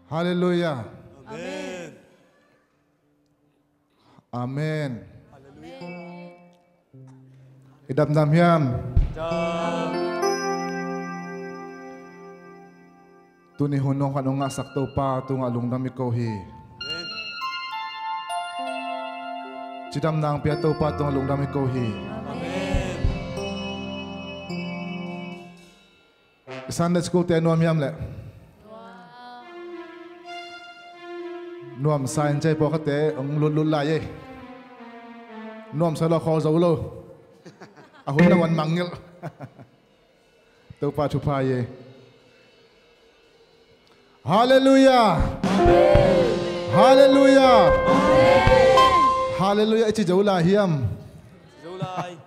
Hallelujah. Amen. Amen. Idam-dam hiam. Tuni hunong kanong nga sakto pa ito nga lungdam ikaw hi. Chidam nang piyato pa ito nga lungdam ikaw hi. Sunday school tayo nuam hiam le. Nuam sain chay po kate ang lululay eh. Nuam sa lo call sa ulo. Ako na wan mangil. Ito pa tupaye. Hallelujah. Amen. Hallelujah. Amen. Hallelujah. Ichi jaula hiam. Jaulay.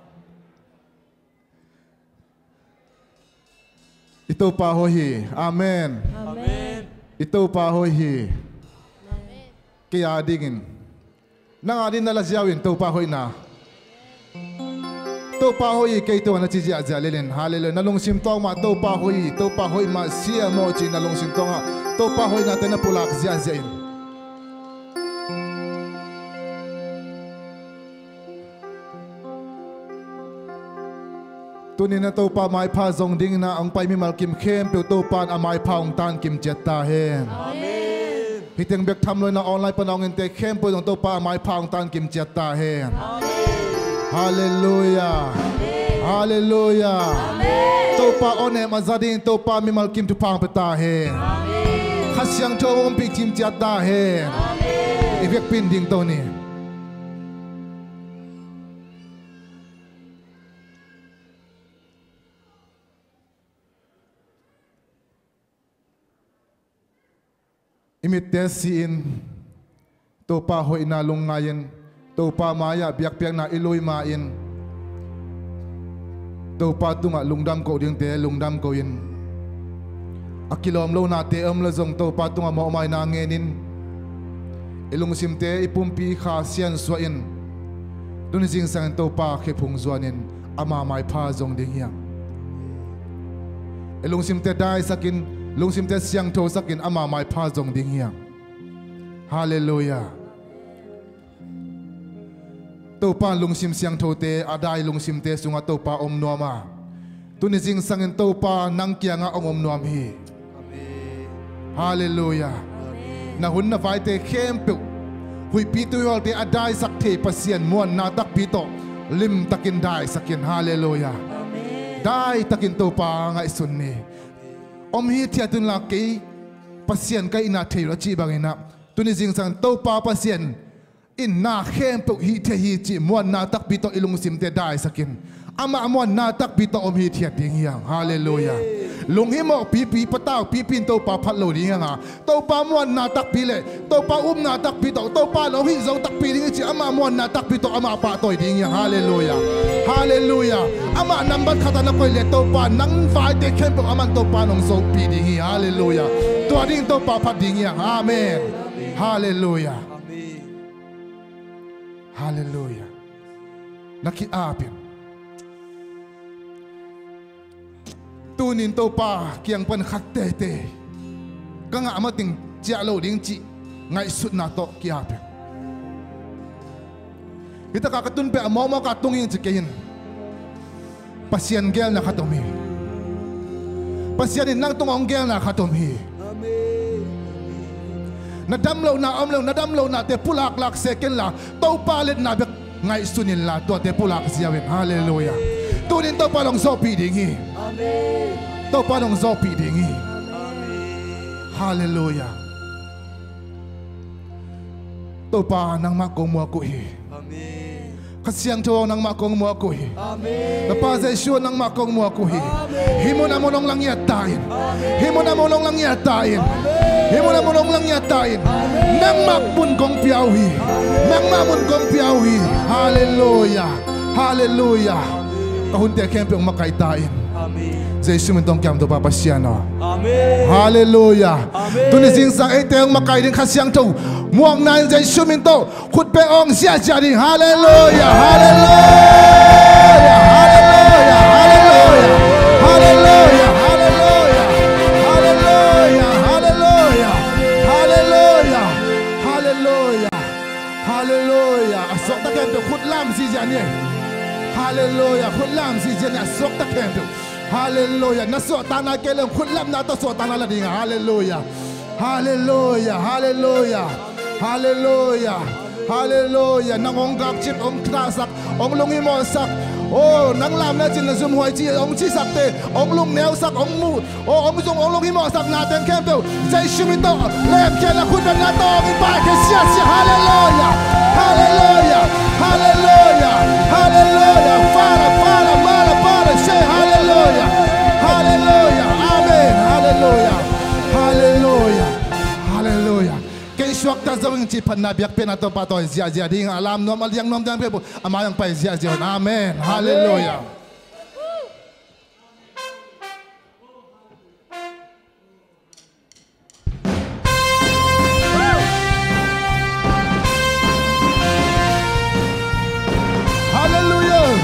Ito pa hohi. Amen. Amen. Ito pa hohi. Amen. Kaya dingin. Nang adin na lasyawin. Ito pa hoy na. Ito pa hoy kay ito na chiji ajalilin. Hallelujah. Nalong simtong ma. Ito pa hoy. Ito pa hoy ma. Siya mo chi nalong simtong ma. Ito pa hoy natin na pulak siya. Tunin na to pa may pa zong ding na ang pay mi malkim kem pe to pa amay pa ong tan kim jet ta hen. Amen. Hiteng bek tham loy na online panongin te kem pe to pa amay pa ong tan kim jet ta hen. Hallelujah. Hallelujah. To pa one mazadin to pa mi malkim tu pang peta hen. Kasyang chong pik kim jet ta hen. Ivek pinding to ni. Imit tesin to pa ho inalong ngayon to pa maya biyak-biyak na iloy main to pa tunga lungdam ko ding te lungdam ko yin akilom lo na te la zong to pa tunga mo mai na ngenin ilung simte ipumpi kha sian swain dun jing sang to pa khe phung zwanin ama mai pha zong ding yang ilung simte dai sakin lung sim te siang tho sakin ama mai pha zong ding hiang. Hallelujah. To pa lung sim siang tho te adai lung sim te sunga to pa om nuama. Tuni jing sangin to pa nang kia nga om nuam hi. Hallelujah. Na hun na vai te kempu. Hui pitu yol te adai sak te pasien muan na tak pito lim takin dai sakin. Hallelujah. Dai takin to pa nga isun ni. Om hi tiatun la kay pasien kay ina thei ra chi bangina tuni jing sang to pa pasien in na khem to hi the hi chi muan na tak bito ilung sim te dai sakin ama muan na tak bito om hi thiat ding yang. Hallelujah. Lung hi mo pi pataw pi pin to pa phat lo ding nga to pa muan na tak pi le to pa na tak bito to pa lo hi zo tak pi ding chi ama muan na tak bito ama pa toy ding yang. Hallelujah. Hallelujah. Ama number kata na koy le to pa nang vai te khem po aman to pa nong zo pi ding hi. Hallelujah. To ding to pa phat ding yang. Amen. Hallelujah. Hallelujah. Nakiapin. Tunin to pa kiang pan khat te te. Kanga amating chia lo ding chi ngai sut na to kiapin. Kita kakatun pe amo mo katungin chikehin. Pasien gel na katomi. Pasien nang tungong gel na katomi. Nadamlo na te pulak lak second la to palit na bek ngai sunin la to te pulak siawin. Hallelujah. Tunin to palong zopi dingi. Amen. To palong zopi dingi. Amen. Hallelujah. To pa nang makong mo ko hi. Amen. Kasyang tuwang nang makong mo ko hi. Amen. Napasesyon nang makong mo ko hi. Himo na mo nang lang yatain. Himo na mo nang lang yatain. Himo na mo nang lang yatain. Nang makpun kong piyawi. Nang mamun kong piyawi. Hallelujah. Hallelujah. Kahunti kempe ang makaitain. Amen. Jesus mentong kiam to papasiano. Amen. Hallelujah. Amen. Tuni sing sang ete ang makaiding kasyang to. Muang nan Jesus mento khut pe ong sia sia ding. Hallelujah. Hallelujah. Hallelujah. Hallelujah. Hallelujah. Hallelujah. Hallelujah. Hallelujah. Hallelujah. Na so tanah kelem kulam na to so tanah la dinga. Hallelujah. Hallelujah. Hallelujah. Hallelujah. Hallelujah. Nang onggak chip ong krasak ong lungi mo sak. Oh, nang lam na chin na zum hoy chi ong chi sak te ong lung neo sak ong mu. Oh, ong zum ong lungi mo sak natin kempe. Jai shumito lem kela kudan na to ong ipa ke sia sia. Hallelujah. Hallelujah. Hallelujah. Hallelujah. Father, Father, Mother, Father, say hallelujah. Hallelujah. Amen. Hallelujah. Hallelujah. Hallelujah. Kay swak ta zawing chipan na biak penato patoy zia zia ding alam no mal yang nom dang pepo amayang pa zia zia. Amen. Hallelujah. Hallelujah.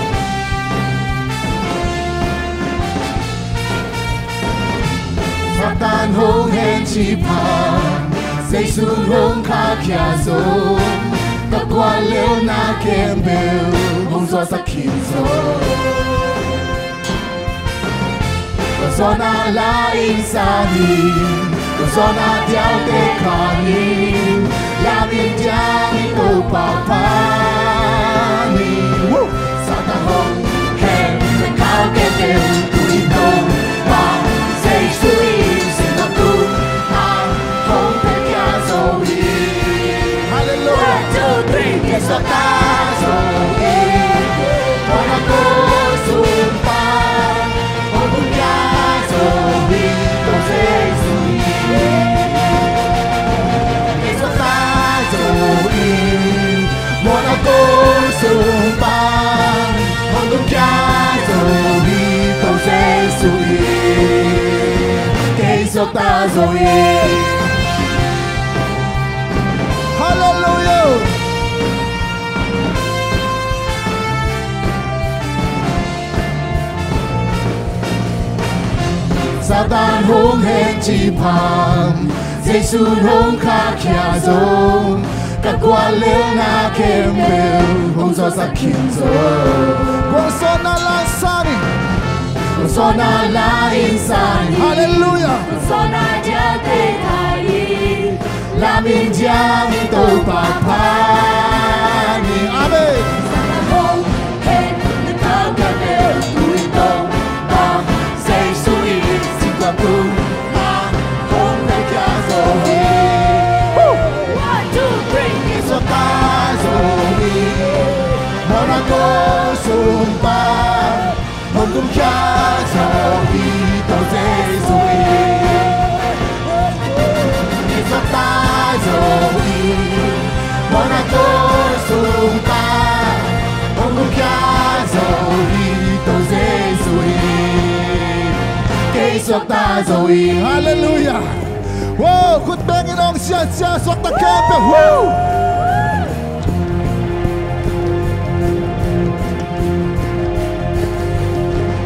Satan hong hen chipan say sun hong kha kya zo ka kwa leo na kembel hong zo sa kin zo ko zo na la insani ko zo na diao te kani la min diao ko pa pa ni Satan hong hen ka kembel tu no pa say sui sin no tu Hallelujah. Satan hong hen chi pham Giêsu hong kha kia zong các quan leo na kem bel hong zo sa kin zo Quang so na la sani Quang so na la insani Hallelujah So na dia te thai La min dia min to pa pa ni Amen Sana hong hen na cao ca bel tui to ba say sui si qua tu ma hong na kia zo hi 1, 2, 3 So ta zo hi Mona go sum pa Hong kum kia zo hi to Giêsu hi So ta zo hi Mona go sum pa Hong kum kia zo hi to Giêsu hi Cây swak ta zo hi Hallelujah Wow, kut bengin ong sia sia swak ta kepe Wow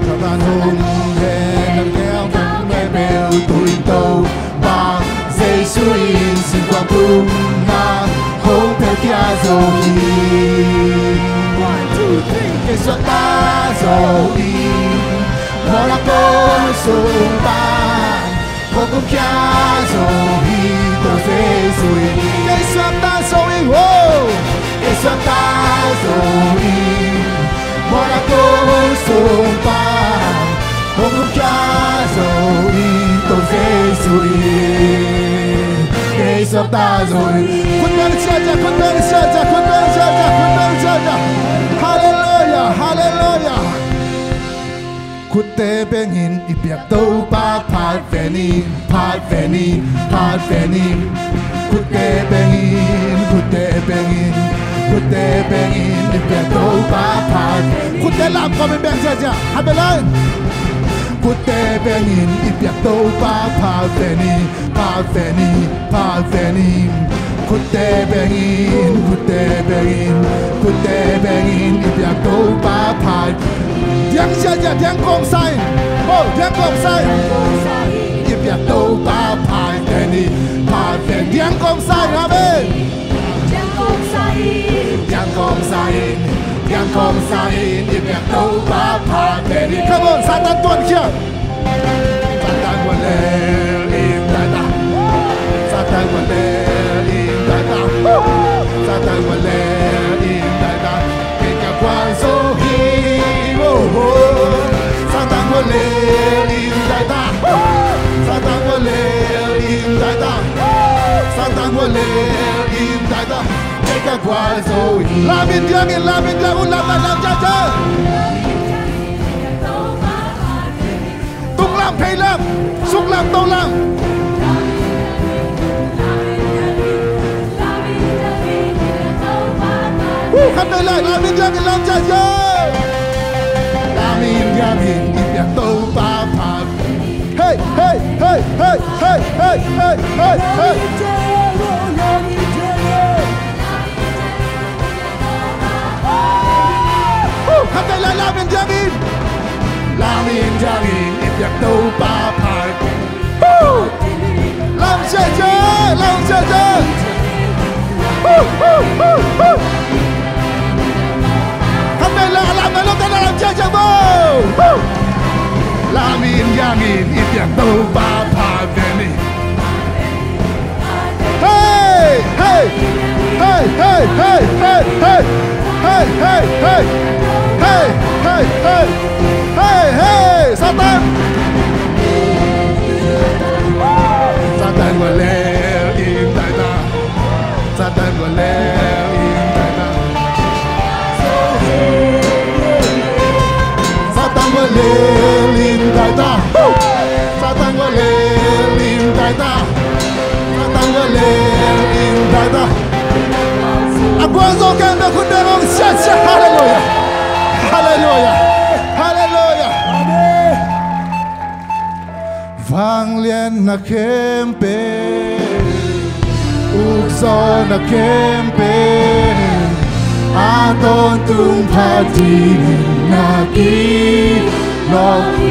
Satan hong hen nang keo nang nghe bèo tui tâu ba Giêsu in xin quang tung na hong theo kia dầu hi 1, 2, 3 Cây swak ta dầu hi Mô la cô sung ba Hong kum kia dầu hi to Giêsu in Cây swak ta dầu hi Wow Cây swak ta dầu hi Mô la cô sung ba Hong kum kia dầu hi to Giêsu in Cây swak ta dầu hi Kun bang sia ja kun bang sia ja kun bang sia ja kun bang sia ja Hallelujah Hallelujah Kutte bengin ipiak tau pa pat venin pat venin pat venin Kutte bengin ipiak tau pa pat Kutte lam ko min beng ja habelan Kutte bengin ipiak tau pa pat venin pat venin pat venin Kutte bengin ipiak tau pa pat Diang sia ja diang kong sai Oh diang kong sai Ipiak tau pa pat venin pat venin Diang kong sai amen Giang Công Sai Diang kong sai ยังคงสายอิบอยากดูป้าพาเดนี Come on ซาตานตัวเขี้ยซาตานวันเลอินได้ตาซาตานวันเลอินได้ตาซาตานวันเลอินได้ตาเก่งกับความโซฮีโอ้โหซาตานวันเลอินได้ตาซาตานวันเลอินได้ตาซาตานวันเลอินได้ตาLamin diangin, lamin diangin, lamin jaja. Tung lam, pay lam, suk lam, tau lam. Khắp nơi lại, lamin diangin, lam jaja. Lamin diangin, ipiak tau pa pa. Hey, hey, hey, hey, hey, hey, hey, hey, hey. Khắp đây là Lamin Diangin, Lamin Diangin, ipiak tau pa pa. Làm chơi chơi, làm chơi chơi. Khắp đây là làm chơi chơi vô. Lamin Diangin, ipiak tau pa pa veni. Hey, hey, hey, hey, hey, hey, hey, hey, hey, hey. Hey, hey, hey, hey, hey, Satan! Satan will live in thy town. Satan will live in thy town. Satan will live in thy town. Satan will live in thy town. Satan will live in thy town. Aku akan berkudang sia-sia. Hallelujah. Hallelujah, hallelujah, amen. Vang liên na kempe, ukso na kempe, aton tung pati na ki, no.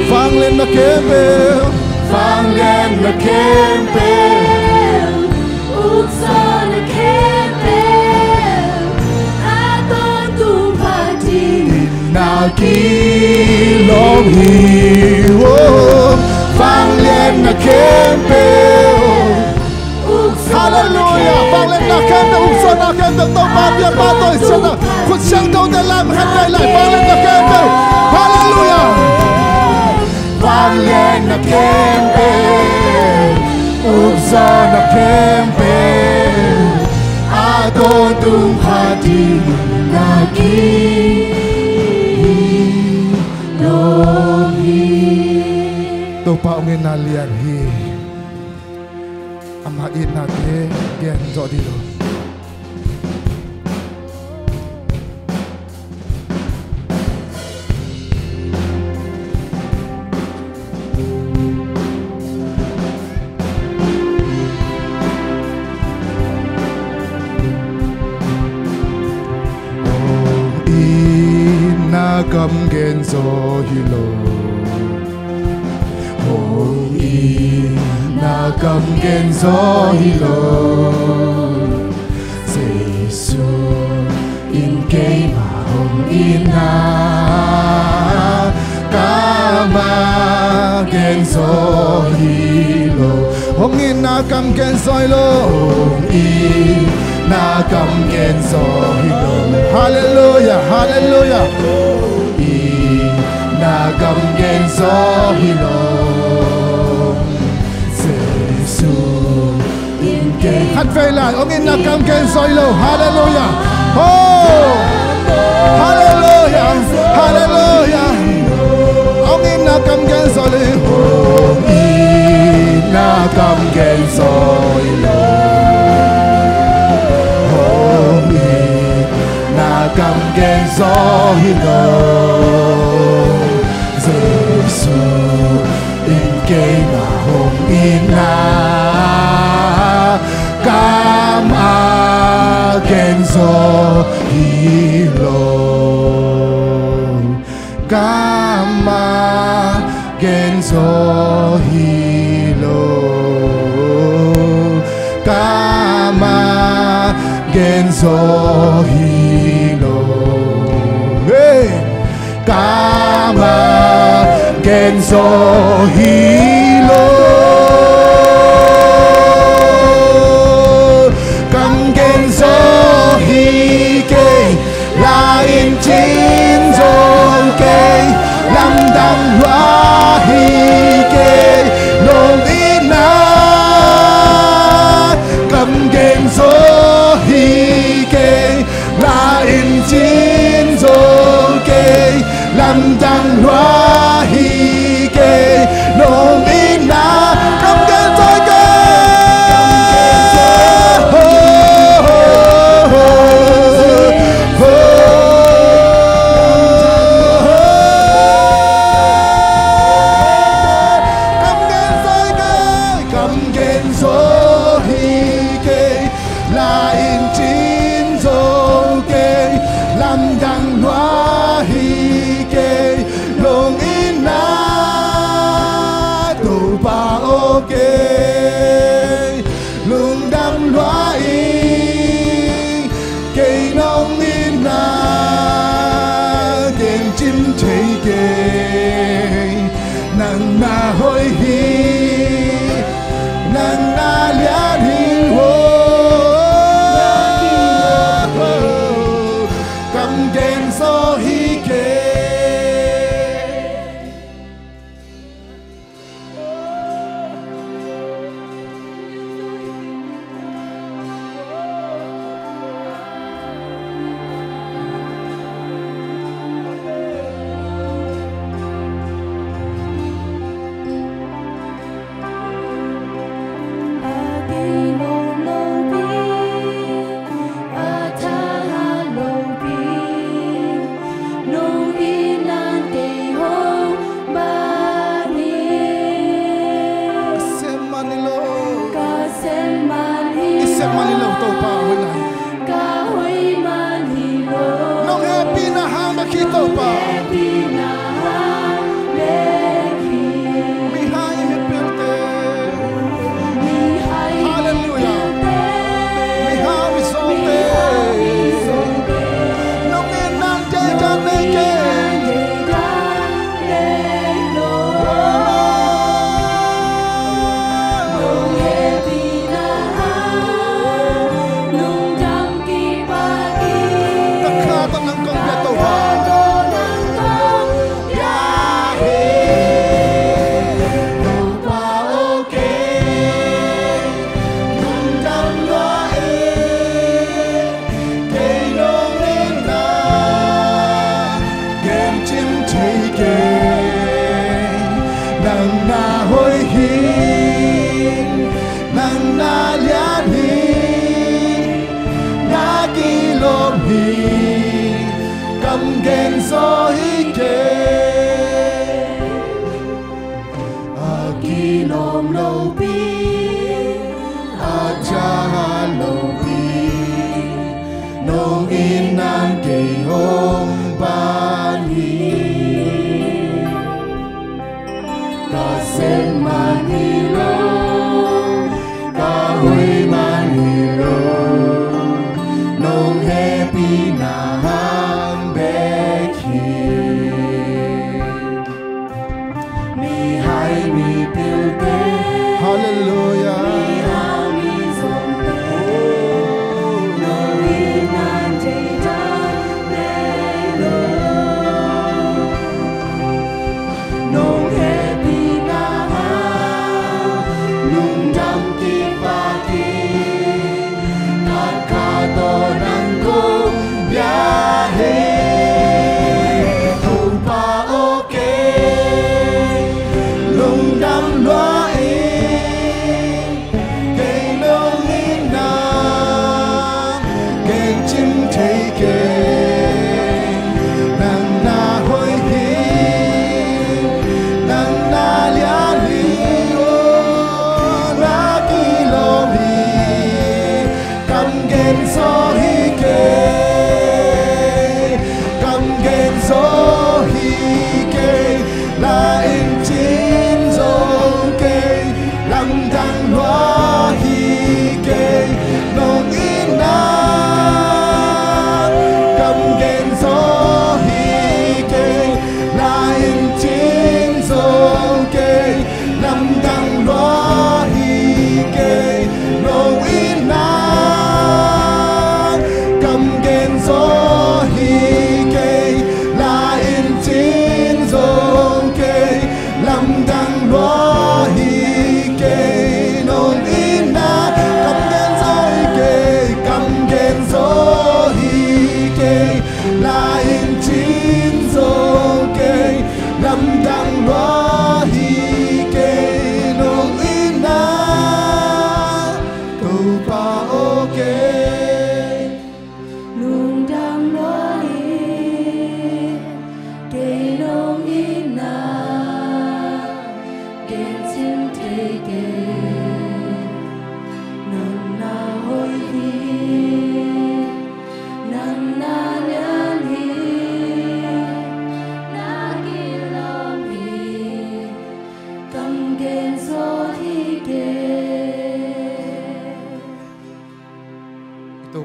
Vang liên na kempe, vang liên na kempe, ukso na kempe, aton tung pati. Naki long hiwo vang lên na kempe. Hallelujah, vang lên na kempe, ukso na kempe, tao ba bia ba tôi xin na, khuất sáng đâu để làm hết đây lại vang lên na kempe. Hallelujah, vang lên na kempe, ukso na kempe, adon tung hati naki. Tau pa ongin nalian hi ama in nate gen jodi lo oh ina kam gen zo hi lo na cầm gen gió hilo Giêsu in cây mà hồng in na kama gen gió hilo hồng in na cầm gen gió hilo hồng in na cầm gen gió hilo Hallelujah Hallelujah in na cầm gen gió hilo Hát về lại ông in là cam kên soi lô Hallelujah Oh Hallelujah Hallelujah ông in là cam kên soi lô ông in là cam kên soi lô ông in là cam kên soi lô Giêsu in cây mà hồng in na Cam agenzo hilo Cam agenzo hilo Cam agenzo hilo gen so hi lo cầm gen so hi ke la in chin zong ke lam dang hoa hi ke nong in na cầm gen so hi ke la in chin zong ke lam dang hoa hi ke nong in na cầm gen so ke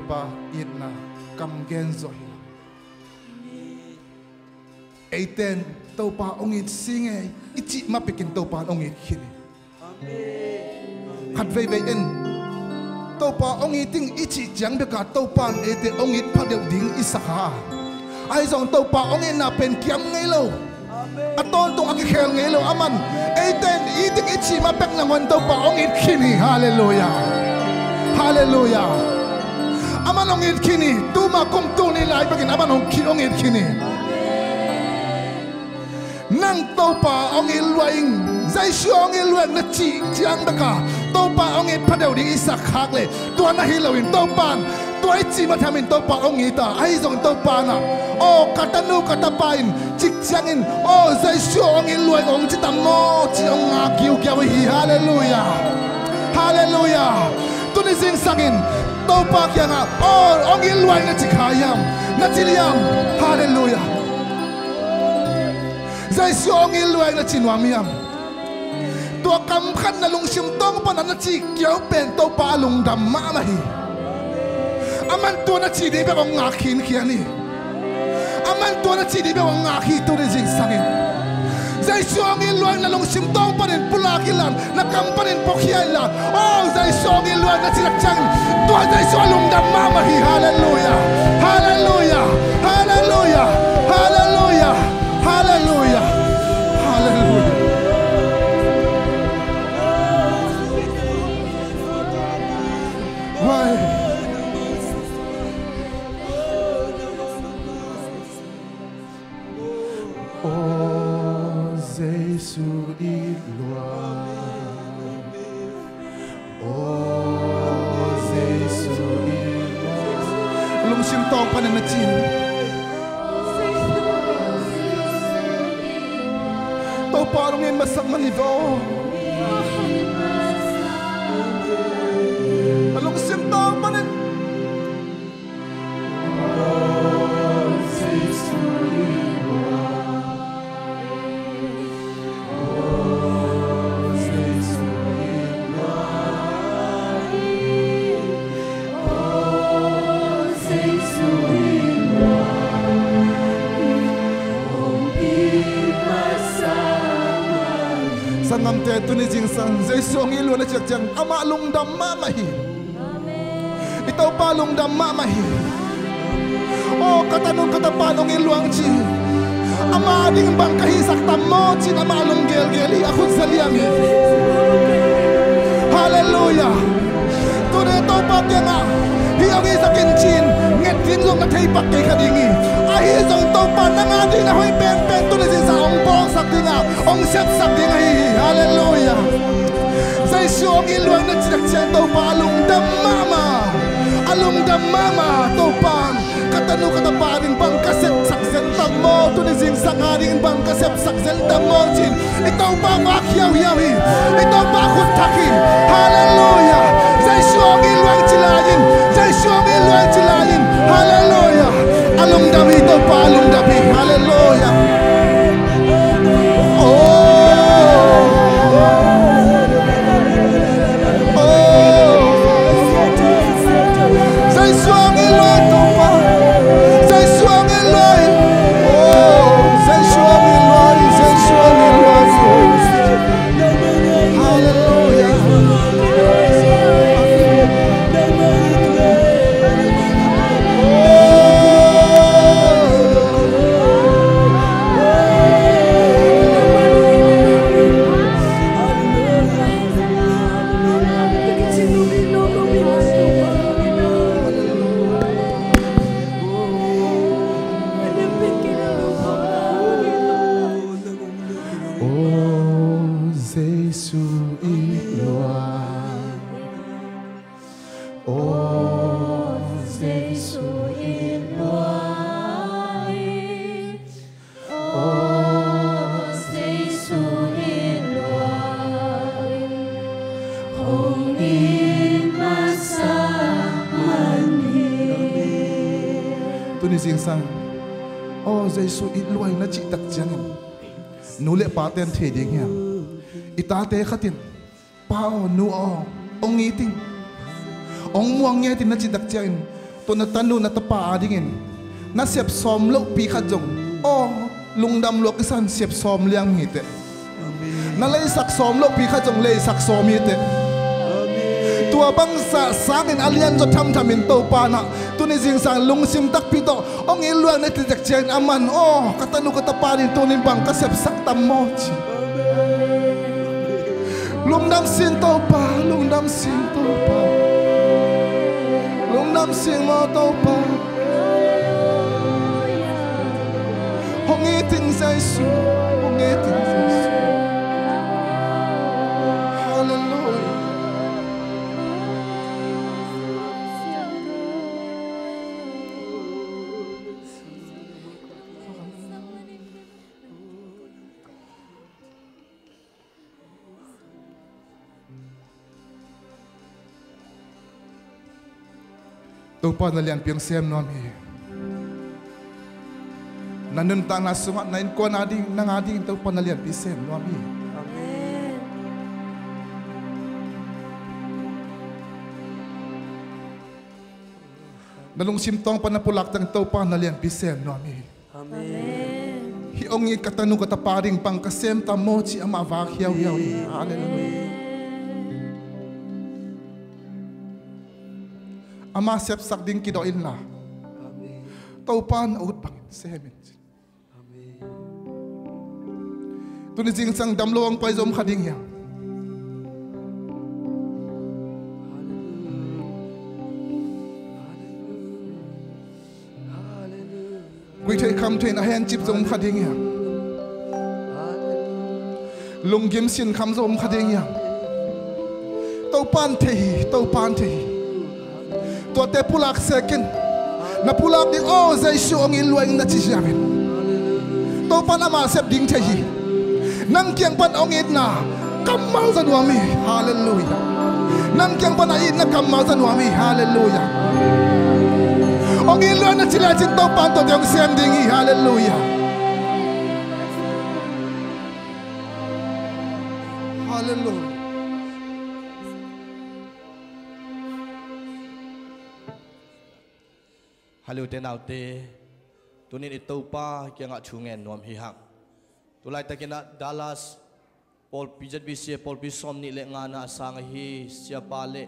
pa it na kam gen zo Eiten tau pa ongit singe ichi mapikin tau pa ongit kini khat vei vei en tau pa ongit ting ichi jang beka tau pa ete ongit phadeu ding isaka ai zong tau pa ongit na pen kiam ngai lo aton tu aki khel ngai lo aman Eiten iting ichi mapek na ngon tau pa ongit kini hallelujah hallelujah aman ongit kini tuma kum tu ni lai bagin aman ongit kini nang tau pa ongit luaing zai shu ongit luang na chi chiang baka tau pa ongit phadeu ding isak khak le tua na hilawin tau pan tua ichi ma thamin tau pa ongit ta ai zong tau pa na o katanu katapain chik chiangin o zai shu ongit luang ong chi tam mo chi ong nga kiu kiaw hi hallelujah hallelujah tuni sing sangin tau pa kya nga o ongit luang na chi khayam na chi liam hallelujah zai shu ongit luang na chi nuamiam tua kam khat na lung sim tong pa na chi kiaw pen tau pa lung dam ma ma hi aman tua na chi de be ong nga khin khiani aman tua na chi de be ong nga khi tu de jing sangin zai shu ongit luang na lung sim tong pa nen pula kilan na kam pa nen pokhian la oh zai shu ongit luang na chi lak chang tua zai shu lung dam ma ma hi hallelujah hallelujah hallelujah hallelujah hallelujah hallelujah why oh Jesu ilwa oh Jesu ilwa lung sim tong pa na chin tau parang yung masak manivo along simtang pa rin sangam te tu ni jing sang zai song ilu na chak chang ama lung dam ma ma hi itaw pa lung dam ma ma hi oh katanong katapan ong iluang chi ama ding bang kahisak tammo chin ama lung gel geli akut saliang hallelujah tu ne to pa kenga hiang isakin chin nget ding long na thei pak ke khadingi ai zong to pa na nga din na hoi pen pen tu ni jing sa ong pong sak dinga ong sep sak dinga hi hallelujah zai shuang iluang na chinak chen to pa alung dam mama to pan katanu kataparin bang kasep sak zen tammo tu ni jing sangarin bang kasep sak zen tammo chin itaw pa mak yaw yawi itaw pa khut thakin hallelujah zai shuang iluang chilayin zai shuang iluang chilayin hallelujah alung dami to pa alung dami hallelujah Oh, jing sang oh Jesu it luai na chi tak changin nu le pa ten the ding ya ita te khatin pao nu o ong eating ong muang nge tin na chi tak changin to na tanu na tapa dingin na sep som lo pi khat jong oh lungdam lo kisan sep som liang hi te na lei sak som lo pi khat jong lei sak som hi te tua bang sa sangin alian jo tham in to pa na tu ni jing sang lung sim tak pi to ong i luang na ti tak chen aman oh katanu kata pa ni to ni bang ka sep sak tam mo chi lungdam sin to pa lungdam sin to pa lungdam sin mo to pa hong i ting sai su hong i ting sai su hallelujah tu pa na lian piang sem no mi nanun ta na sunga nain ko na ding na nga ding tu pa na lian pi sem no mi Amen. nalung sim tong pa na pulak tang tu pa na lian pi sem no mi Amen. hi ong i katanu kataparing pang kasem ta mo chi ama va hiaw hiaw hallelujah ama sep sak ding ki do in la tau pan out pang semen tu ni jing sang dam lo ang pai zom khading ya we take come to in a hand chip zom khading ya lung gim sin kham zom khading ya tau pan the to te pulak second na pulak di oh zai shu ong in luang na chi jamin to pan ama sep ding the hi nang kyang pan ong it na kamal zan wa mi hallelujah nang kyang pan ai na kamal zan wa mi hallelujah ong in luang na chi la chin to pan to dong sem ding hi hallelujah hallelujah Hello te nau te tunin itu pa kianga chungen nom hi hang tulai takina Dallas Paul pijat bi se Paul bi som ni le ngana sang hi sia pa le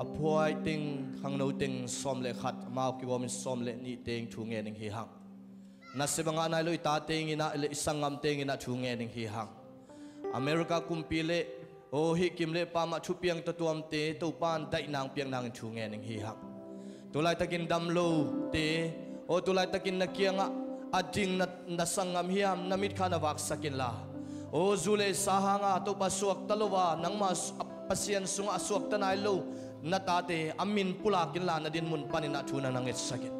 aphuai ting hang no ting som le khat mau ki bom som le ni teng chungen ning hi hang na se banga nai loi ta teng ina le isangam teng ina chungen ning hi hang America kumpile o hi kimle pa ma thu piang to tuam te to pan dai nang piang nang chungen ning hi hang tulai takin damlo te o tulai takin nakianga ading na sangam hiam namit khana wak sakin la o zule sahanga to pasuak talowa nangma pasien sunga asuak tanai lo natate amin pulakin la na din mun panina thuna nangit sakin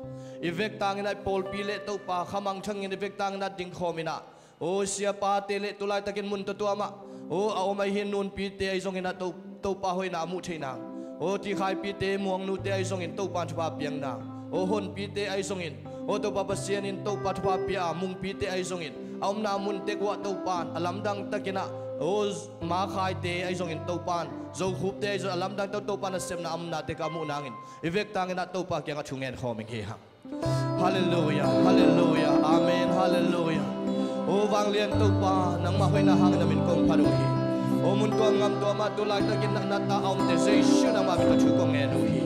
ivek tangina pol pile to pa khamang thangin ivek tangina ding khomina o sia pa tele tulai takin mun to ama o aomai hin nun pi te ai zongina to pa hoina mu theina o ti khai pi te muang nu te ai zongin to pan thwa piang na o hon pi te ai zongin o to papa sian in to pa thwa pia mung pi te ai zongin aum na mun te kwa to pan alam dang takina o ma khai te ai zongin to pan zo khup te zo alam dang to pan sem na am na te ka mu nangin ivek tangina to pa kyang chungen khoming he ha hallelujah hallelujah amen hallelujah o wang lian to pa nang ma hoina hang na min kong pharu hi o mun ko ngam to ma to lai takin na ta aum te sei shu na ma bi thu ko nge nu hi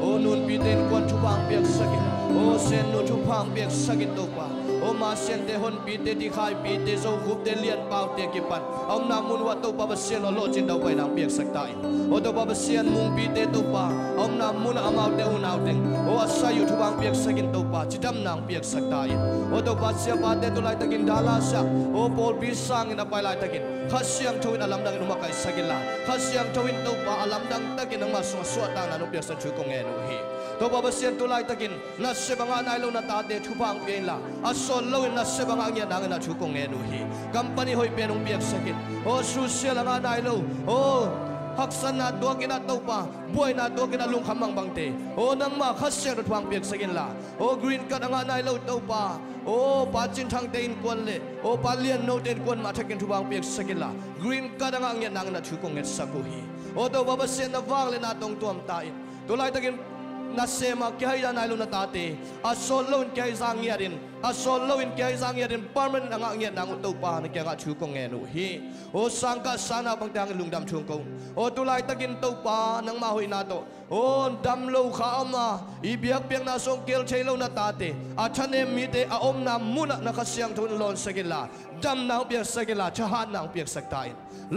o nun pi ten kon thu bang piak sakin o sen nu thu phang piak sakin to pa o ma sen te hon pi te di khai pi te zo khup te lian pau te ki pan aum na mun wa to pa ba sen lo chin dau pai nang piak sak tai o to pa ba sen mung pi te to pa aum na mun amau te unau teng o asa yu thu bang piak sakin to pa chidam nang piak sak tai o to pa sia pa te to lai takin dala sa o pol bi sang ina pai lai takin khasyang thawin alam dang numa kai sagila khasyang thawin to pa alam dang takin ang maswa swat ta na no piak sa chu ko nge no hi to pa ba sian to lai takin na se banga nai lo na ta te thu bang pe la asol lo na se banga nya nang na chu ko nge no hi company hoi pe nong piak sakin o su sia la nai lo o หักษณะตัวกินาตัวป่าบวยนาตัวกินาลุงขมังบังเตโอ้นังมาขัดเสียงรถฟังเปียกสกินละโอ้กรีนกัดงานนายเล่าตัวป่าโอ้ปาจินทางเดินกวนเล่โอ้ปาเลียนโนเดินกวนมาทักกินทุบางเปียกสกินละกรีนกัดงานเงี้ยนางนาชุกงเงสักุฮีโอ้ตัวบาบเสียนวางเลยนาตรงตัวมตายตัวไล่ตะกินนัสเซมาแกให้ยานายลุนตาเตอาโซลลุนแกให้สังเงียดินอาโซลลุนแกให้สังเงียดินปาร์มันงานเงียนางอุตปานแกก็ชูกงเงนุฮีโอสังกัสานาบางทางลุงดำชุงกงโอตุไลตะกินตุปานังมาหุยนาโตโอดำโลขาอมาอีเบียกเปียงนาสงเกลเชลนาตาเตอาชเนมีเตอาอมนามุนะนักเสียงทุนลอนสกิลาดำนางเปียกสกิลาชหานางเปียกสักตาย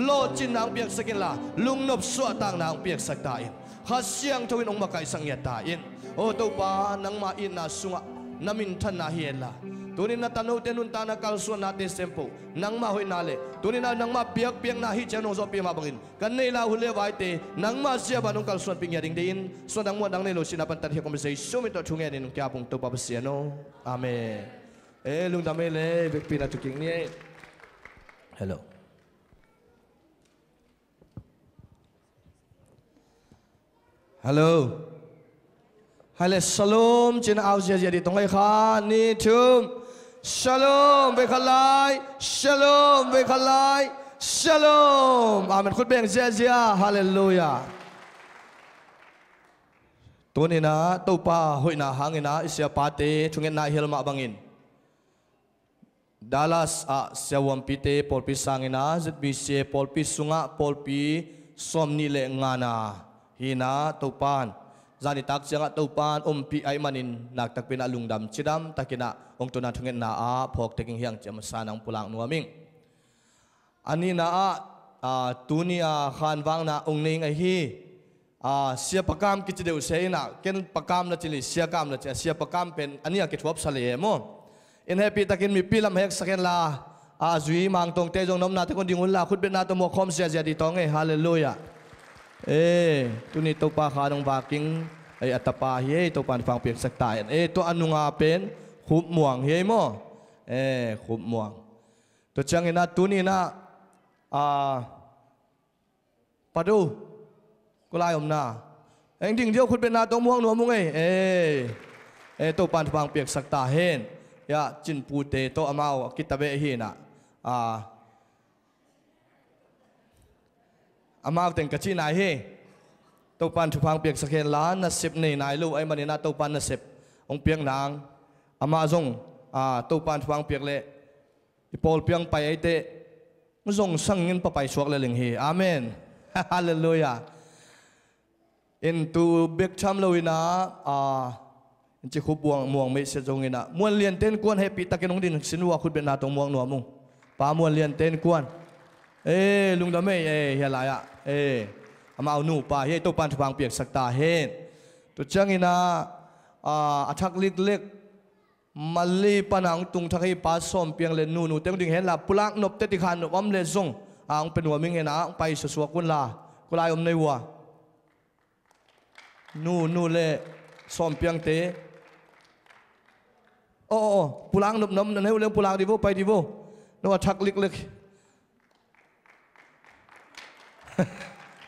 โลจินนางเปียกสกิลาลุงนบสวดต่างนางเปียกสักตายข้าเสียงทุนองมาไกสังเกตตายโอตุปานังมาอินนาสุงะนามินทันนาเฮียละตัวนี้นาตานุเตนุนตานาคัลส่วนนาเตเซมโปนังมาหุยนาเลตัวนี้นังมาเปียกเปียงนาฮิเจนงโซเปียมาบังอินกันในลาหุเลวายเตนังมาเสียบานุคัลส่วนปิงยาดิงดินส่วนนังมวดนังในโลชินาปันตัดเฮียคอมเมซัยสุมิตชุงเงินนุงแกปุงตุปาเสียโนอาเมนลุงดำเมเลเบกปีนาตุกิงนี่ฮัลโหลฮัลโหลฮัลโหลสโลมจินเอาเสียดีตรงไอ้ข้านี่ทุมสโลมเบคลายสโลมเบคลายสโลมอาเมนคุณเบงเสียฮัลเลลูยาตัวนี้นะตัวป้าหุยนะหางนะอิสยาปาเตชุงเงินนาเฮลมาบังอินดัลลัสอะเซวมปิเตปอลปิสังนะจิตบิเซปอลปิสุงะปอลปิสอมนิเลงานาฮีนะตัวปานzani tak changa topan pi ai manin nak tak pina lungdam chidam takina ong tuna thungen na a phok taking hiang cham sanang pulang nuaming ani na a tunia khan wang na ong ning a hi sia pakam ki chideu seina ken pakam na chili sia kam na sia pakam pen ania ki thop sale mo in happy takin mi pilam hek saken la zui mang tong te jong nom na te kon dingul la khut bet na to mo khom sia sia di tong e hallelujah tu ni to pa khanong baking ay atapa hi to pan phang piek sak tai to anu nga pen khup muang hi mo khup muang to chang ina tu ni na padu kulai om na eng ding dio khut ben na to muang no mung to pan phang piek sak ta hen ya chin pu te to amao kitabe hi na amao teng kachi nai heตัวปันทุพังเปียกสเกนล้านนัสิบในนายลูกไอ้มันนี่นะตัวปันนัสิบองเปียงนางอามาจงตัวปันทุพังเปียกเละอีปอลเปียงไปไอเตะมันจงสั่งเงินไปสวกเลยหลิงเฮอาเมนฮาเลลูยาอินตูเบกชัมเลยนะจะคุบวงม่วงไม่เสียจงเงินนะมวนเลียนเต้นกวนให้ปีตะกินองดินสินวัวคุณเป็นนาตรงม่วงหนัวมุงป้ามวนเลียนเต้นกวนลุงดำไม่เฮียไรอามาเอาหนูป่าเฮ้ตัวปันทุพังเปียกสักตาเห็นตัวจังอินะอาทักเล็กมาลีปนังตุงทักให้ปาส้มเปียงเลนนูเต็มดิ่งเห็นละปุลักนบเตติขันอมเลซงองเป็นหัวมิงเห็นนะไปสวกุนลากุลายอมในวัวนูเล่ส้มเปียงเตโอ้ปุลักนบนั่นให้เรื่องปุลักดิโวไปดิโวนัวทักเล็ก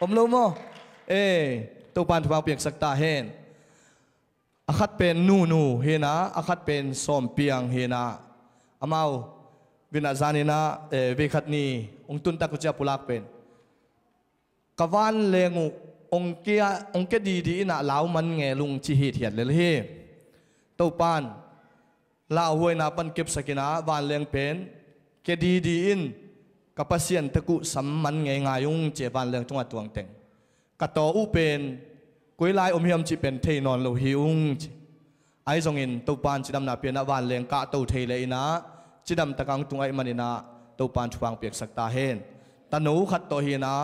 ผมรู้มั้ยตัวปันทุพังเปียกสักตาเห็นอาคัดเป็นนูเฮนะอาคัดเป็นส้มเปียงเฮนะอามาวินาจานีนะเวขัดนี้องตุนตะกุจปุลักเป็นกวันเลงองเกียดีนะลาวมันเงลุงจิหิตเหียดเลยเฮตัวปันลาวหวยนาปันเก็บสกินะวันเลงเป็นเกียดีอินกับเสียนตะกุสัมมันไงยุงเจวันเรื่องจังหวัดตวงเต็งกระต่ออุเป็นกุยลายอมเฮียมจีเป็นเทนอนโลหิวไอ้ทรงอินตัวปานจีดำนาเปียนวันเลี้ยงกะตัวเทเลยนะจีดำตะกังตรงไอ้มันนะตัวปานชวางเปียกสักตาเฮนตาหนูขัดตัวเฮนะ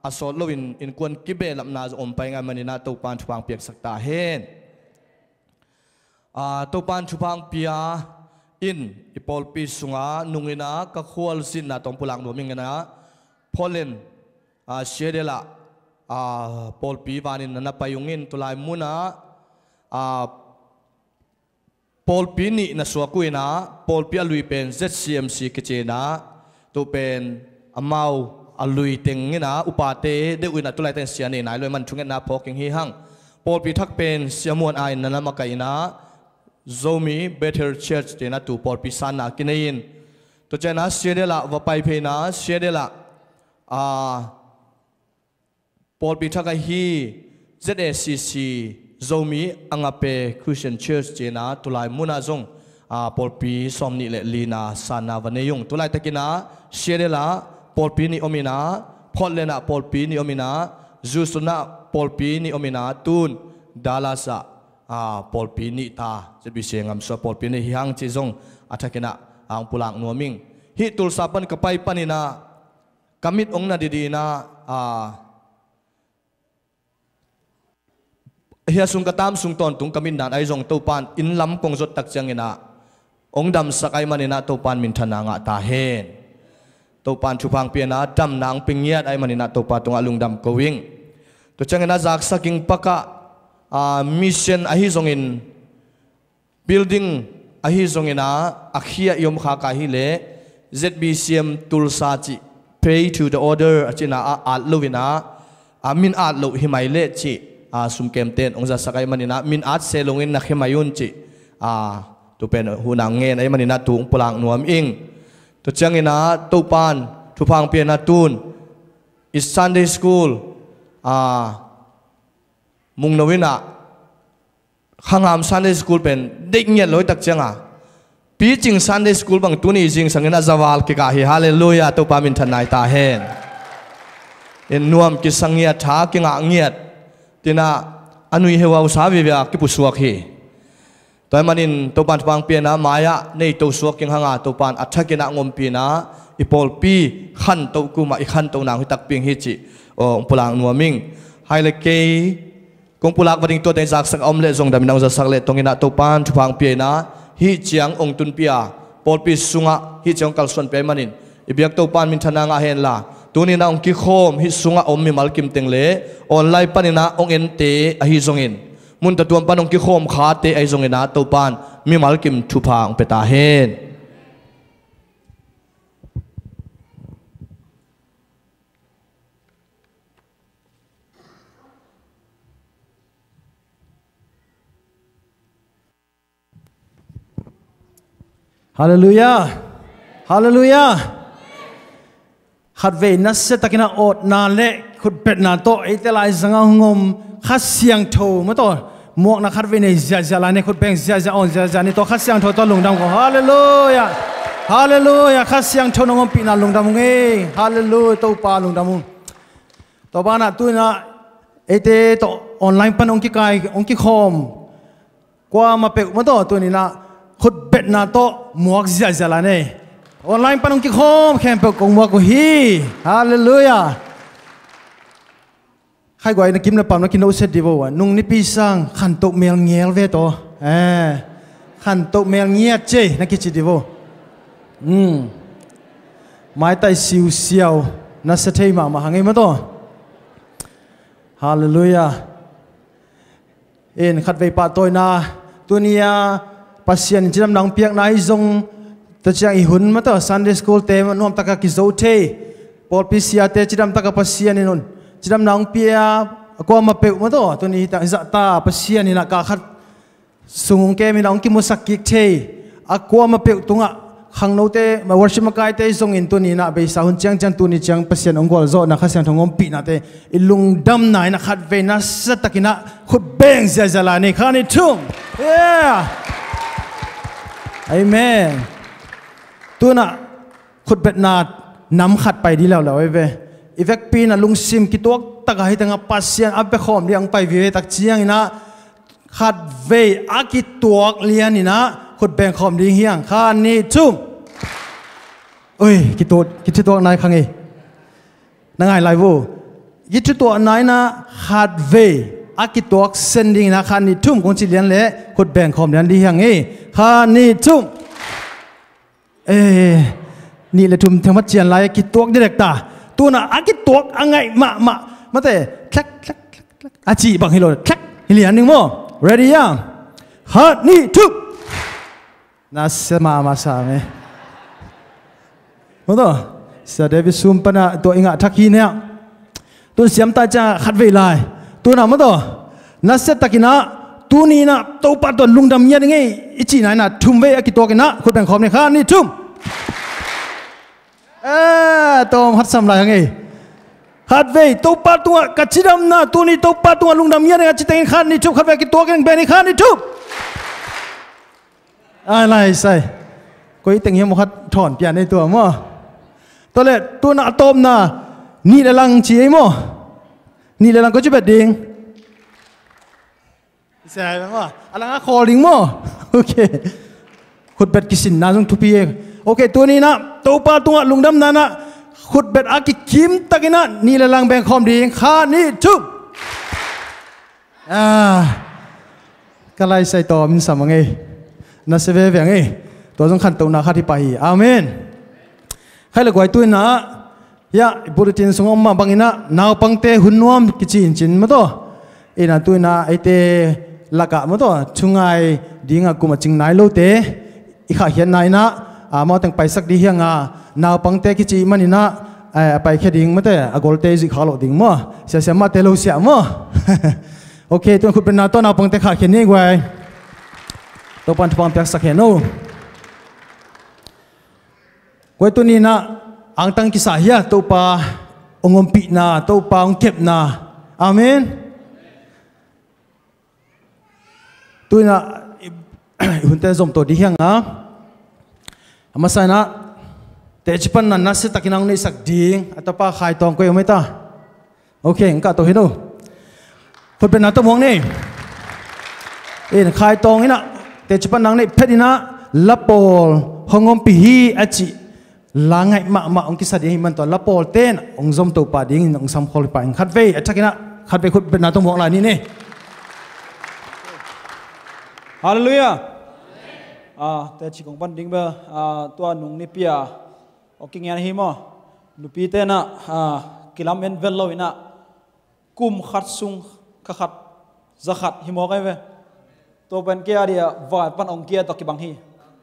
อสอดลวินอินกวนกิเบลำนาจะอมไปไงมันนะตัวปานชวางเปียกสักตาเฮนตัวปานชวางเปียอินอีปอลปีสุงานุงินะก็ควรสินนะตรงปุลังหนูมิงนะพอเลนเชเดละปอลปีวานินนับไปยุงินตุลายมุนะปอลปีนี่นะสวกุยนะปอลปีลุยเป็น ZCMC กิจนะตัวเป็นอมาว alui teng na upate de uina tulai ten siani nai loi man thungen na phoking hi hang Paul pi thak pen siamuan ai nana makaina zomi better church te na tu Paul pi sana kinein to chena siedela wa pai phe na siedela Paul pi thak hi ZSCC zomi angape Christian church te na tulai muna zong Paul pi somni le lina sana vaneyung tulai takina siedela Paul pi ni omina photlena Paul pi ni omina jusuna Paul pi ni omina tun dalasa Paul pi ni ta jebi sengam so Paul pi ni hiang chi zong athakena ang pulang nuaming hi tulsapan kapai panina kamit ongna didina hiya sung katam sung ton tung kamin dan ai zong topan in lam kong zot tak changena ongdam sakai manina topan min thana nga ta hen topan chupang piana dam nang pingiat ai manina topa tunga lungdam kowing to changena zak saking paka mission ahi zongin building ahi zongina akhia yom kha ka hi le ZBCM tulsa chi pay to the order achina at lovina min at lo himai le chi sum kemten ongza sakai manina min at selongin na himayun chi tu pen hunang ngen ai manina tung pulang nuam ing to changina topan thupang piana tun is Sunday school mung nawina khangam Sunday school pen dek nget loi tak changa pi ching Sunday school bang tuni jing sangena zawal ki ka hi hallelujah to pa min thanai ta hen en nuam ki sangya tha ki nga ngiat tina anui hewa usawi bia ki pusuak hi toy manin to pan pang piana maya nei to suak king hanga to pan athakina ngompi na ipol pi khan to kuma I khan to nang hi tak ping hi chi pulang nuaming haile ke kong pulak bading to dai zak sak omle zong dam nang za sak le tongina to pan thupang piana hi chiang ong tun pia Paul pi sunga hi chiang kalson pe manin ibyak to pan min thana nga hen la tunina ong ki khom hi sunga om mi malkim tengle online panina ong ente a hi zongin mun ta tuam panong ki khom kha te ai zongina to pan mi malkim thupang peta hen Hallelujah. Hallelujah. Khat ve na se takina ot na le khut pet na to itelai zanga ngom khat siang tho ma to mok na khat ve ne zia zia la ne khut beng zia zia on zia zia ni to khat siang tho to lungdam ko hallelujah. Hallelujah. Khat siang tho ngom pi na lungdam nge hallelujah to pa lungdam to ba na tu na ete to online pan ong ki kai ong ki khom kwa ma pe ma to tu ni na khut bet na to muak zia zia la ne online panong ki khom khem pe kong muak ko hi hallelujah khai goi na kim na pam na kin no set divo wa nung ni pi sang khan tok mel ngel ve to khan tok mel ngiat che na ki chi divo mai tai siu siao na sa thei ma ma hangai ma to hallelujah en khat ve pa toy na tunia pasien jinam nang piak nai zong ta chang I hun ma to Sunday school te nom taka ki zo the Paul pi sia te jinam taka pasien nun jinam nang pia ko ma pe ma to to ni ta za ta pasien ni na ka khat sung ke mi nang ki musak ki the a ko ma pe tunga khang no te ma worship ma kai te zong in to ni na be sa hun chang chang tu ni chang pasien ong gol zo na kha sang thongom pi na te ilung dam nai na khat ve na sa takina khut beng za za la ni khani thum yeah Amen. Tu na khut bet na nam khat pai di law law ve. Evek pi na lung sim ki tok taka hi tanga pasien abe khom liang pai ve tak chiang ina khat ve aki tok lian ina khut beng khom ding hiang khan ni chum. Oi ki tok nai khangi. Nangai lai wo. Ki tok nai na khat ve aki tok sending na khan ni thum kong chi lian le khut beng khom lian di hiang e khan ni chum ni le thum thang mat chian lai ki tok direct ta tu na aki tok angai ma te klak klak klak achi bang hilo klak hilian ning mo ready ya khan ni chum na sama ma sa me mo to sa David sum pana to inga thakhi ne tun siam ta cha khat ve lai tu na ma to na set takina tu ni na to pa to lungdam nya ngai ichi na na thum ve aki to kina khut bang khom ne kha ni thum tom hat sam lai ngai khat ve to pa tu ka chidam na tu ni to pa tu lungdam nya ngai chi teng kha ni thum khat ve ki to ken be ni kha ni thum ai lai sai koi teng hiam khat thon pian nei to mo to le tu na tom na ni la lang chi ai mo ni la lang ko chi bet ding sai mo alang a calling mo okay khut bet kisin na jong thupi okay tu ni na to pa tu lungdam na na khut bet a ki kim takina ni la lang beng khom ding kha ni thum kalai sai to min samangai na se ve ve ngai to jong khan to na kha thi pai amen khai la goi tu na ya bulletin sung om ma bangina naw pangte hunnuam kichin chin ma to ina tu na aite laka ma to chungai dinga kuma ching nai lo te i kha hian nai na ma tang pai sak di hianga naw pangte kichi manina pai khe ding ma te agol te ji khalo ding mo sia sia ma te lo sia mo okay tu khut pen na to naw pangte kha khe ni gwai to pan thpam pek sak he no koi tu ni na ang tang ki sa hiya to pa ongom pi na to pa ong kep na amen tu na hunte zom to di hiang a amasana te chipan na nase takinang ni sak ding atapa khai tong ko yometa okay engka to hino phut ben na to mong ni in khai tong ina te chipan nang ni phedina lapol hongom pi hi achi langai ma ong ki sadi man to lapol ten ong zom to pa ding ong sam khol pa ing khat ve atakina khat ve khut ben na to mong la ni ne hallelujah te chi kong pan ding ba tua nung ni pia oking yan hi mo nupi te na kilam en vello ina kum khat sung ka khat zakhat hi mo kai ve to ban ke aria va pan ong kia to ki bang hi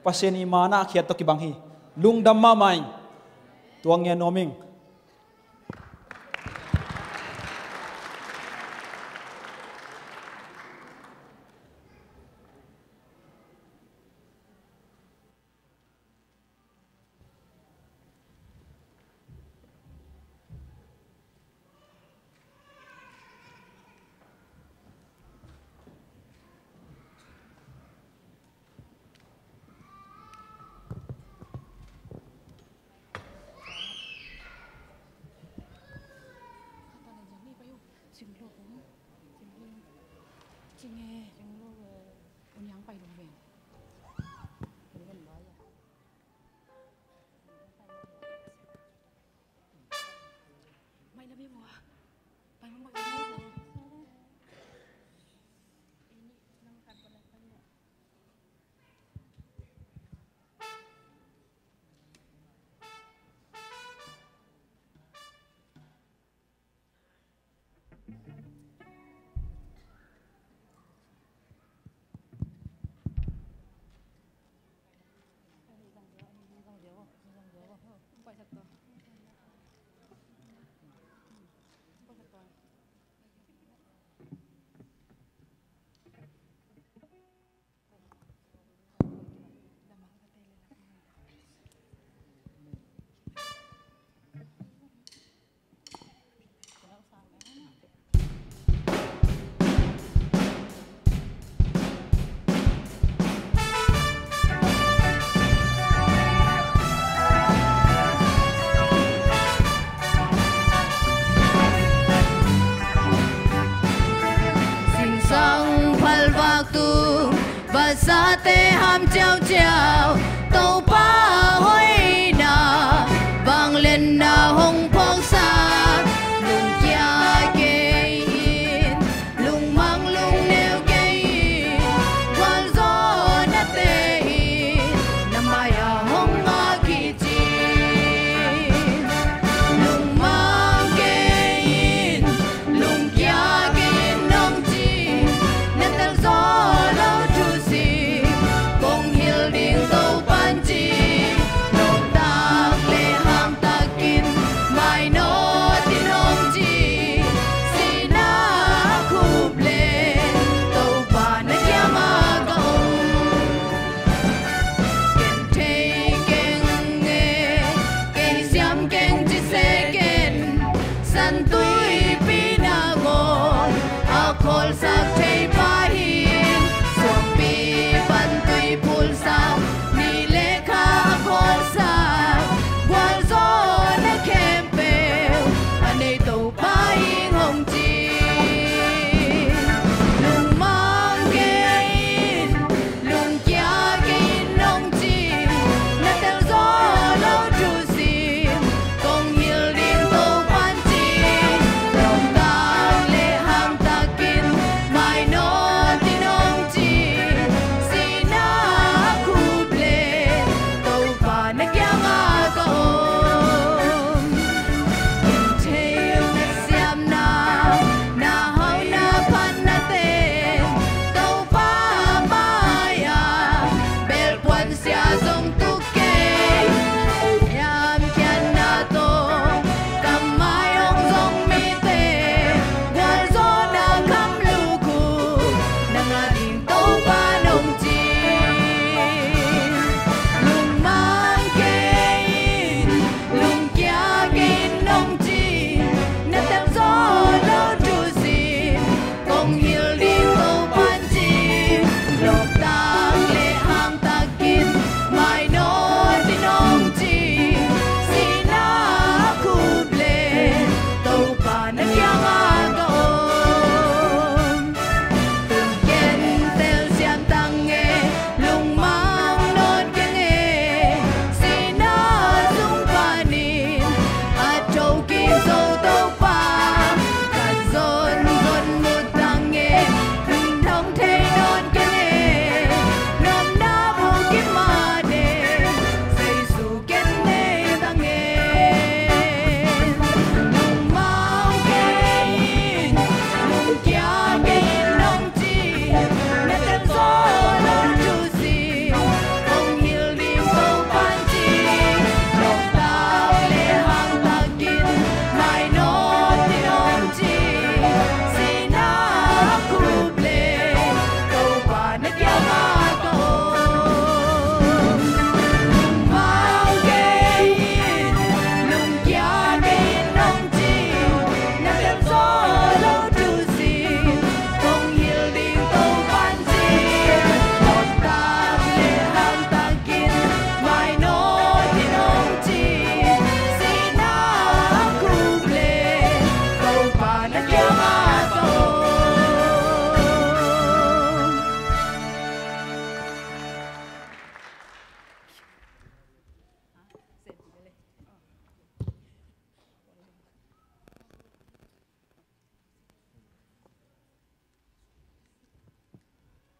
paseni mana khiat to ki bang hi lung dam ma mai tuang ya noming Basate ham chao chao tàu pa hoi na vang lên na hong phong sa lung kia kê in lung mang lung neo kê in quan gió na tê in nam mai à hong ma ki chi lung mang kê in lung kia kê in nong chi na tel gió lâu chu si kong hil ding tàu pan chi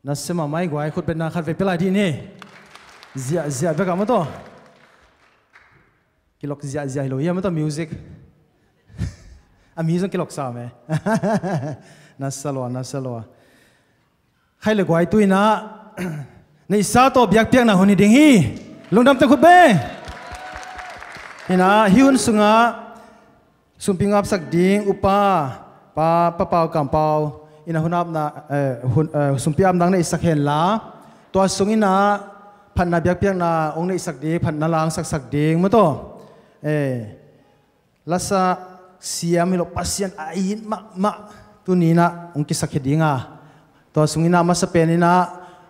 na sema mai guai khut pe na khat ve pelai di ni zia be ka ma to kilok zia lo ya ma to music ami zong kilok sa me na salwa khai le guai tuina nei sa to biak piak na honi ding hi lungdam te khut be ina hiun sunga sumpingap sak ding upa pa pau kam pau ina hunap na sumpiam dang na isak hen la to sungina phan na biak piak na ong na isak ding phan na lang sak ding mo to lasa siam lo pasien ain ma tunina ong ki sak hedinga to sungina ma sa penina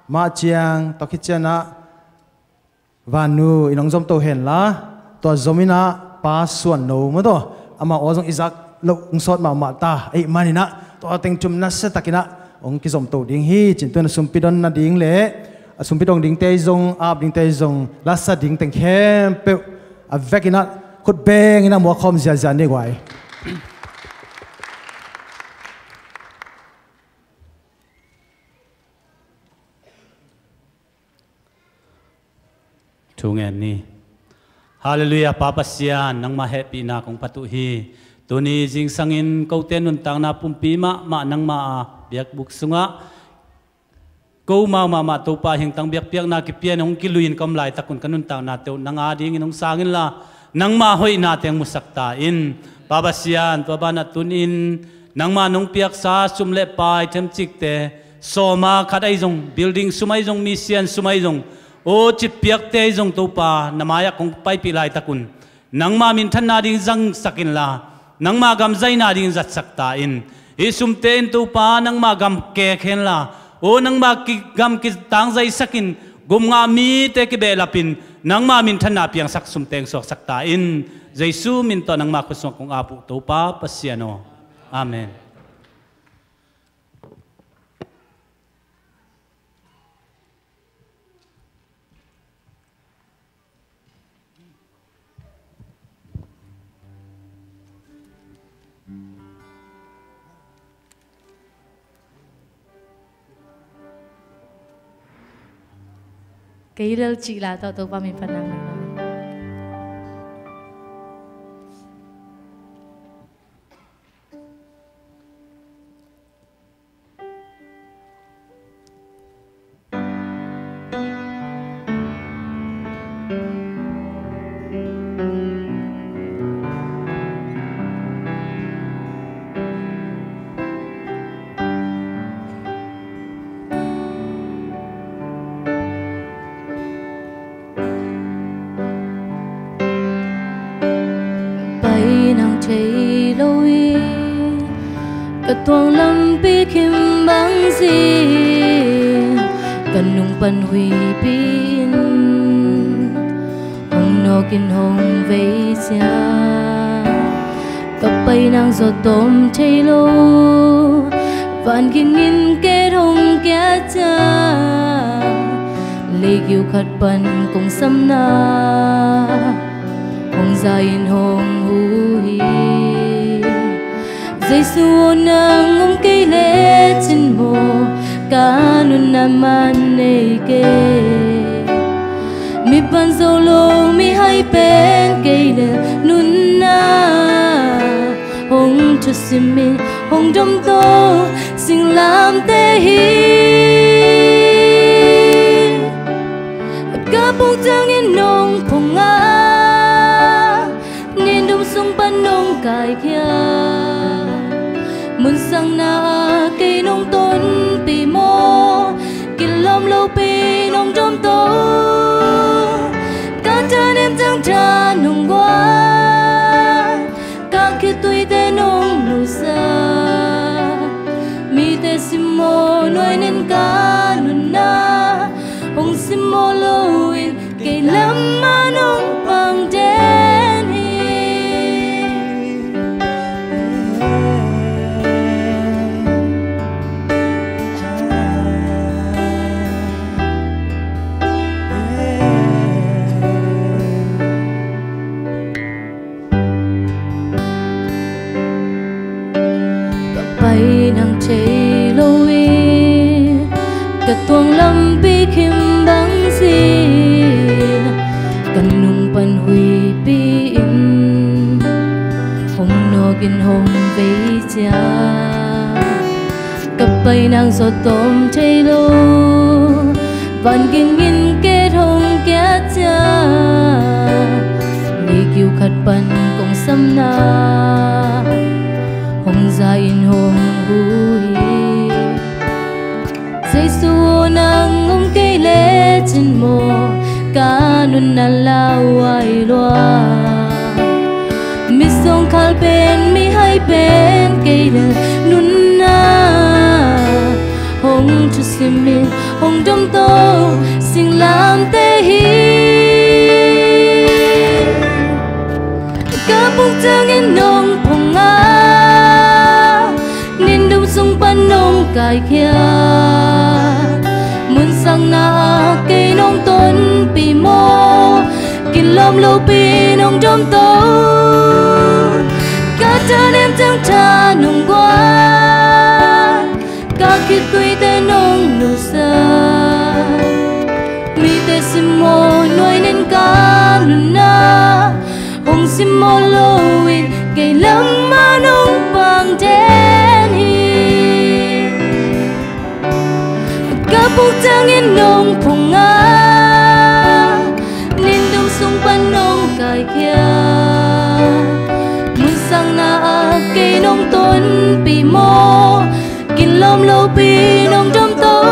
ma chiang to khichana vanu inong zom to hen la to zomina pa suan no mo to ama ozong izak lo ungsot ma ta ei manina to teng chum na sa takina ong ki zom to ding hi chin tu na sumpidon na ding le sumpidong ding te zong ap ding te zong la sa ding teng khem pe a vekina khut beng ina mo khom zia ni gwai Tungen ni Hallelujah Papa Sian nang ma happy na kong patuhi tuni jing sangin kauten nun tang na pumpi ma nang ma biak buk sunga ko ma to pa hing tang biak piak na ki pian ong kiluin kam lai takun kanun tang na teu nang ading inong sangin la nang ma hoi na teng musakta in Papa Sian to ba na tunin nang ma nong piak sa sumle pai them chik te soma khadai jong building sumai jong mission sumai jong o chit piak te jong to pa namaya kong pai pi lai takun nang ma min than na ding jang sakin la nang ma gam zai na ding zat sakta in isum te in to pa nang ma gam ke khen la o nang ma ki gam ki tang zai sakin gum nga mi te ki be lapin nang ma min than na piang sak sum teng sok sakta in jaisu min to nang ma khusong kong apu to pa pasiano amen. Cái rêu chị là tao ba mình phần nào này. tuang lam pi kim bang si kan nung pan hui pin hong no kin hong vei sia cặp bay nàng giọt tôm chay lô vạn kim nghìn kết hong kia cha lê kiêu khát pan cùng sam na hong dài hong hui Giêsu nang ngom cây lê trên mồ cá nun naman nê kê mi ban dâu lô mi hai bên cây lê nun na hong cho sim mi hong đom tô xin làm tê hi cá bông trăng yên nông phong ngã nên đông sông ban nông cài kia mun sang na cây nông tôn pi mô kinh lom lâu pi nông trong tô các cha em trăng trà nông qua các kia tuổi tê nông nụ xa mi tê sim mô nuôi nên cá nun na hong sim mô lâu in cây lắm mà nông bằng đen hi bay nàng chạy lâu cả tuồng lâm bi kim băng xin cần nung pan hui bi im hồng no gin hồng về cha cặp bay nàng giọt tôm chay lô van gin gin kết hồng kết cha đi kêu khát pan cùng sâm na hồng gia in hồng hui Giêsu nang ngom cây lệ trên mồ cá nun na lao ai loa mi song khal bên mi hai bên cây lệ nun na hong chu sim mi hong dom to sing lam te hi cá bung trăng in nong phong a nên đông sông pan nong cài kia sang na cây nông tuấn pi mô kinh lom lâu pi nông trong tố cả cha em chẳng cha nông qua cả khi tuy tên nông nụ sa mi te sim mô nuôi nên cá luna hồng sim mô lâu in cây lắm mà nông bằng trên hi cả bút trăng in nông phong a nên đông sông pan nông cài kia muốn sang na cây nông tuấn pi mô kinh lom lâu pi nông trong tố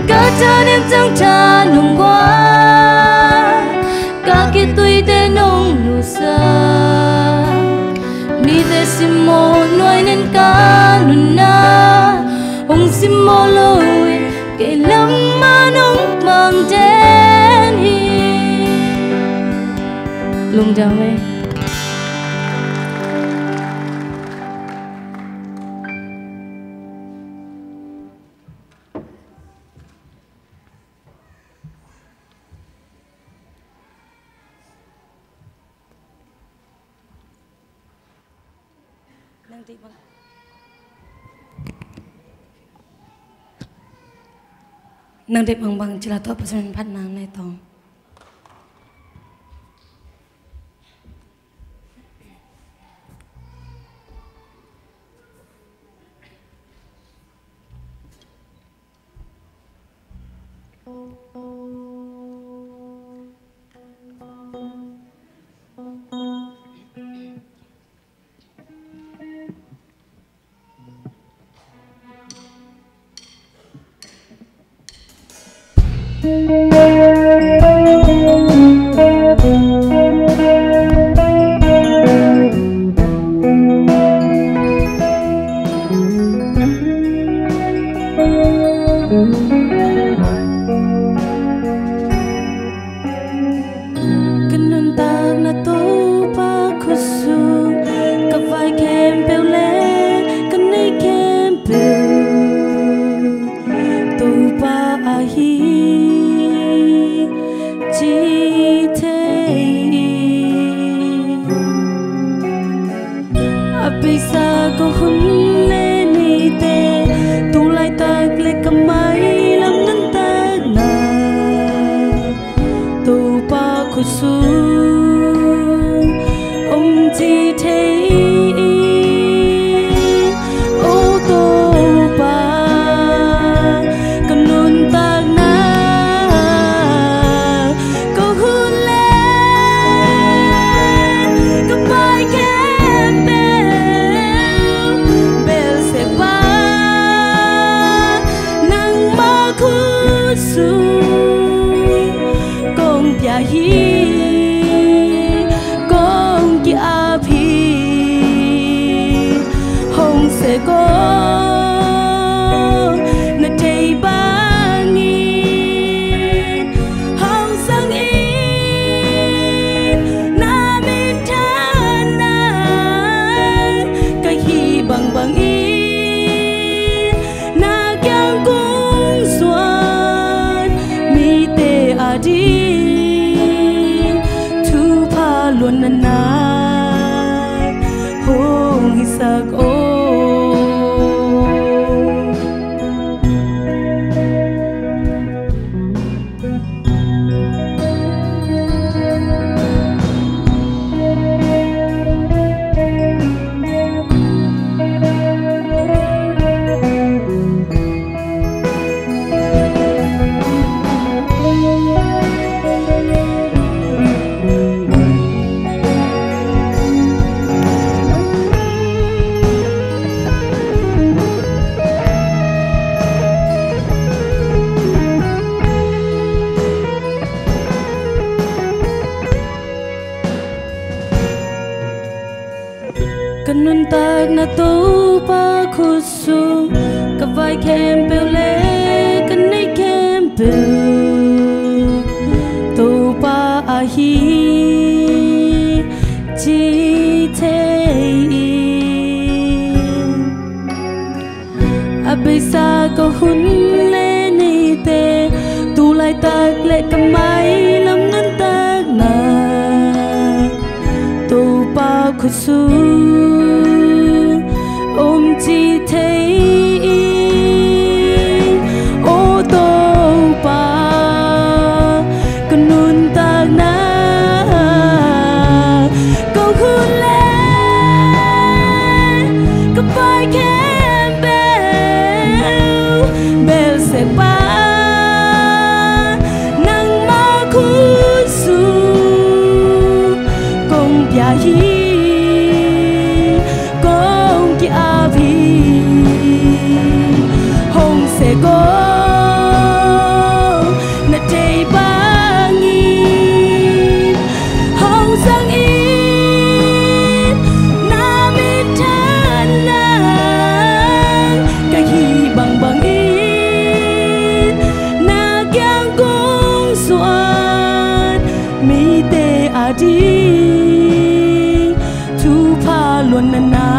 cả cha em chẳng cha nông qua cả kia tuy tên nông nụ sa mi te sim mô nuôi nên cá luna hồng sim mô lôi cây lắm mà nông mang trên hi lung chào mẹ nang dep bang bang cila to pasan pat nang nai tong hong hisak o kanun tak na to pa khusu ka vai kem pe le kan nei kem pe to pa a hi chi te abisa ko hun le ni te tu lai tak le ka mai lam nan tak na to pa khusu om chi te o to pa kanun tak na ko hun le ka pai kem bel se pa nang ma khusu kong pya hi kong ki a vi hong se go na day ba ngi hong sang in na mi tan na ka hi bang bang in na kyang kong suan mi te a di tu pha luan na na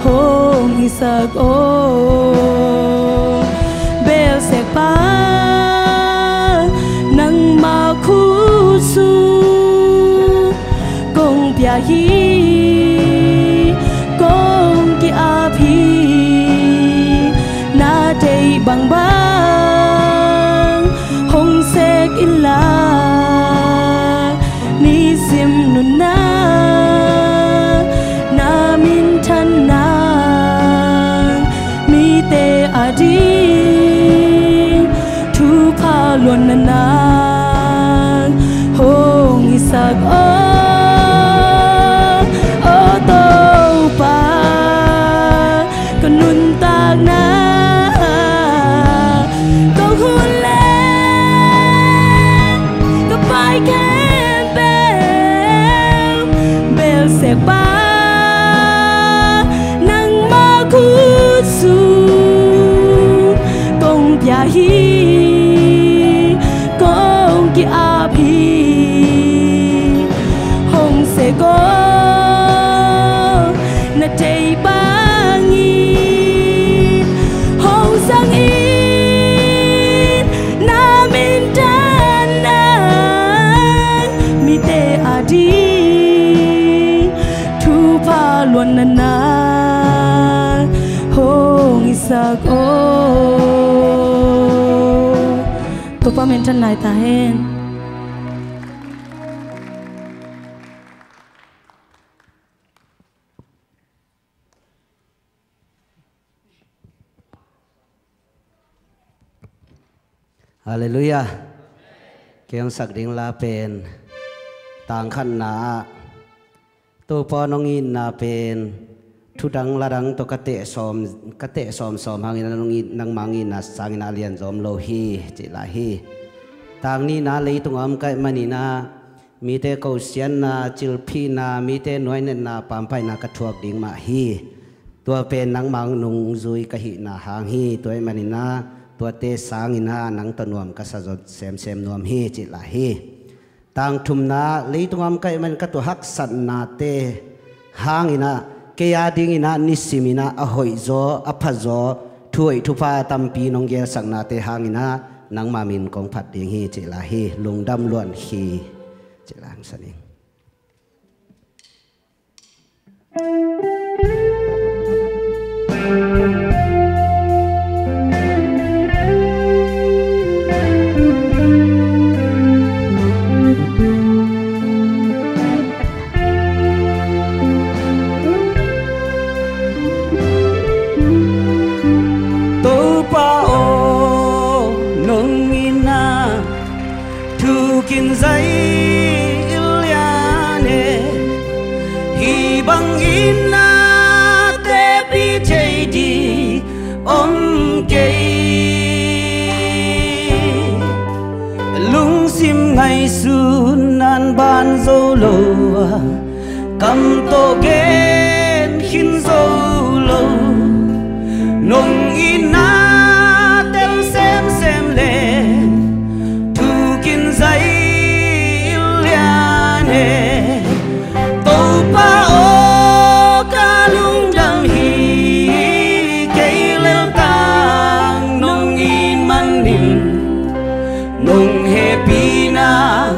hong isak o bel se pa nang ma khu su kong pya hi kong ki a phi na day bang bang hong sek in la ni sim nun na na min than na mi te a di thu pha luan na na hong isak o to pa kanun tak na ko hun le ka pai kem bel se pa nang ma khu su kong pya hi kong ki a phi hong se go na day ba ngi hong sang in na min tan na mi te a di thu pha luan na na hong isak o to pa men tan nai ta hen Hallelujah. Keng sak ding la pen tang khan na to pa nong in na pen thu dang la dang to ka te som hangin nong in nang mangin na sangin alian zom lo hi chi la hi tang ni na lei tung am kai mani na mi te ko sian na chil phi na mi te noi nen na pam pai na ka thuak ding ma hi tua pen nang mang nung zui ka hi na hang hi toy mani na tua te sang ina nang to nuam ka sa jot sem nuam hi chi la hi tang thum na lei tung am kai man ka to hak sat na te hang ina ke ya ding ina nisimina a hoi zo a pha zo thuai thu pa tam pi nong ge sak na te hang ina nang ma min kong phat ding hi chi la hi lung dam luan hi chi lang saning kin dây iliane hi bang ina te bi chei di om ke lung sim ngày xuân nan ban dâu lô cầm tô gen hin dâu lâu nông in na tem xem lệ thu kinh giấy liane tô pa o ca lung đam hi cây leo tang nông in man nim nông happy na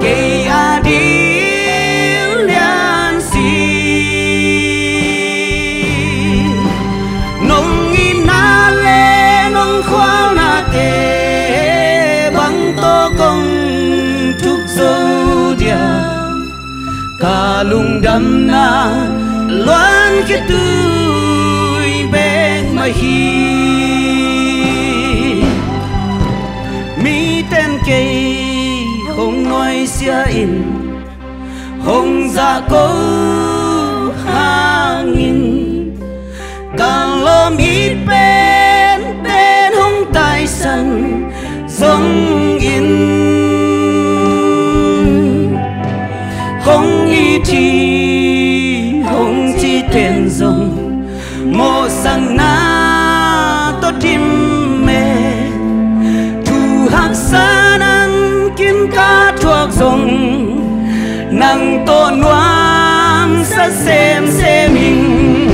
cây adi cả lung đâm na loan cái tuổi bên mà hi mi tên cây không nói xia in không ra câu hàng nghìn càng lom ít bên không tài sân giống in không ý chi không chi tên dòng mô sang na tốt tim mê thu hạc xa năng kim ca thuộc dòng năng tô noam sa xem hình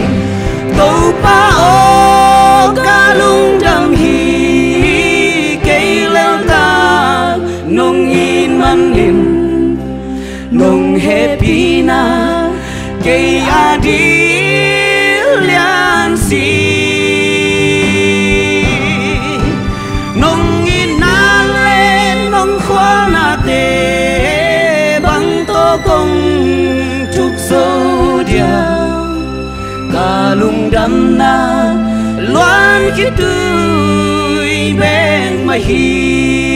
tô pa o ca lung đam hi cây leo ta nông in man lim nông happy na cây adi lian si nông in na lên nông khoa na te băng tô công trục sâu dia cả lung đam na loan khi tươi bên mà hi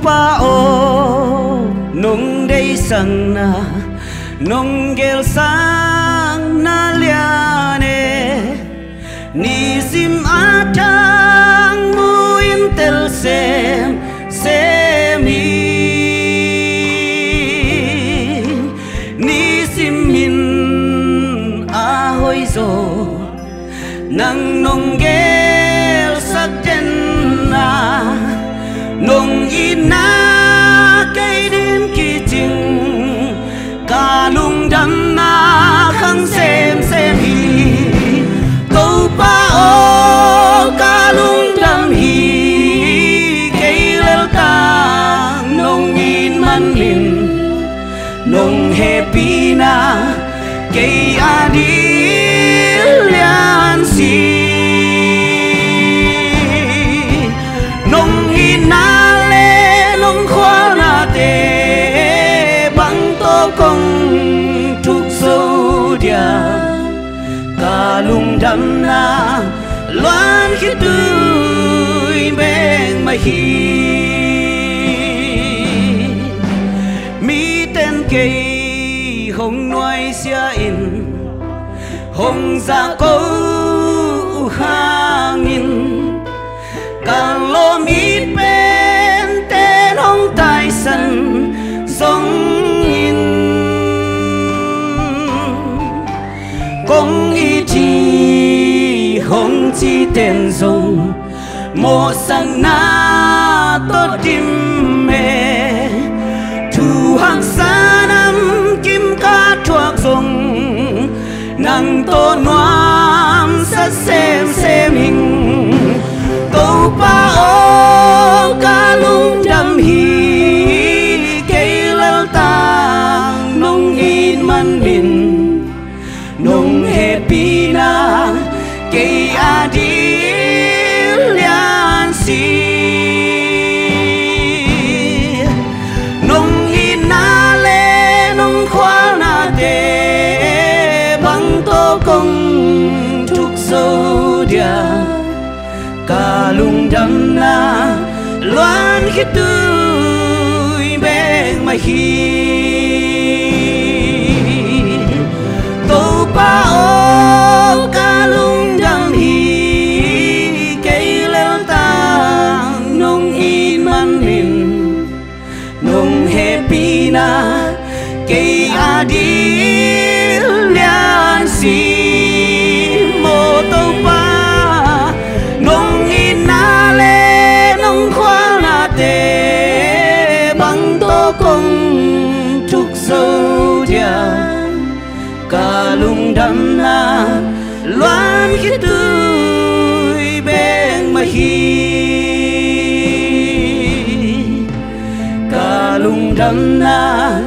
pa o nung day sang na nung gel sang na liane ni sim atang muin tel semi ni sim min ahoy zo nang nung gel sak jen na nông in na cây đêm kỳ trình cả lung đâm na khăng xem hi câu pa o cả lung đâm hi cây leo ta nông in man lim nông happy na cây adi lian si công trục sâu dia cả lung đâm na loan khi tươi bên mà hi mi tên cây không nói xia in không ra câu hàng nghìn càng lom ít bên tên không tài sân giống không ý chi không chi tên dòng mô sang na tốt tim mê thu hàng xa năm kim ca thuộc dòng năng tô noam sa xem hình câu pa o ca lung đam hi cây leo tang nông in man min nông happy na cây adi lian si nông in na le nông khoa na te đâm na loan khi tôi bên mai khi tô pa ô ca lung đâm hi cây lên tang nông in man min nông happy na cây adi lian si mô tô pa nông in na le nông khoa na te băng tô công trục sâu đian cả lung đâm na loan khi tôi bên mà hi cả lung đâm na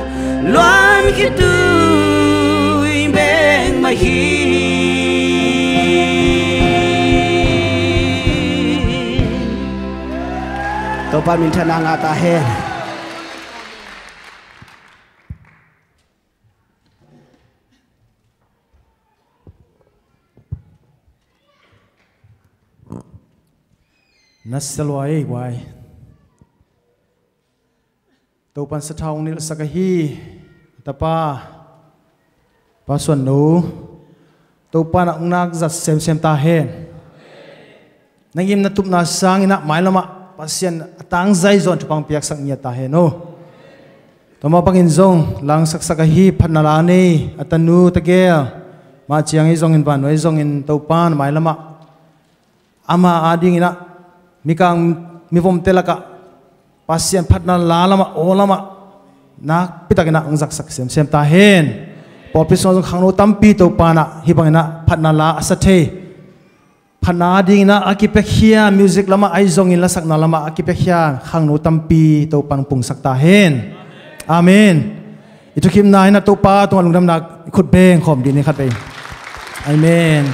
loan khi tôi bên mà hi tô pa min thana nga ta hen nasalwai wai tô pan sa thong nil sakahi tapa pason no tô pan ang nak zat sem ta hen nangim na tup na sang ina mai lama pasien atang zai zon chupang piak sak nia ta hen no toma pangin zong lang sak sakahi phanalani atanu tagel ma chiang i zong in ban noi zong in tô pan mai lama ama ading ina mikang mivom telaka pasien phatna la lama o lama nak pitakina angzak sak sem ta hen pol pison khangno tampi to pana hibangina phatna la asathe phana ding na akipekhia music lama aizong in la sakna lama akipekhia khangno tampi to pan pung sakta hen amen itukim na ina to pa to lungdam na khut beng khom din ni khat pe amen.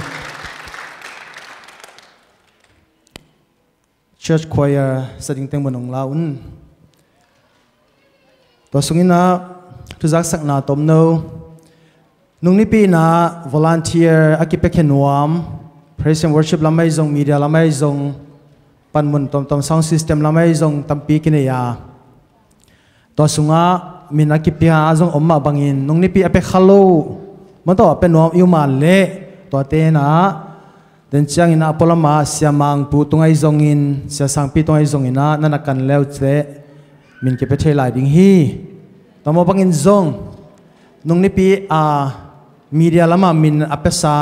Church choir setting teng monong laun to sungina tu zak sak na tom no nung ni pi na volunteer akipekhe nuam praise and worship lamai zong media lamai zong panmun tom sound system lamai zong tampi kine ya to sunga min akipia zong omma bangin nung ni pi ape khalo mo to ape nuam yuman le to te na den chiang ina polama siamang pu tungai zongin sia sangpi tungai zongina nanakan leu che min ke pe thelai ding hi tomo bangin zong nung ni pi a media lama min apesa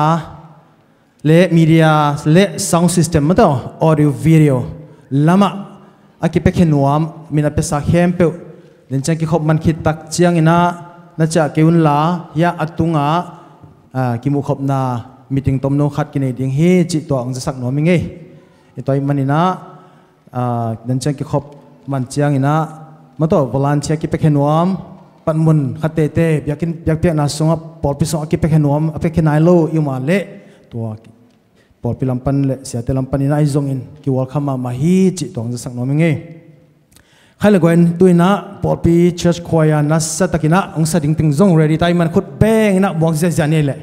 le media le sound system mato audio video lama akipe khenuam min apesa hempe den chiang ki khop man khit tak chiang ina na cha keun la ya atunga ki mu khop na meeting tom no khat kine ding hi chi to ang sak no mi nge itoi manina dan chang ki khop man chiang ina mato volunteer ki pekhenuam panmun khate te biakin biak na songa pol pisong ki pekhenuam apekhenai lo yuma le to pol pilam pan le sia te lam panina ai zong in ki welcome ma hi chi to ang sak no mi nge khaile goin tuina pol pi church choir na satakina ang sa ding ting zong ready tai man khut beng na buang ja jani le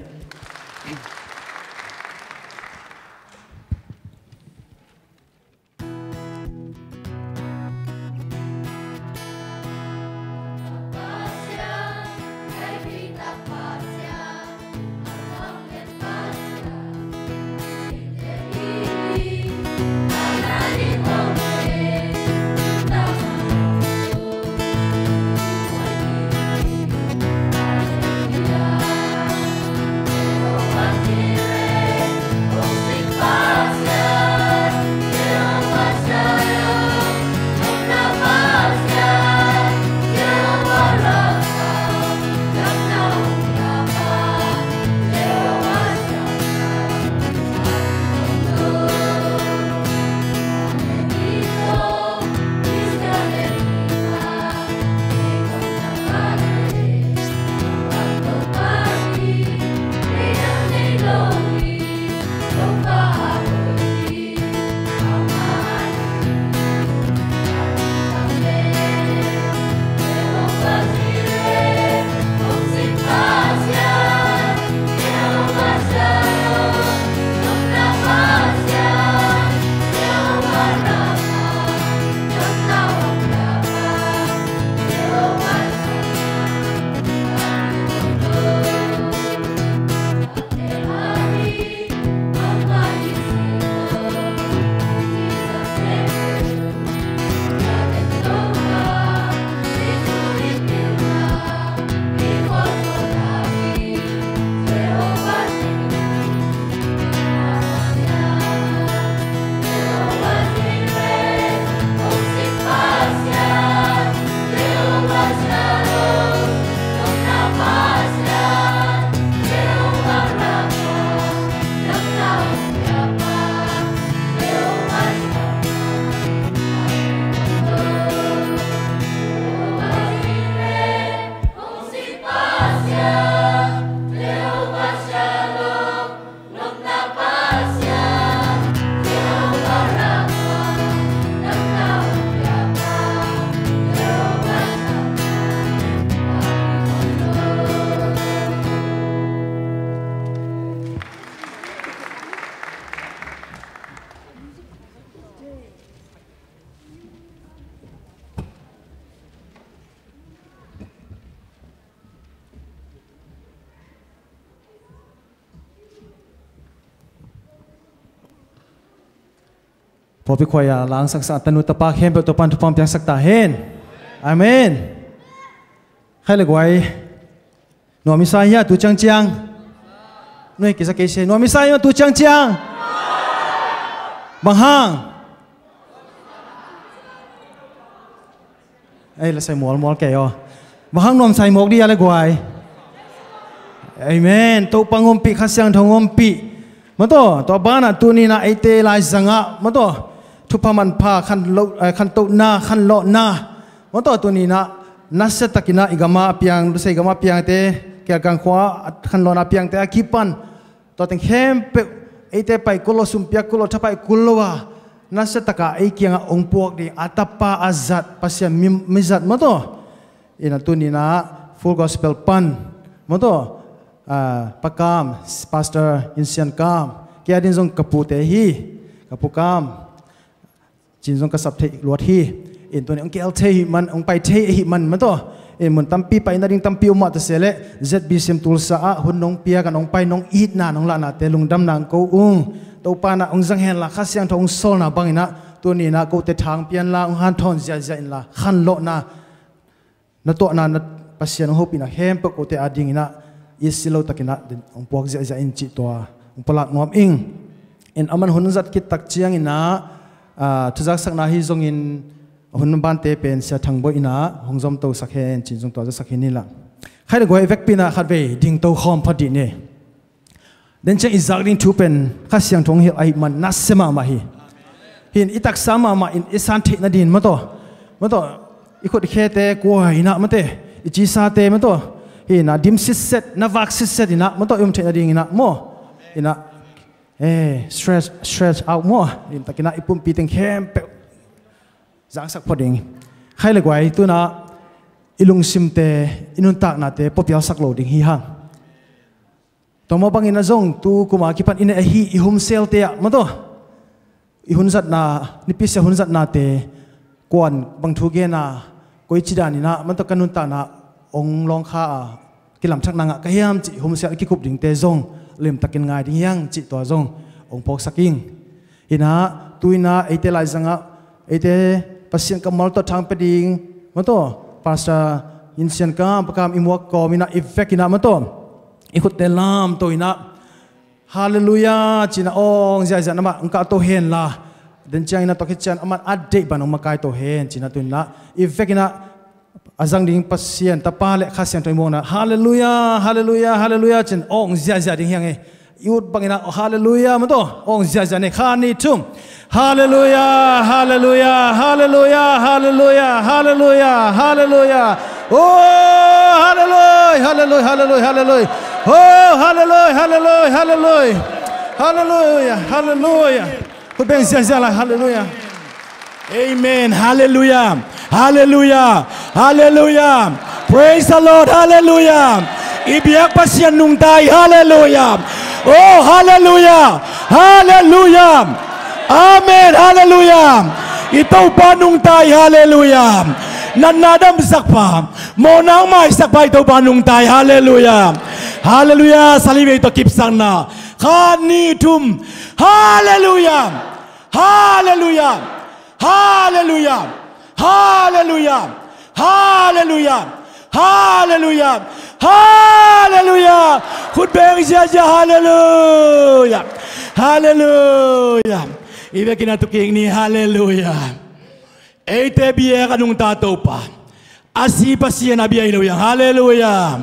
พอพิควายล้างสักษาตันุตปาเข้มเปตัวปันทุพอมเพียงสักตาเห็นอาเมนใครเล็กไว้หน่วยมิสายาตัวจังหน่วยกิจกิจหน่วยมิสายาตัวจังบางห้างเอ้ยเราใส่หมวกแก่ย่อบางห้างนมใส่หมวกดีอะไรกว่าเอเมนตัวปังอมปีขัดเสียงทองอมปีมาตัวบ้านตัวนี้นะไอเตลายสังะมาทุพมันพาขันตุนาขันโลนามาตัวนี้นะนัสตะกินะอิกามาเปียงดูสิอิกามาเปียงเตะเกี่ยวกับขวาขันโลนาเปียงเตะคิปันตัวแต่งเข้มเปไอเตไปกุลสุมเปียกุลทับไปกุลวะนัสตะกะไอเกี่ยงองพวกดีอัตปาอาจัดปัสยามิจัดมาอินตัวนี้นะ full gospel ปันมาปากาม pastor อินเซียนกามเกี่ยดินทรงกปูเตฮีกปูกามจินทรงกษัตริย์ลวดฮีอินตัวนี้องเกลเทหิมันองไปเทหิมันอินมันตั้มปีไปนาดิงตั้มปีอุมาตเสเลเจ็ดบิเซมตุลสาหุ่นน้องเปียกันองไปน้องอีดนาน้องละนาเตลุงดำนางกูตัวปานะองจังเฮนละข้าเสียงทองโซลนะบังอินะตัวนี้นะกูเตทางเปียนละองฮันทอนเจียอินละขันโลนะตัวนั้นปัสยานองฮปินะเฮมปกูเตอดิ่งอินะยิสโลตะกินะองพวกเจอินจิตัวองปลักงอมอิงอินอามันหุ่นจัดกิตักเชียงอินะทุจักสักนาฮิจงอินหุ่นบ้านเตเป็นเสียทั้งบ่อินะหงจอมโตสักเฮนจินจงตัวจะสักเฮนี่ละใครเด็กวัยเวกปีนะขัดเวดิ่งโตคอมพอดีเนี่ยเดินเชิงอิจักดิ่งทูเป็นข้าเสียงทงเฮไอมันนัสเซมามาฮีหินอิตักสามาอินอิสันเทนาดินมาตัวอีกคนเคเตกวยนะมาเตอิจิซาเตมาตัวฮินะดิมซิสเซตนะวักซิสเซตอินะมันต้องยมเทนดิ่งอินะโมอินะstretch out โมอินตะกินะอิปุ่มปีติงเข้มเปจังสักพอดิ่งใครเล็กไว้ตัวน่ะอิลุงซิมเตอินุนตักนาเตปอบยาวสักโลดิ่งฮีฮังตัวมาบังอินะจงตูกุมาคิปันอินะฮีอิฮุมเซลเตะมันตัวอิฮุนจัดนานิพิเศษฮุนจัดนาเตกวนบังทุเกนากุยจิดานินะมันต้องกันุนตานะองลองข้ากิลำชักนางะก็ยามจิฮุมเสียกิคุบดิ่งเตจงเล่มตะกินง่ายดิ่งยังจิตัวจงองพกสักิงอินะตุยนะไอเตลายสังะไอเตปัสเซียนกำมอลตัวทางไปดิ่งมันตัวภาษาอินเซียนกามประกามอิมวกกอมินะอิฟเฟกินะมันตัวอิขุดเตลามตัวอินะฮาเลลูยาจินะองเสียจันนะมาองค์การตัวเห็นละเดินจังอินะตัวคิดจันอามันอัดเดบันองมากายตัวเห็นจินะตัวอินะอิฟเฟกินะอาจังดิ่งปัสเซียนตาปาเลข้าเสียงตัวมองนะฮาเลลูยาฮาเลลูยาฮาเลลูยาจินองเสียดิ่งยังไงยุดบังอินะฮาเลลูยามันตัวองเสียเนี่ยข้านี่ทุ่มฮาเลลูยาฮาเลลูยาฮาเลลูยาฮาเลลูยาฮาเลลูยาฮาเลลูยาโอ้ฮาเลลูยฮาเลลูยฮาเลลูยฮาเลลูยโอ้ฮาเลลูยฮาเลลูยฮาเลลูยฮาเลลูยฮาเลลูยคุณเป็นเสียละฮาเลลูยาAmen. Hallelujah. Hallelujah. Hallelujah. Praise the Lord. Hallelujah. Ibiyak pasyan nung tay. Hallelujah. Oh, hallelujah. Hallelujah. Amen. Hallelujah. Ito pa nung tay. Hallelujah. Nanadam sakpa. Monang may sakpa ito pa nung tay. Hallelujah. Hallelujah. Salibay ito kipsang na. Kanitum. Hallelujah. Hallelujah. Hallelujah. Hallelujah. Hallelujah. Hallelujah. Hallelujah. Khut beng sia hallelujah. Hallelujah. Ibe kinatuking ni hallelujah. Ete biya kanung tato pa. Asi pasyan abiya hallelujah. Hallelujah.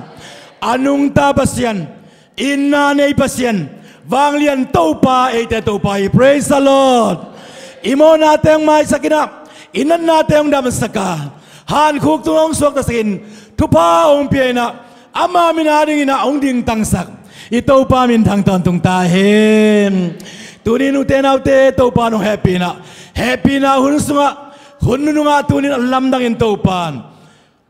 Anung ta pasyan. Inna nei pasyan. Vanglian topa ete topa. Praise the Lord. Imo natin may sakina, inan natin daman saka, han kuk tunong suwag na sakin, tupa ang piyena, ama minading ina ang ding tangsak, ito pa min tang tantong tahin. Tunin utenaw te, ito pa nung happy na hunus nga tunin alam nang ito pa.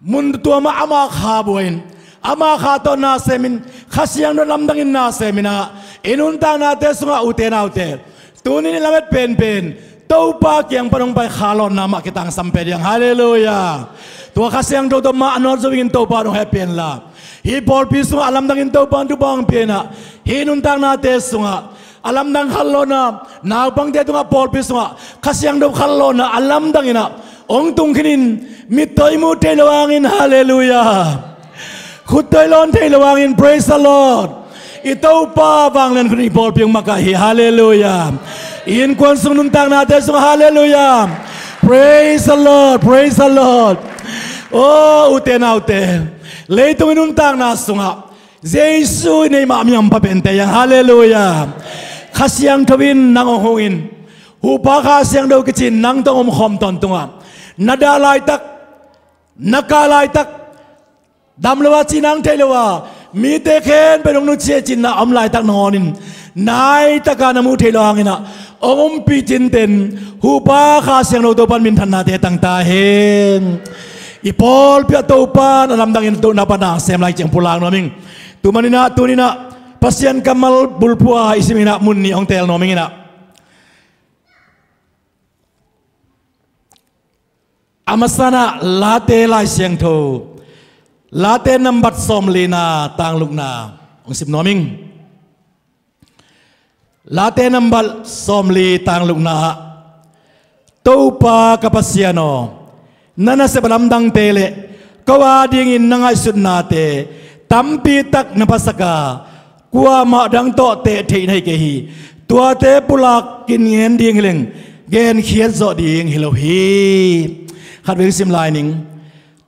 Mundo tuwa ama kabuhin, ama kato na semin, kasiyang alam nang ina semin na, inuntang natin sunga utenaw te, tunin ilamet pen. Taupa yang panong bay halon nama kita ang sampai yang haleluya. Tua kasi ang dodo maanor sa wingin taupa nung happy la. Hipol piso alam nangin taupa ang dubang pena. Hinuntang natin sunga. alam dang khalona na bang de tunga Paul piswa khasyang do khalona alam dang ina ong tung kinin mitoy mu telawangin hallelujah khutay lon telawangin praise the Lord ito pa banglan kuni Paul piyong makahi hallelujah in kwan sung nuntang natin sung hallelujah praise the Lord oh uten leitong nuntang na sunga Jesus ni mamyam papente yang hallelujah khasyang tawin nang ohongin hupa khasyang daw kichin nang tong khom ton tunga nadalay tak nakalay tak damlawa chinang tailawa mi te khen pe dong nu che chin na amlai tak ngonin nai taka namu thailawangina ongom pi chin ten hupa khasyang daw to pan min than na te tang ta hen ipol pi to pan alam dangin to na pana sem lai cheng pulang noming tunina pasien kamal bulpua isimina munni ong tel nomingina amasana late lai siang tho late nambat somlina tang lukna ong sip noming late nambal somli tang lukna topa kapasiano nana se balamdang tele kawading in nangai sudnate tampi tak napasaka kuwa ma dang to te the nei ke hi tua te pulak kin ngien ding leng gen khian zo ding hilo hi khat ve sim lining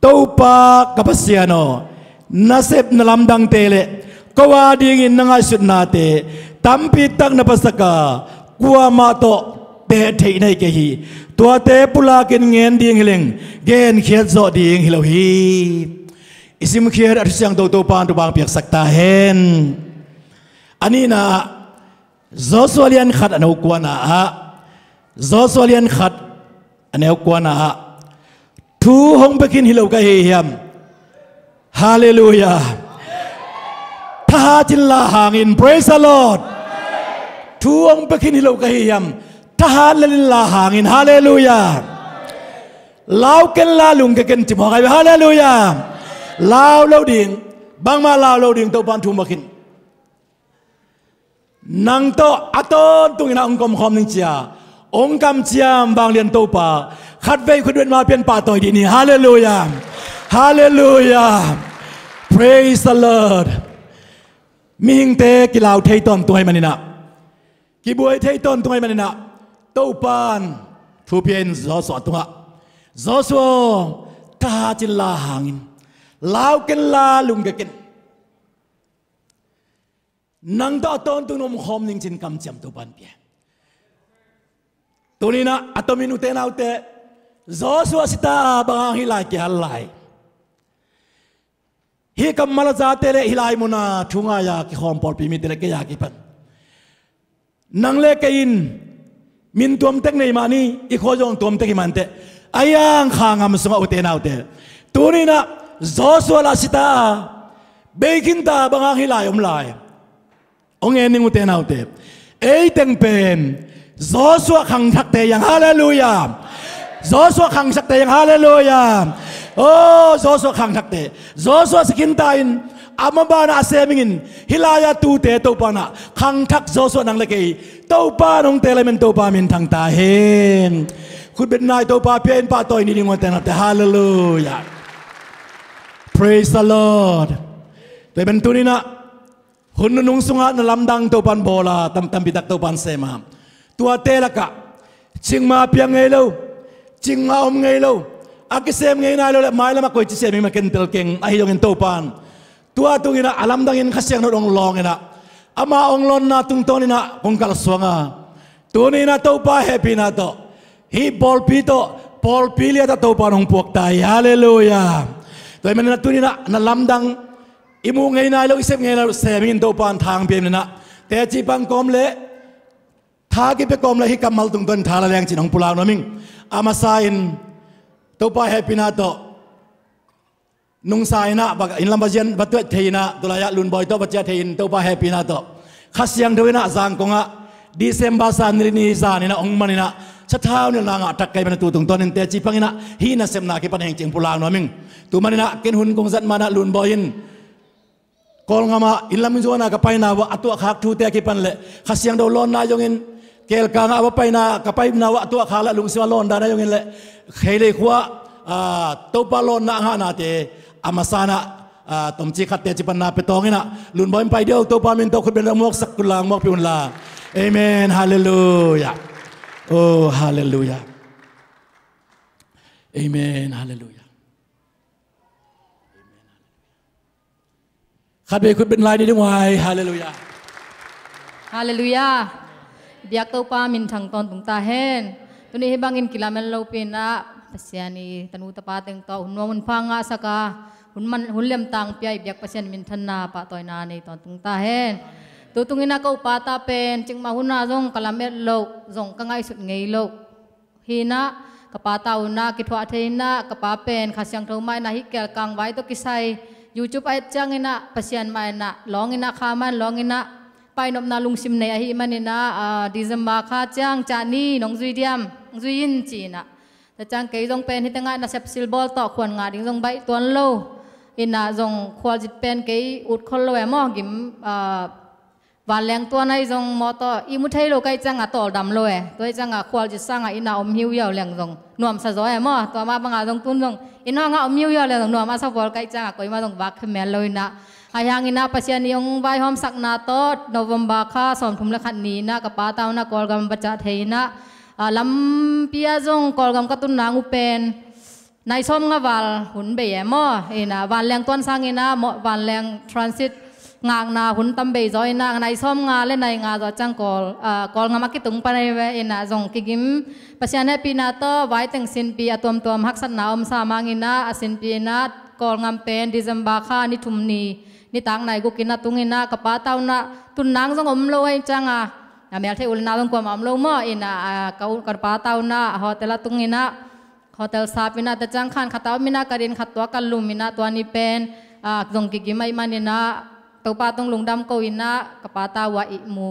topa kapasiano nasep nalam dang tele kawa ding in nangai sutna te tampi tak napasaka kuwa ma to te the nei ke hi tua te pulak kin ngien ding leng gen khian zo ding hilo hi isim khiar arsiang to pan to bang piak sakta hen anina zoswalian khat anau kwana a zoswalian khat anau kwana a thu hong bekin hilo ka he hiam hallelujah tha chin la hangin praise the Lord thu hong bekin hilo ka he hiam tha la hangin hallelujah lau ken la lung ke ken chimo kai hallelujah lao lâu điện bang ma lao lâu điện tàu ban thu makin nang to aton tung ina ong kom khom ning chia ong kam chiam bang lian tàu pa khát vei khuduen ma pian pa toy di ni hallelujah hallelujah praise the Lord ming te ki lao thei ton toy manina ki buai thei ton toy manina tàu pan thu pian zo so tunga zo so ta chin la hangin lao ken la lung ken nang to ton tu nom khom ning chin kam cham to ban pia tunina atominu te naute zo su asita bang hilai ke halai hi kam mala za te le hilai muna thunga ya ki khom pol pi mi te le ke ya ki pan nang le ke in min tuam tek nei mani i kho jong tuam tek man te ayang khangam sunga ute naute tunina Joshua la sita bekin ta bang hilai lai ong ening uten autte ei teng pen Joshua khang thak te yang hallelujah Joshua khang sak te yang hallelujah oh Joshua khang thak te Joshua sikin tain amabana asemingin hilaya tu te to pana khang thak Joshua nang leke to pa nong te lemen to pa min thang ta hen khut ben nai to pa pen pa toy ni ngon te hallelujah praise the Lord. Te bentunina hununung sunga na lamdang to pan bola tam bitak to pan sema. Tua telaka chingma piang ngelo chingma ngelo akisem ngay na lo mai lama koy chisem ma kentel keng ahilong to pan. Tua tungina alam dangin kasyang no long ina ama onglon na tungtonina kung kalswanga. Tunina to pa happy na to. Hi bol pito Paul pilia ta to panong puak tay hallelujah. Toy man na tunina na lamdang imu ngay na lo isep ngay na semin to pan thang pem na te chi pang kom le tha ki pe kom le hi kamal tung ton thala leng chinong pulang noming amasain to pa happy na to nung sai na bag in lambajian batwe theina tulaya lun boy to bacha thein to pa happy na to khasyang doina zang konga December san ni za ni na ong manina sa thao ni la nga tak kai man tu tung ton te chi pangina hi na sem na ki pan heng ching pulang noming tu manina ken hun kong zat mana lun boyin kol ngama ilam zona kapai na wa atu khak thu te ki pan le khasiang do lon na yongin kel ka nga wa pai na kapai na wa atu khala lung sima lon da na yongin le khele khwa to pa lon na nga na te amasana tom chi khat te chi pan na pe tong ina lun boim pai deu to pa min to khut ben mok sak kulang mok piun la amen hallelujah oh hallelujah amen hallelujahขัดเบคุดเป็นลายนี้ด้วยฮาเลลูยาฮาเลลูยาเดียกตัวปามินทางตอนตุงตาเฮนตัวนี้ให้บางอินกิลาเมลโลเปนะปัสยานีตนุตปาเต็งตัวหุ่นว่าหุ่นพังอาสกาหุ่นเลี่ยมตังเปียเบียกปัสยานมินทันนาปะตอยนาในตอนตุงตาเฮนตัวตุงอินาก็ปาตาเป็นจึงมาหุ่นนาจงกลาเมลโลจงกังไอสุดไงโลฮีนะกปาตาหุ่นนากิทวะเทนะกปาเป็นขัดยังเท่าไม่นาฮิเกลกังไว้ตัวกิไซYouTube ay tiang ina pasyan may na long ina kaman long ina painop na lungsim na ahi man ina December ka tiang chani nong zui diam zui yin chi na ta tiang kay zong pen hitanga na sepsil ball to kwan nga ding zong bai tuan lo ina zong kwal jit pen kay ut khol lo mo gim van leng tuan ay zong moto imuthai lo kay tiang atol dam lo toy tiang kwal jit sang ina hiu yaw leng zong nuam sa zo mo to ma banga zong tun zong ina nga miu ya le no ma sa bol kai cha ko ma dong bak mel loina ayang ina pasyan yung bai hom sak na to November kha som thum la khat ni na ka pa taw na kol gam bacha theina lam pia jong kol gam ka tun na ngu pen nai som nga wal hun be mo ina wan leng ton sang ina mo wan leng transit ngang na hun tam be zoi na nai som nga le nai nga zo chang kol nga ma ki tung pa nai we ina jong ki gim pasyan he pina to wai teng sin pi atom tom hak sat na om sa mangina asin pi na kol ngam pen December kha ni thum ni tang nai gu kina tungina ka pa taw na tun nang jong om lo ai changa mel the ul na long kwam om lo mo ina ka pa taw na hotel tungina hotel sapina ta chang khan khataw mina karin khatwa kalumina to ni pen jong ki gi mai maninaตัวป้าต้องลงดำก็อินะกับป้าตาวะอิมู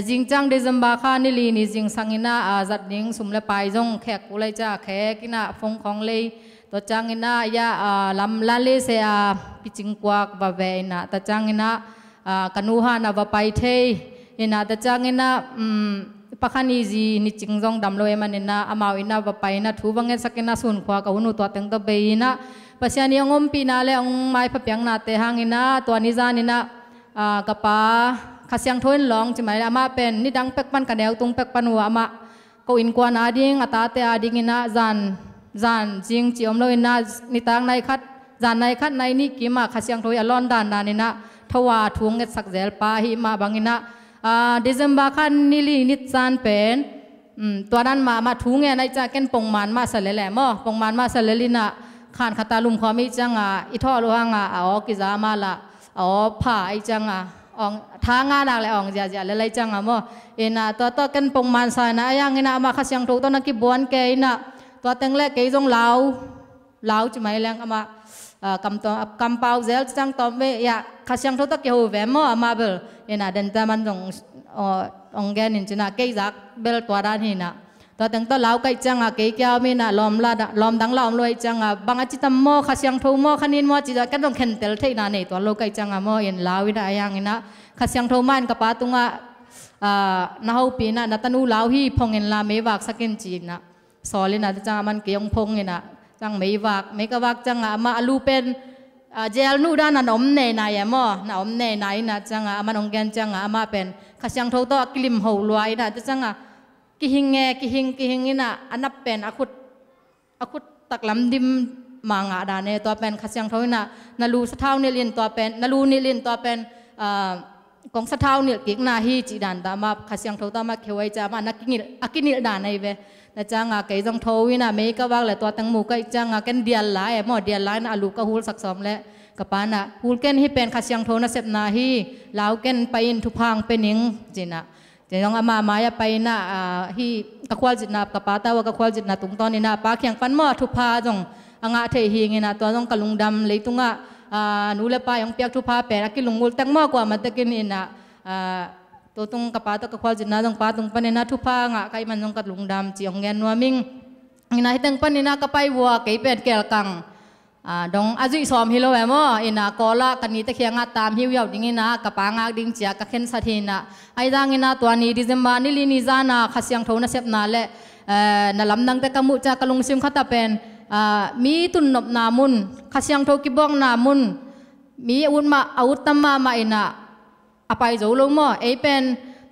จิงจังเดซัมบาคานิลีนิจิงสังอินะจัดนิ่งสุมเลปายจงแขกกุเลยจ้าแขกินะฟงของเลยตัวจังอินะยาลำลาเลเซียปิจิงกวากบะเวนะตัวจังอินะกันูฮานะบะไปเทอินะตัวจังอินะปะคันีจีนิจิงจงดำโลเอมันอินะอามาวอินะบะไปนะทูบังเงินสักอินะสุนขวากับหุนุตัวเต็งตัวเบยนะpasyan ni ngom pinale ang mai papiang na te hangina to ni zanina kapa khasyang thoin long chimai ama pen ni dang pek pan kaneu tung pek pan wa ama ko in kwan ading ata te ading ina zan jing chiom lo ina ni tang nai khat zan nai khat nai ni kima khasyang thoi alon dan na ni na thawa thung nget sak zel pa hi ma bangina December khan ni li ni chan penตัวนั้นมาทุ่งไงในจากเก็นปงมันมาเสลแหลมอปงมันมาเสลลินะขานขตาลุมความอีจังอีท่อลวงอ๋อกิจามาละอ๋อผ่าอีจังอ่องท้างาดักเลยอ่องจะอะไรจังมอเอ็นะตัวเก็นปงมันสายนะยังอินะมาขัดยังถูกตัวนักกีบวนเกยนะตัวเต็งเล็กเกยจงเหลาจะไม่แรงมากำเปาเซลจังตอมเวียขัดยังถูกตัวเกี่ยวแหวนมอมาเบลเอ็นะเดินแต่มันจงองแกนินจินะเกยจักเบลตัวด้านหินะตัวตั้งตัวเล้าไก่จังเกยเกี่ยวมีนะล้อมดังล้อมลอยจังบางอาจิตมโมขัดยังทูโมขันินโมจิตกันต้องเข็นเตลเทนาเนี่ยตัวโลไก่จังโมเอ็นลาวินายังนะขัดยังทูมันกับปาตุงนาหูปีนะนัตนูลาวฮีพงเงินลาเมวักสักินจีนนะสอลินะจังมันเกี่ยงพงเงินนะจังเมวักจังมาลูเป็นเจลนูด้านนั้นอมเนยนายมอนะอมเนยนายนะจังมันองแกนจังมาเป็นขัดยังทูตัวกลิมหูลอยนะจังกิหิงนี่นะอันนับเป็นอาคุดตักลำดิมมังดานเนตัวเป็นขัดยังทูนะนาลูสะเท้าเนลินตัวเป็นนาลูเนลินตัวเป็นกองสะเท้าเนี่ยกิกนาฮีจีดันตามาขัดยังทูตามาเขวยจะมานักกินิลดานในเวนะจังเกยจังทูวินะเมกะวักเลยตัวตังหมูก็จังกันเดียลไลหมอเดียลไลนะอาลูกะฮูลสักสอมและกับปานะฮูลเกนที่เป็นขัดยังทูนะเสพนาฮีลาวเกนไปอินทุพังเป็นหิงจีนะจะต้องมายาไปนะฮีกะควาลจิตนากับปาตาวกะควาลจิตนาตุงตอนนี้นะปาเขียงปันหม้อทุพาจงอ่างเทหิงนะตัวต้องกะลุงดำเลยตุงนูเลปายังเปียกทุพาเป็นกิลุงมุลตังหม้อกว่ามันตะกินนี่นะตัวตรงกับปาตกะควาลจิตนาตรงปาตรงปันนี่นะทุพางะใครมันต้องกะลุงดำจีองเงินนัวมิงนี่นะที่ตั้งปันนี่นะก็ไปวัวเกยเป็นแก่กัง ดองอาจุยซ้อมฮิโลเอมอินะกอละกันนี้ตะเคียงตามฮิวยาวดิ้งนะกะปางากดิ้งเจียกะเข็นสัตย์นะไอ้ดังอินะตัวนี้ดิเซมบานิลินิจานะขัดเสียงโทนเสพนาเละนั่นลำดังแต่กมุจากกลุงซิมขัดตะเป็นมีตุนนบนามุนขัดเสียงโทกิบองนามุนมีอาวุธตัมมาอินะอภัยโจลงมั้งเป็น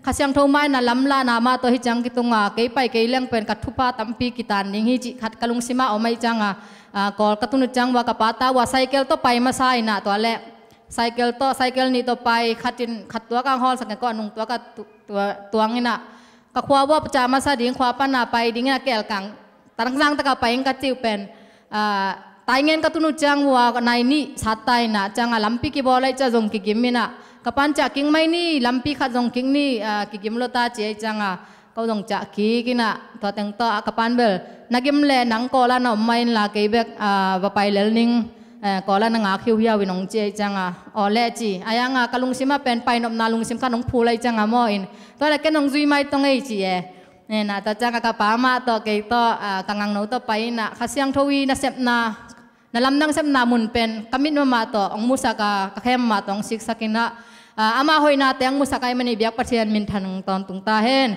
ขัดเสียงโทไม่นั่นลำลานามาตัวฮิจังกิตุงเกยไปเกยเลี้ยงเป็นกัดทุพาตัมปีกิตานนิ่งฮิจิขัดกลุงซิมาเอาไม่จังกอลกตุนจังว่ากระปาตาว่าไซเคิลต่อไปมาใส่นะตัวแรกไซเคิลนี้ต่อไปขัดตัวกลางฮอลสังเกตก่อนนุ่งตัวกับตัวงี้นะก็ขวาว่าประจามาซาดิ้งขวาปนาไปดิ้งนะแก้วกังตรังจังตะกไปเองกัดจิวเป็นตายเงินกตุนจังว่านายนี่สัตย์ตายนะจังลำปีกีบอลเลยจะจงกิกิมนะกับปัญจกิงไม่นี่ลำปีขัดจงกิงนี่กิกิมโลตาเจียจังเขาจงจะกิกินะตัวแต่งตัวกับปันเบลนักกิมเล่นังกอลานอมไม่ละเกยเบกว่าไปเลนิงกอลานงาคิวยาวินงเจียจังอ๋อเล่จีอายังกะลุงซิมาเป็นไปนบนาลุงซิมขันงพูเลยจังมออินตัวแรกก็นงจุยไม่ต้องไอจีเนี่ยนะตัวจังกับปามาตัวเกยตัวกังงังโนตัวไปนะขัดเสียงทวีนะเสพนานั่นลำดังเสพนามุนเป็นกมินมาตัวองมุสกากะเข้มมาตัวองสิกสกินะอามาหอยนาเตียงมุสกายมันนี่เบียกปะเทียนมินทันตอนตุงตาเห็น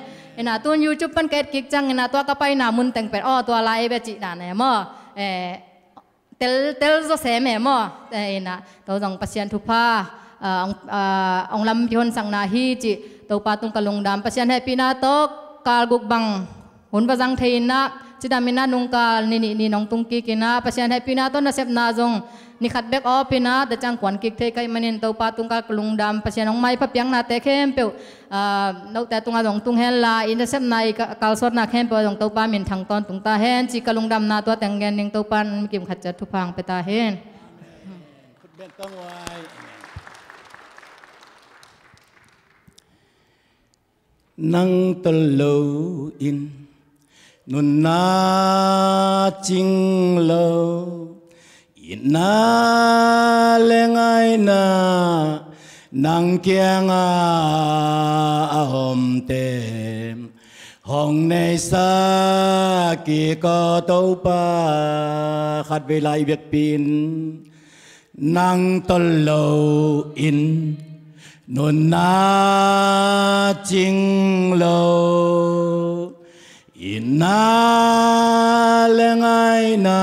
นะตัวยูทูบเป็นเกตกิกจังนะตัวก็ไปนามุนแต่งเป็นตัวลายเบจิดานเนี่ยมั้งเตลจะเสมมั้งนะตัวจงปัสยันทุพาองลำพิฮนสังนาฮีจิตัวปาตุงกะลงดำปัสยันให้ปีนาโตกาลกุกบังหุ่นประจังเทนะจิดามินานุงกาลนี่น้องตุงกิกินะปัสยันให้ปีนาโตนะเสพนาจงนี่ขัดเบกอปีนาแต่จังกวนกิกเทไกมันนี่ตัวปาตุงกาลกลุงดำปัสยันน้องไม้พับยังนาเตเข้มเปียวนกแต่ตุงอาดงตุงเฮลาอินเตอร์เซปนายกาลสดนาเข้มเปียวดงตัวปามินทางตอนตุงตาเฮนจิกลุงดำนาตัวแต่งเงินนิ่งตัวปานมีกิมขัดจัดทุพังไปตาเฮนนังตะโลอินนุนนาจิงโลอินนาเลงไงนานังเกียงอาหอมเต็มห้องในสากีก็โตปาขัดเวลาเบียกปินนังตะโลอินนุนนาจิงโลอินนาเลงไงนา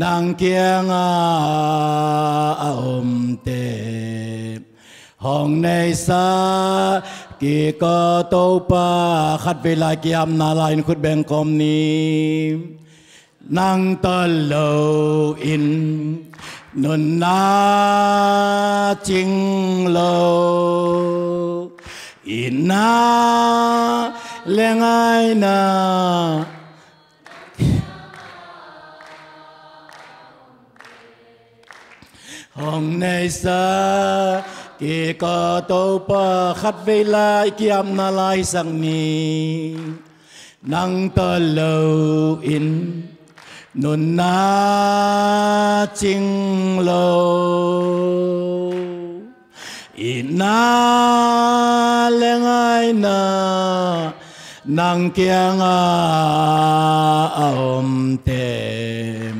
นังเกียงอาอมเตห้องในสากีก็โตปาขัดเวลาเกียมนาลายขุดแบงคอมนี้นังตะโลอินนุนนาจิงโลอินนาเลงไงนาห้องในสากีก็โตปาขัดเวลาเกียมนาลายสังนี้นังตะโลอินนุนนาจิงโลอินาเลงไงนานังเกียงอาอมเต็ม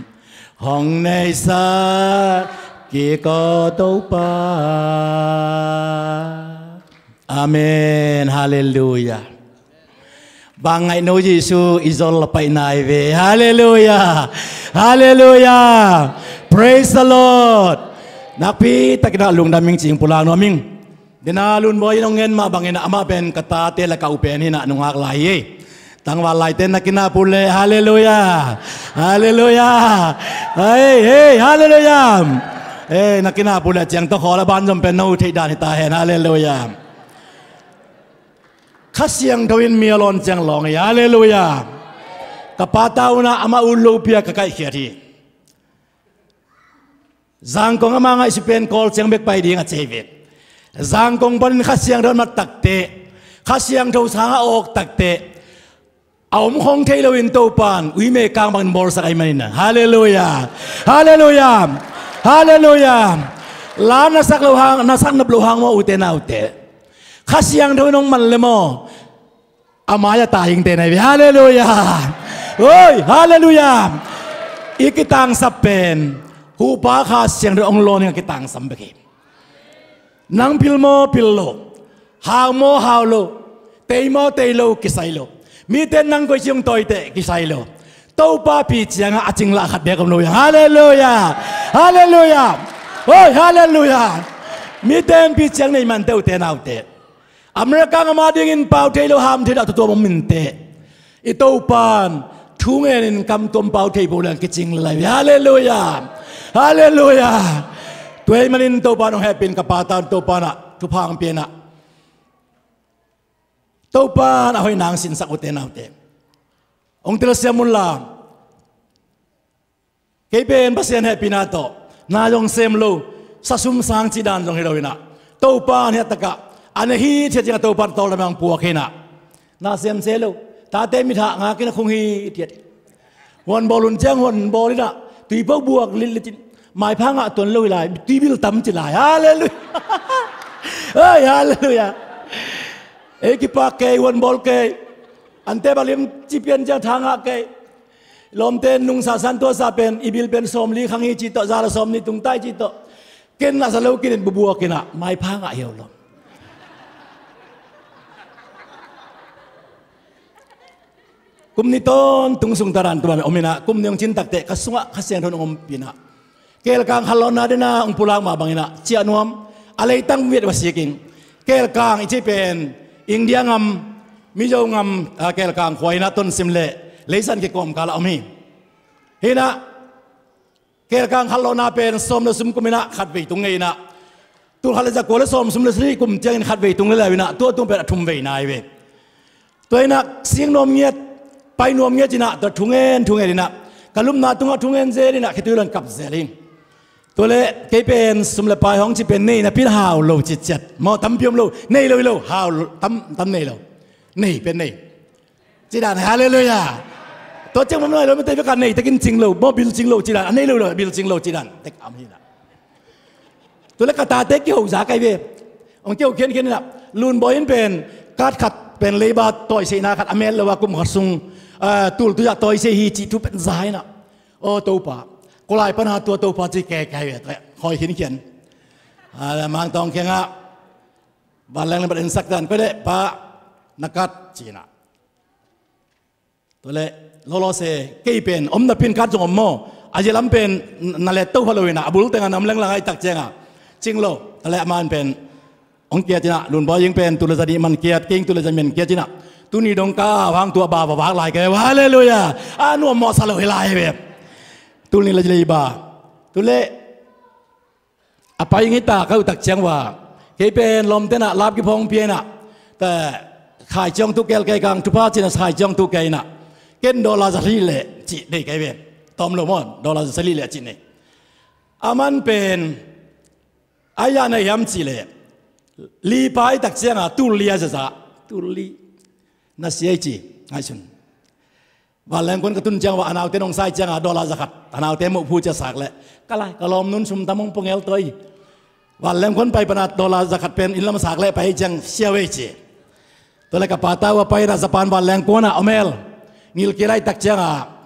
ห้องในสากีก็โตปาอาเมนฮาเลลูยาบางไงโนยิสูอิซอลไปนายเวฮาเลลูยาฮาเลลูยา praise the Lord นักพี่ตะกิดาลุงดามิงจิงปุลาโนมิงเดนาลุนบอยน้องเงินมาบางเงินอามาเป็นกตาเตละกาอุเปนี่นะนุ่งอักไหลตั้งวันไหลเต้นนักกินาปุเลฮาเลลูยาฮาเลลูยาเฮ้ยฮาเลลูยานักกินาปุเลเจียงตะขอละบ้านจำเป็นนูที่ดานิตาเห็นฮาเลลูยาข้าเสียงทวินมีอลอนเสียงหลงฮาเลลูยากับปาตาวนาอามาอุลูเปียกะไก่เขียทีจังกงอามาไงสิเป็นคอลเสียงเบกไปดีงัดเจวิตจังกงบนข้าเสียงเดินมาตักเตะข้าเสียงเท่าสางออกตักเตะเอามคงเทลวินโตปานอุยเมกางบันบอลสักไอมันนะฮาเลลูยาฮาเลลูยาฮาเลลูยาลานาสักโลหางนาสักนับโลหางมาอุเตนาอุเตข้าเสียงเท่าน้องมันเลยมั้งอามายาตายยิงเตะไหนฮาเลลูยาโอ้ยฮาเลลูยา อีกต่างสับเป็นหูปาขาเสียงเรื่องโลนี่กิต่างสัมเบกินังพิลโมพิลโลฮาวโมฮาวโลเตยโมเตยโลกิไซโลมีแต่นังก็ชิงตัวเตกิไซโลตัวป้าปีเจียงอาจิงละขัดเบียกับโลยฮาเลลูยาฮาเลลูยาโอ้ยฮาเลลูยามีแต่ปีเจียงในมันเตวเตนเอาเตอเมริกามาดิ้งเป่าเทโลหามเทดาตัวมันมินเตอีตัวปานทุ่งเงินกำตัวเป่าเทโบลังกิจิงเลยฮาเลลูยาฮาเลลูยาตัวมันอินตัวปานองแฮปปี้กับปาตานตัวปานะทุพังเปียนะตัวปานเอาให้นางสินสักอุเตนเอาเตองค์เทลเซียมุลลาเก็บเป็นภาษาแฮปปี้นาโตนายองเซมโลสัสุมสังจีดานลงเฮโรวินะตัวปานเฮตกะอันนี้ที่เจ้าตัวปัตตอลมังปัวเขนะน่าเสียมเซลล์ตาเต็มิถะงากินคงฮีเทียดวันบอลุนเจ้าวันบอลินะตีพวกบวกลิลจินหมายพังอ่ะตัวลุยลายตีบิลตั้มจิลายฮาเลลูยาเฮ้ยฮาเลลูยาเอกิปากเกยวันบอลเกยอันเตบาลิมจีเปียนเจ้าทางอ่ะเกยลมเตนนุงซาซันตัวซาเป็นอิบิลเป็นสมลีขังฮีจิตโตซาลสมนี่ตุงใต้จิตโตเกินน่าสลาวกินบวกกินอ่ะหมายพังอ่ะเหี่ยวลมกุมนิตอนตุงสุงตารันตัวแบบอมินะกุมนิยงจินตักเตะกระสุงะขสียงทนอมปีนะเกลกังฮัลโลนาเดนะองปุลางมาบังอินะเจียนวมอะไรตั้งเวียดวสีกิงเกลกังอิจิเป็นอินเดียงามมิโยงามเกลกังควายนะต้นซิมเล่เลสันเกกอมกาลาอมีเฮนะเกลกังฮัลโลนาเป็นสมเลสุมกุมินะขัดไปตุงไงนะตัวฮัลจะโกเลสมสุมเลสรีกุมเจียงขัดไปตุงเลยวินะตัวตุ้มเป็นทุ่มไปนายเวตัวนักเสียงนมเงียดไปนวมเงี้ยจีน่ะตัวทุ่งเงินดีน่ะกลุ่มนาตุ้งทุ่งเงินเจดีน่ะคิดดูเรื่องกับเจริงตัวเล่เกเป็นสมเลปายของจีเป็นนี่นะพี่ฮาวโลจิตจัดมอตั้มพิมโลนี่โลฮาวตั้มนี่โลนี่เป็นนี่จีน่ะฮาเลลูยาตัวเจ้ามันน้อยเราไม่ได้ไปกันนี่แต่กินจริงโลมอบิลจริงโลจีน่ะอันนี้โลบิลจริงโลจีน่ะเด็กอามีน่ะตัวเล็กกระตาเด็กเกี่ยวสาไก่เวองเกี่ยวเขียนน่ะลูนบอยน์เป็นการขัดเป็นเลบาตัวเสนาขัดอเมริกากุมขัดซุงตูลตัวตัวเสียฮีจิตุเป็นใจนะโอ้ตัวป่าก็ไล่ปัญหาตัวป่าจะแก่แต่คอยเขียนมันต้องเขียนอ่ะบางแรงในประเด็นสักการก็ได้ป่านักกัดจีน่ะตัวเล่โลเซเกี่ยเป็นอมนับเป็นการจงอมโมอาจจะล้ำเป็นนั่นแหละตัวพลอยนะบุรุษแต่งงานน้ำแรงไอ้ตักเจงอ่ะจริงโลนั่นแหละมันเป็นองเกียรตินะลุนบอยยิงเป็นตุลจดีมันเกียรติกิ้งตุลจเป็นเกียรตินะตุนีดงก้าวางตัวบาบวางลายแกวาเลยเลยอ่ะนัวมอสลอยลายแบบตุนีละจีบาตุเล่apa yang kita kau tak cang wa kepen lom tena lap ki phong pie na ta khai chong tu kel kai kang tu pa chin khai chong tu kai na ken dollar za ri le chi dei kai ben tom lo mon dollar za ri le chi ne aman pen aya na yam chi le li pai tak cang a tu lia za tu li na siai chi ngai chunว่าแรงคนกระตุ้นจังว่าอนาวเตนองไซจังดอลลาร์สักอนาวเตมพูจะสักเลยก็ไรก็ลมนุนชุมตะมงปงเอลตัวว่าแรงคนไปปนัดดอลลาร์สักเป็นอินลำสักเลยไปจังเชียวเวจีตัวเลยกับปาตาว่าไปรัสปานว่าแรงคนน่ะอเมลนิลกิไรตักจัง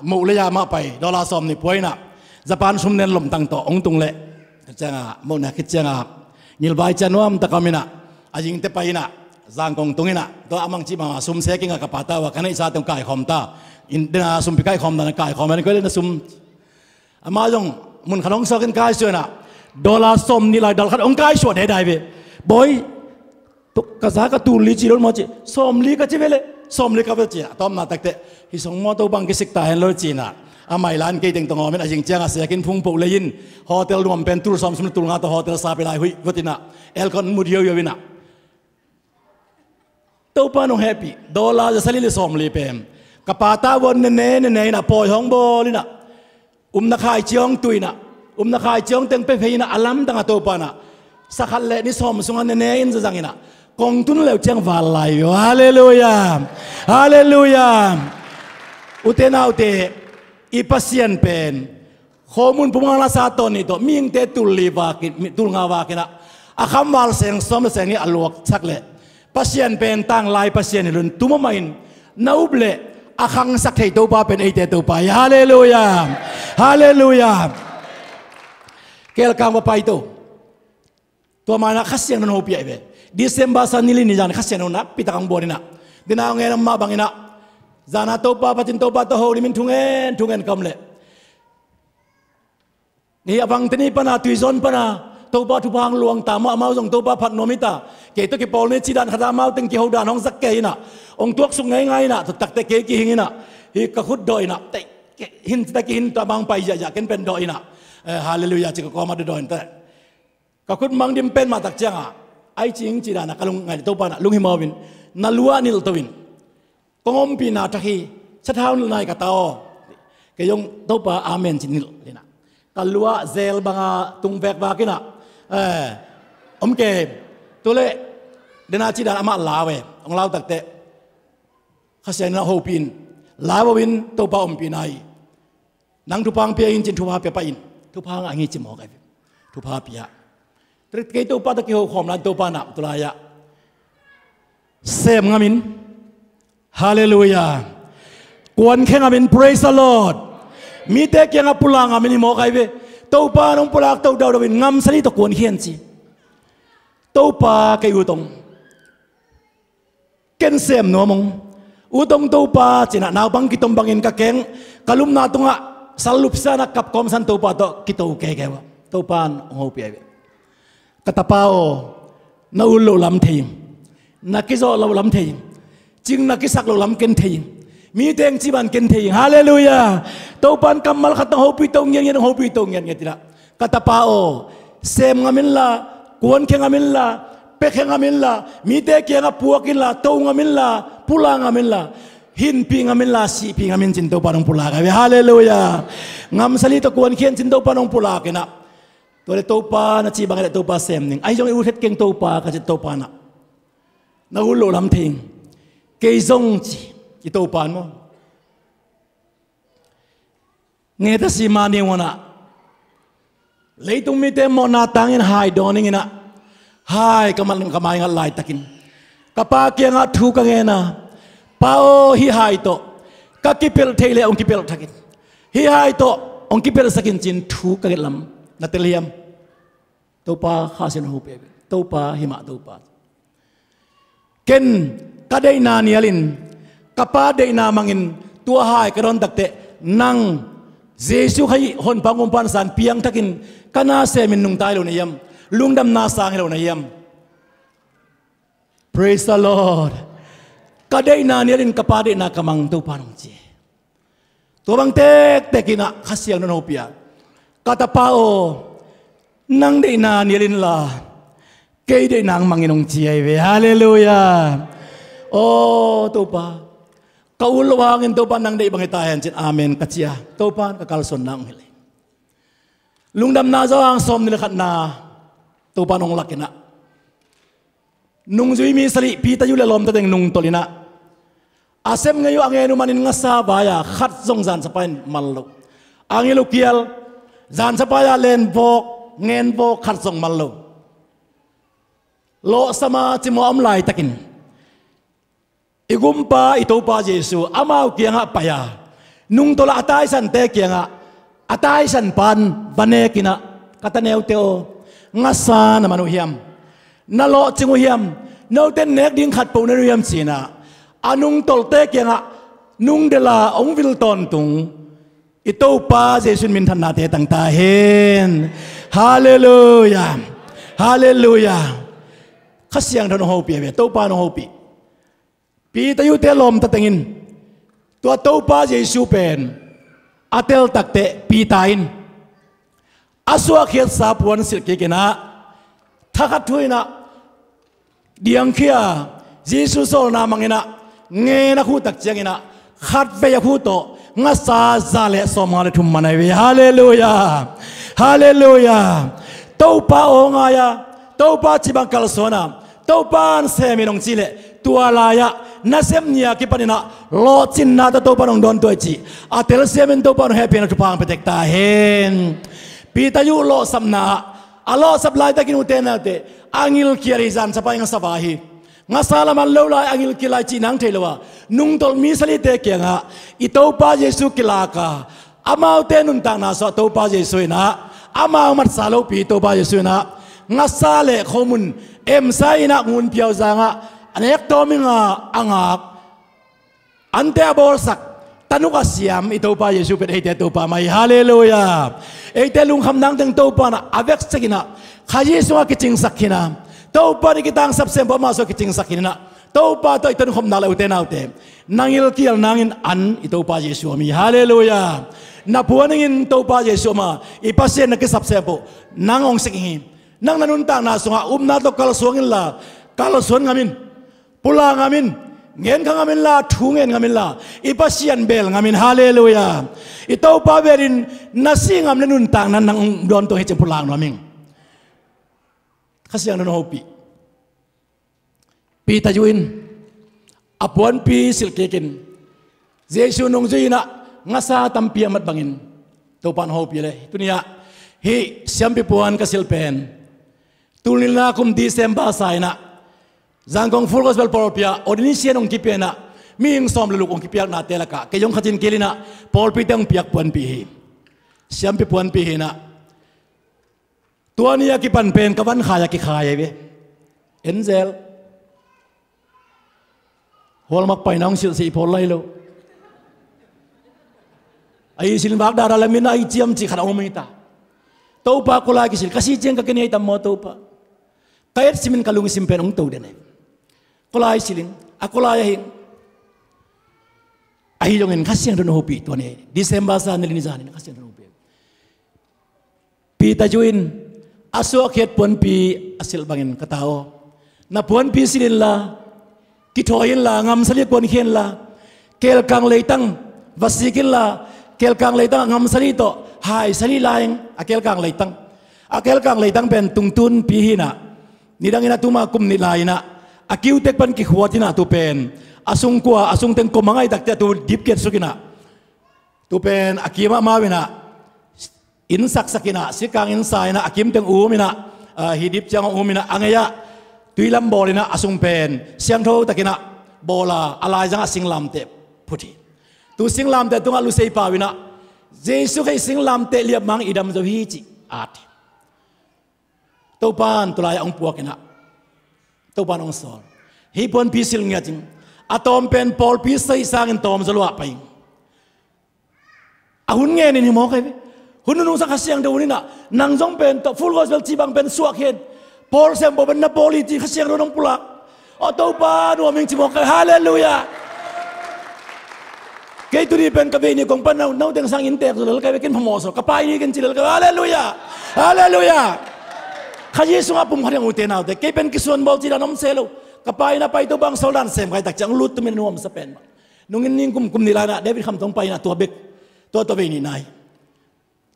มุเลยามาไปดอลลาร์สอมนี่ป่วยน่ะสปานชุมเน้นลมตั้งโตองตุงเละจังมุน่ะคิดจังนิลใบจันวมตะกามิน่ะอายิงเตไปน่ะจางกงตุงน่ะตัวอามังจีมาซุมเสกิงกับปาตาว่ากันในซาตรงกายคอมตาอินเดียซุมพิกายคอมนั่นกายคอมมันก็เลยนะซุมอามาจงมุนขนมสกินกายส่วนน่ะดอลลาร์สมนี่ลายดอลลาร์องกายส่วนใดๆเว้ยบอยตุกกษัตริย์ก็ตูลีจีรถมาจีสมลีก็จีเวลสมลีก็เวลจีตอมน่าตักเตะฮิสงมอตัวบังกิสิกตาเห็นรถจีน่ะอาไม่ล้านเกยติงตงอมันอาจจะเสียกินพุ่งปุเลยยินโฮเทลรวมเป็นตูร์สมสมตูร์งาตัวโฮเทลซาไปลายหุยวัติน่ะเอลคอนมุดเยอะๆวิน่ะตัวปานองแฮปปี้ดอลลาร์จะสลิลสมลีเป็นกับปาตาวนเน่น่ะปอยห้องโบลิน่ะนักขายเจียงตุยน่ะนักขายเจียงเต็งไปเพย์น่ะอลัมตั้งตัวปาน่ะสักขันเล่นี่สมสุงอันเน่อินจะจังอิน่ะกองทุนเหลวเจียงวาลายฮาเลลูยาฮาเลลูยาอุเทนาอุเทอีพัสยันเป็นข้อมูลปุ่มงานละสาตอนนี้ตัวมีเตตุลีวากิตุลงาวากิน่ะอาคำวาลเสียงสมเสียงนี้อลวกสักเล่พัสยันเป็นตั้งลายพัสยันนี่ลุนตุ้มมาอินนาอุบเล่อาคังสักให้ตัวป้าเป็นไอเตตัวป้าฮาเลลูยา Hallelujah. Kel kang pa ito. Tua mana khasian non hopi ai. December sa nili ni jan khasian non pita kang bori na. Dina ngen ma bangina. Zana to pa patin to pa to ho limin tungen kamle. Ni abang tini pana tuizon pana. To pa tu pang luang tama mau jong to pa phat nomita. Ke to ki pol ne chidan khada mau teng ki hodan hong sak ke ina. Ong tuak sung ngai na tak te ke ki hingina. Hi ka khut doi na. Te hin ta ki hin ta bang pai ja ken pen doi na. Hallelujah chi ko ma de doi ta. Ka khut mang dim pen ma tak changa. Ai ching chidan ka lung ngai to pa na lung hi mawin. Na lua nil towin. Kongom pi na ta hi. Chathau nai ka tao. Ke yong to pa amen chin nil lena. Kalua zel banga tung vek ba kina. Ke tole dena chi dan ama lawe ong lau tak te khasian na hopin lawin to pa pin ai nang tu pang pia in chin tu pa pe pa in tu pa nga ngi chi mo kai tu pa pia trit ke to pa ta ki ho khom lan to pa na tu la ya sem ngamin hallelujah kwan khen ngamin praise the Lord mi te ke nga pulang ngamin mo kai ve tàu pa nông pulak tàu đào đào ngâm sani to kuan hiền chi tàu pa cái utong ken sem no mong utong tàu pa china naw bang kitom bangin ka keng kalum na tunga salup sana kap kom san tàu pa to kitau ke ke wa tàu pan ngo pi ave katapao na ulo lam thei na kizo lo lam thei ching na kisak lo lam ken thei mi teng chi ban ken thei hallelujah to pan kamal khatang hopi tong yang hopi tong yang ngetila katapao sem ngamin la kuan ke ngamin la pe ke ngamin la mi te ke nga puakin la to ngamin la pula ngamin la hin pi ngamin la si pi ngamin chin to panong pula ka hallelujah ngam sali to kuan khen chin to panong pula ke na to le to pa na chi bang le to pa sem ning ai jong u thet keng to pa ka to pa na ulo lam thing ke zong chi ito pan mo nghe ta si mani wana leitung mi te mo na tangin hai doning ina hai kamay nga lai takin kapa kya nga thu ka ngena pao hi hai to kakipel thele ong kipel thakin hi hai to ong kipel sakin chin thu ka lam na teliam to pa khasin hu pe to pa hima to pa ken kadai na nialin kapa de na mangin tua hai karon takte nang Jesu khai hon pangum pan san piang takin kana se min nung tai lo na yam lungdam na sang lo na yam praise the Lord kadai na nialin kapa de na kamang to panong chi to bang tek tekina khasiang no pia katapao nang de na nialin la ke de nang manginong chi ai ve hallelujah oh to pa kaul wangin to pan nang dei bang itayan chin amen kachia to pan ka kalson nang hile lungdam na zawang som ni khat na to pan ong lakina nung zui mi sali pi ta yule lom ta deng nung tolina asem ngayo angenu manin ngasa baya khat zong zan sapain mallo angelo kial zan sapaya len bok ngen bok khat zong mallo lo sama chimo am lai takin igumpa ito pa Jesu amaw kya nga paya nung tola atay san te kya nga atay san pan bane kina katanew teo nga sa naman uhiyam nalo ching uhiyam no ten nek ding khat po na uyam sina anung tol te kya nga nung dela ong vil ton tung ito pa Jesu min than na te tang ta hen hallelujah hallelujah khasyang don hopi be to pa no hopi pi tayu te lom ta tengin tua to pa Jesu pen atel takte pi tain aswa khiat sa puan sil ke kena thakat thuina diang khia Jesu sol na mangena nge na khu tak changina khat ve ya khu to nga sa za le som ma le thum manai ve hallelujah hallelujah to pa onga ya to pa chibang kal sona to pan se minong chile tua la ya nasem nia ki panina lo chin na ta to panong don to chi atel semen to pan happy na tupang petek ta hen pita yu lo samna alo sablai ta kinu te na te angil kiari zan sa pa nga sabahi nga salaman lo lai angil kilai chi nang thelewa nung tol mi sali te ke nga ito pa Jesu kilaka amau te nun tang na so to pa Jesu na amau mat sa lo pi to pa Jesu na nga sa le khomun em sai na ngun piao zanga anek to minga angak ante abol sak tanuk asiam ito pa Yesu pet ite to pa mai hallelujah ite lung kham nang teng to pa na avek sakina kha Yesu ka kiching sakina to pa ni kitang sap sem pa ma so kiching sakina to pa to iten khom na le ute na ute nangil kial nangin an ito pa Yesu mi hallelujah na puaningin to pa Yesu ma ipasen na kisap sem po nang ong sikingin nang nanuntang na sunga na to kalsuangin la kalsuan ngamin pula ngamin ngen ka ngamin la thungen ngamin la ipasian bel ngamin hallelujah ito pa berin nasingam nanuntang nan nang don to heche pulang naming kasiang non hopi pi tajuin apuan pi silkekin Jesu nong juina ngasa tampi amat bangin to pan hopi le tunia hi siampi puan kasilpen tulil na kum December saina zangkong full gospel porpia ordination ong kipena ming som luluk ong kipiak na telaka kayong khatin kelina porpi tang piak puan pi siampi puan pi na tuania ki pan pen kawan khaya ki khaya be enzel hol mak painang sil si pol lailo ai silin bak dara lamina ai chiam chi khana omita to pa kola ki sil kasi jeng ka kini tam mo to pa kayat simin kalung simpen ong to dene kolai silin akolai hin ahilongin kasih yang hopi tuan ni Desember sa nilini zanin kasih yang hopi pi tajuin aso akhet pon pi asil bangin katao na pon pi silin la kitoyin la ngam sali pon khen la kel kang leitang vasikin la kel kang leitang ngam sali to hai sali laing akel kang leitang pen tungtun pi hina nidangina tuma kum ni laina akiu tek pan ki khwatina tu pen asung kwa asung teng ko mangai tak tu dip ket sukina tu pen akima mawina in sak sakina sikang in saina akim teng umina hidip chang umina angaya tuilam bolina asung pen siang tho takina bola alai jang singlam te puti tu singlam te tunga lu sei pawina Jesu kai singlam te liap mang idam zo hi chi ati to pan tulai ong puakina to pan ong sol hi pon pisil ngating atom pen pol pi sai sang in tom zalwa pai ahun nge ni mo kai hunun sa kasiang do ni na nang jong pen to full gospel chibang pen suak hen pol sem bo ben na poli ti kasiang do nong pula o to pa no ming chimo kai hallelujah kay tu ni pen ka be ni kong pan nau teng sang in tek zol kai ken phamoso ka pai ni ken chilal ka hallelujah hallelujah khaji sunga pum khariang ute naw te kay pen kisuan bol chi danom selo kapai na pai to bang soldan sem kai tak chang lut tumin nuam sa pen nungin ning kum nilana David kham tong pai na to bek to be ni nai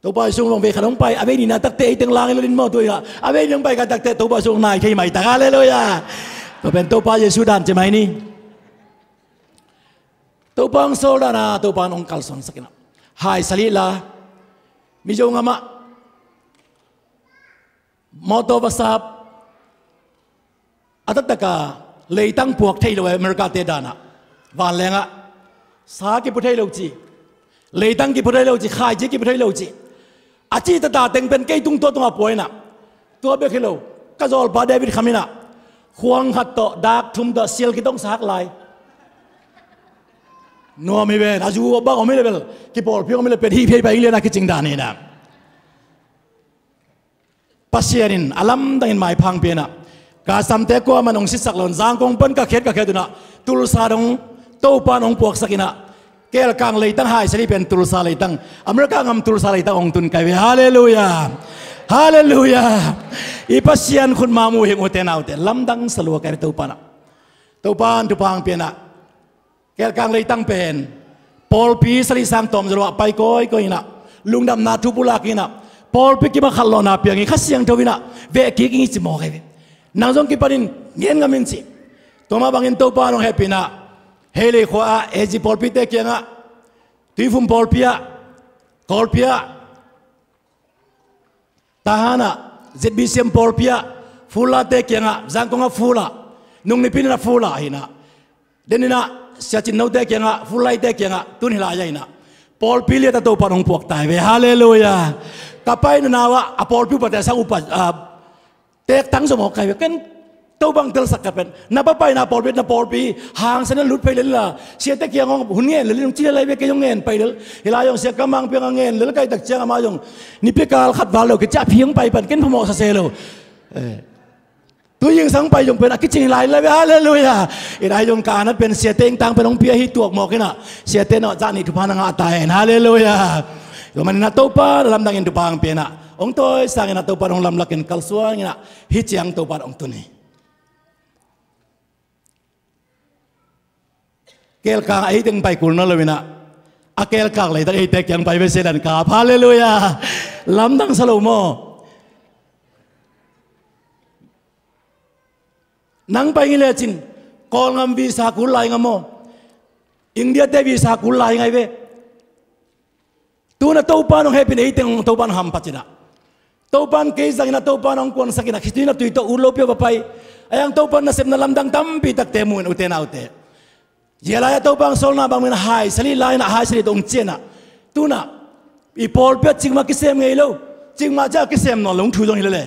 to pai sung long be khanong pai ave ni na tak te teng lang lin mo to ya ave nyang pai ka tak te to ba sung nai thei mai ta hallelujah to pen to pa Yesu dan che mai ni to bang soldana to pa nong kalson sakina hai salila mi jo ngama moto basap atataka leitang puak thei lo America te dana van lenga sa ki puthei lo chi leitang ki puthei lo chi khai ji ki puthei lo chi achi ta ta teng pen kei tung to tonga poina to be khelo ka zol ba David khamina khuang hat to dak thum to sil ki tong sak lai no mi be aju ba o mi level ki pol phi o mi le pe hi phei ba ile na ki ching da ni na pasianin alam dangin mai phang pe na ka samte ko manong sisak lon jang kong pan ka khet na tul sa dong to pa nong puak sakina kel kang leitang hai sali pen tul sa leitang Amerika ngam tul sa leitang ong tun kai hallelujah hallelujah ipasian khun mamu heng ote naute lamdang salua kai to pa na to pan tu pang pe na kel kang leitang pen pol pi sali sang tom zalwa pai koi na lungdam na thu pulakina pol pi ki ma khallona piangi khasiang thowina ve ki ki chi mo kai nang jong ki panin ngien ngamin chi toma bangin to pa no happy na hele khoa eji polpi te kianga tuifum polpia kolpia tahana zbcm polpia fula te kianga jangkonga fula nung nipina fula hina denina siachin no te kianga fulai te kianga tun hila yaina ปอลพิเลียตตัวปนองพวกตายไปฮาเลลูยากลับไปนาวะอปอลพิบัติสังอุปเตกตั้งสมองใครกันตัวบังเตลสักกับเป็นนับไปนับปอลเป็นนับปอลปีห่างสนั้นลุดไปเลยล่ะเสียตะเกียงของหุ่นเงี้ยหรือจีอะไรไปก็ยังเงี้ยไปเลยเวลายังเสียกำมังเพียงเงี้ยหรือใครตักเจ้ามาอย่างนี่เพียงการขัดวาเราก็จะเพียงไปเป็นกินพมอสเซลตัวยิงสังไปยังเป็นอักจิงไหลเลยฮาเลลูยาอีไรยังการนั้นเป็นเสียเต็งตังเป็นองเพียให้ตัวหมอกกันนะเสียเต็งเนาะจานี่ทุพานังอาตายฮาเลลูยาอยู่มันนัตโตปาลำดังอินทุพังเปียนะองตัวสั่งนัตโตปาองลำลักอินกัลสวงนะฮิตยังตัวปาองตัวนี้เกลกางไอ้ตึงไปกุลนั่นเลยนะอาเกลกางเลยตั้งไอ้เต็กยังไปเวสเดันกาฮาเลลูยาลำดังสโลโมนังไปงี้เลยจินกอลงามวีซ่ากุลไลงามโมอินเดียเตวีซ่ากุลไลไงเว้ตัวนั้นตัวปานองเฮปินไอ้ตึงตัวปานฮัมปัจจินะตัวปานเคยสักนะตัวปานองกวนสักนะคิดดูนะตัวituอุลบyaไปไอ้ยังตัวปานnasib na lamdang tampi tak temuin uten aute jelayaตัวปานsol na bang mina hai sali lai na hai sali tong chen na tu na i pol pet ching ma kisem ngai lo ching ma ja kisem no long thu jong hi le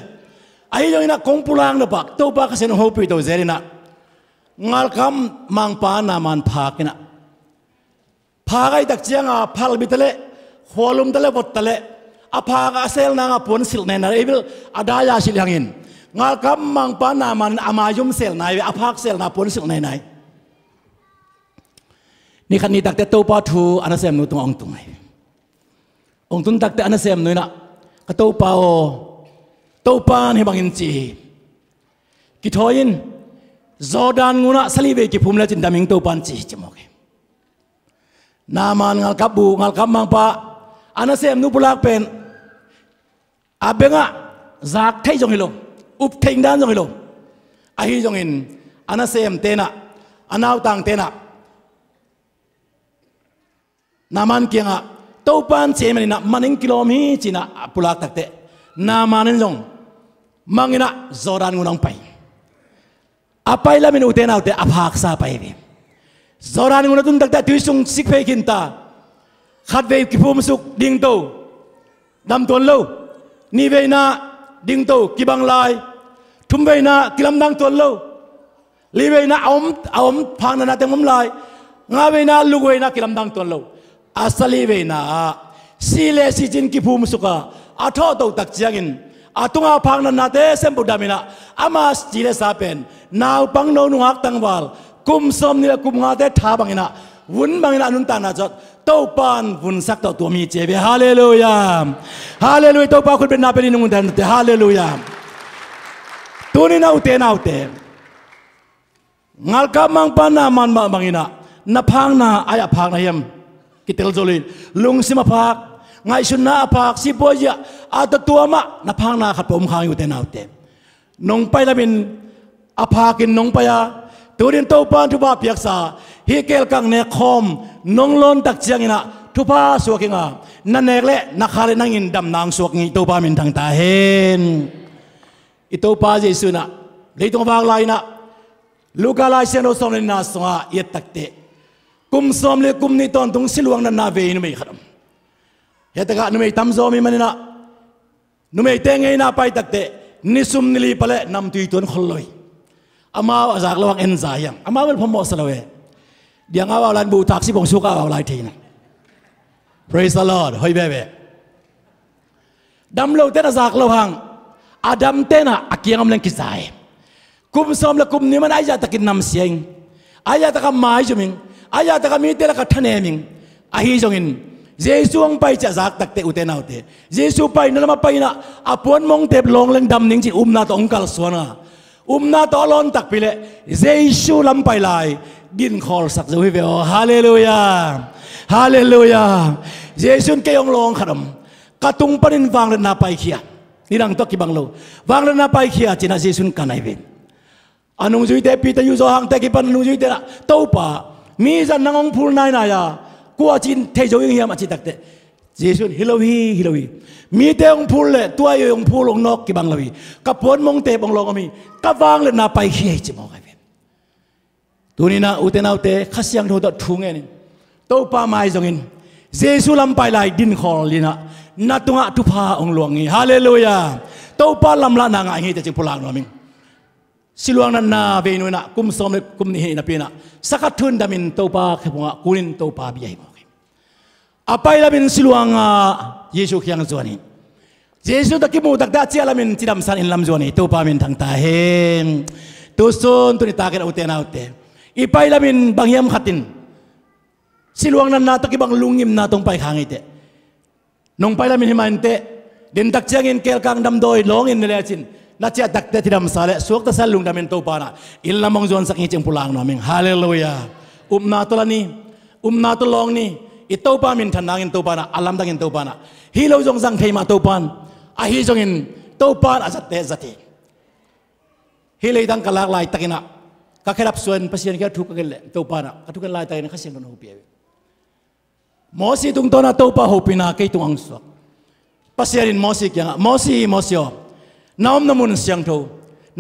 ai jong ina kong pulang na pak to pa kasen ho pi to zerina ngal kam mang pa na man phak na phagai tak chiang a phal bitale holum tale bot tale aphaga sel na nga pon sil ne na ebil adaya sil hangin ngal kam mang pa na man amayum sel nai aphak sel na pon sil nai naiนี่ขันนี้ตักแต่โตปาทูอันนั้นเสมนุตรงองตุงไงองตุงตักแต่อันนั้นเสมนุนะก็โตปาโอโตปานให้บังอินจีกิทอยินจอร์แดนงูนะสลีเบกิภูมิแล้วจินดามิงโตปานจีจมอกนามันงัลกับบูงัลกับมังปะอันนั้นเสมนุปุลักเป็นอาเบงะจากไทยจงฮิโลอุบเทงด้านจงฮิโลอาฮิจงอินอันนั้นเสมเตนะอันนาวตังเตนะนามันเกียงอ่ะโตปันเจมันนะมัน1 กิโลเมตรจีน่ะปุลักตักเตะนามันนั่นจงมังอินะจอร์แดนงูนังไปอาไปแล้วมินอุเทนเอาเตะอาพักซาไปเลยจอร์แดนงูนังตุนตักเตะตุยซุงสิกเฟกินตาขัดเวกิพุมสุกดิ่งโตดำตัวโลนี่เวน่าดิ่งโตกิบังลายทุ่มเวน่ากิลำดังตัวโลลีเวน่าเอาพังนาเต็มลายงาเวน่าลูกเวน่ากิลำดังตัวโลasali vena sile sijin ki phum suka atho to tak chiangin atunga phangna na te sembu damina amas jile sapen naw pang no nuak tangwal kum som ni kum nga te tha bangina wun bangina nun ta na jot to pan wun sak to tu mi chebe hallelujah hallelujah to pa khut ben na pe ni ngun dan te hallelujah tuni na ute ngal ka mang pa na man ma bangina na phang na aya phang na yam kitel jolin lung sima phak ngai sunna phak si boya ata tuama na phang na khat pom khang yu te naute nong pai la bin aphakin nong paya turin to pan thu ba piak sa hi kel kang ne khom nong lon tak chiang ina thu pa suakinga na nek le na khale nangin dam nang suak ngi to pa min thang ta hen ito pa jesu na leitong wang lai na luka lai seno som na songa yet takte kum som le kum ni ton tung siluang na na ve ni mai kharam hetaka nu mai tam zo mi manina nu mai tengei na pai takte ni sum ni li pale nam tui ton kholloi ama azak lawang en zayang ama wel phomo salawe diang awa lan bu tak si bong suka awa lai thina praise the lord hoi bebe dam lo te na zak lawang adam te na akiang am leng kisai kum som le kum ni man aya takin nam sieng aya takam mai juming aya ta kami te la ka thane ming a hi jongin jesu ang pai cha zak tak te uten autte jesu pai na ma pai na apon mong te long leng dam ning chi na to ong kal suana na to lon tak pile jesu lam pai lai din khol sak zo hi ve hallelujah hallelujah jesu ke ong long kharam katung panin wang na pai khia ni dang to ki bang lo wang na pai khia china jesu kanai ve anung zui te pi ta yu zo hang te ki pan nu zui te na to paมีจันนังองพูนนายนายกัวจินเทโจยิงเฮียมาจิตักเตเจสุนฮิโลวีมีเตองพูนเลยตัวองพูลงนกกิบังลวีกับพวนมงเตบงลงมีกับวางเลยนาไปเฮียจิมองไงเป็นตัวนี้นะอุเทนาอุเตขัสยังโดดทุ่งเงินตัวป้าไม้จงอิน เยซูลำไปไล่ดินคอลีนะนัตุงะทุพาองหลวงนี้ฮาเลลูยาเต้าป้าลำละนางไอ้เฮจะจึงพลังนอมิงสิลวงนั้นนาเวนุนะกุมสมเลกุมนี่นะปีนะสักทุนดามินเต้าป้าขบงะกุลินเต้าป้าเบียมอาไปละมินสิลวงเยซูเขียงจวนนี้เยซูตะกี้มูตักดาเจียละมินจิดามสันอินลำจวนนี้เต้าป้ามินทางตาเฮงตุสุนตุนิตาเกนอุเตนาอุเตอีไปละมินบางยามขัดินสิลวงนั้นนาตะกี้บางลุงยิมนาตรงไปข้างไอเตนงไปละมินหิมันเตเดินตักเจียงอินเกลกังดำโดยลงอินเลจินนัดเจียตักเตที่ดำสาเลสวกตะสัลลุงดามินโตปานะอินละมองจวนสักนิจึงพูลังนามิงฮาเลลูยานาตุลานีนาตุลองนี่อิโตปามินทันนางอินโตปานะอัลลัมดังอินโตปานะฮิโลจงสังเทมาโตปานอาฮิจงอินโตปานอาจัตเตจัตติฮิเลยดังกลากลายตะกินะก็แค่รับส่วนภาษีนี่แค่ทุกข์กันเลยโตปานะก็ทุกข์กันลายตะกินะข้าเสียงโดนหูเปียมอสีตุงโตนะโตปาหูปีนะเกยตุงอังสวกภาษีรินมอสียังมอสีน้อมน้ำมันเสียงโต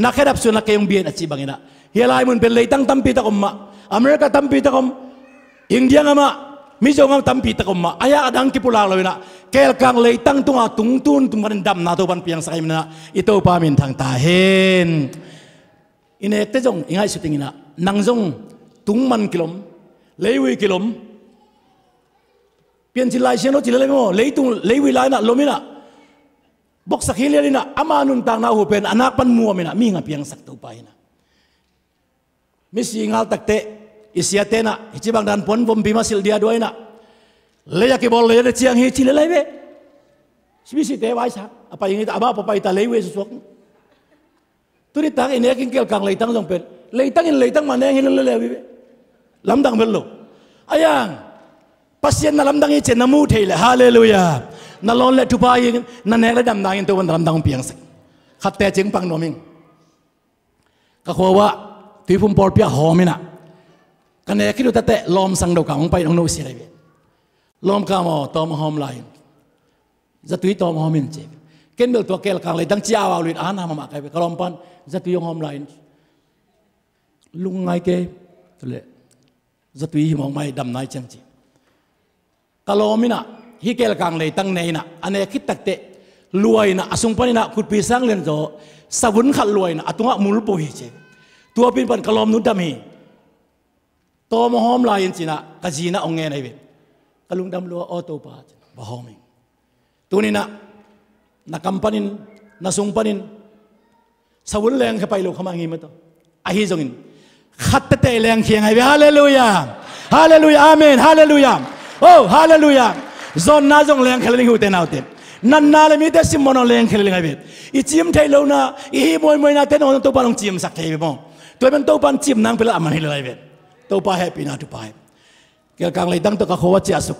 นักแค่รับส่วนนักเกยงเบียนอจิบังอินะเฮียลายมันเป็นเลยตั้งตั้มปีตะกมมาอเมริกาตั้มปีตะกมอินเดียงมามิจงเอาตั้มปีตะกมมาอายะดังกิปุลาเลยนะเกลกังเลยตั้งตุงตุงตุนตุงมันดำนาตัวบันเปียงสักมินะอิโตปามินทางตาเห็นอินเอตจงยังไงสุดที่นะนังจงตุงมันกิลมเลวิกิลมเปลี่ยนจิลายเชียนโนจิลเลยมั้งเลยตุงเลวิลายนะลมินะบอกสักฮิเลลินะอามานุนต่างนาหูเป็นอนาคปันมัวมินะมีงาเพียงสักตัวไปนะมิสิงาลตักเตอิเสียเตนะอิจิบังดันปนผมพิมาสิลเดียด้วยนะเลยอยากบอกเลยเจียงฮิจิเลยเว้มิสิเตไว้สักapa yang itu apa apa itu lewe sesuatu tu di tang ini yang kel kang leitang jong pen leitang mana yang hilang lewe lamdang bello ayang pasien na lamdang ini cina mu thele haleluya na lon le tupai na nek le dam nang itu wan lamdang piang sak khat te jeng pang noming ka khwa tui phum por pia homina kan nek kidu tate lom sang do kang pai nong no si lewe lom ka mo tom hom lai za tui tom homin che ken bel to kel kang leitang chia wa luit ana ma kai ka lom pan za tui hom lai lung ngai ke le za tui mong mai dam nai chang chi kalomina hi kel kang leitang nei na ane kit tak te luai na asung panina kut pi sang len zo savun khat luai na atunga mul po hi che tua pin pan kalom nu dam hi to mo hom lai in china ka jina ong nge nei be kalung dam lo auto pa ba homing tunina na kampanin na sungpanin savun leng ka pai lo khama ngi ma to a hi jongin khat te leng khiang ai hallelujah hallelujah amen hallelujah oh hallelujah zon na jong leng kheling hu te nau te nan na le mi te sim mon leng kheling ai be i chim thai lo na i hi moi na te no to pa long chim sak thai be mo to ban to pan chim nang pe la man hi lai be to pa happy na to pa kel kang lai dang to ka khawa cha suk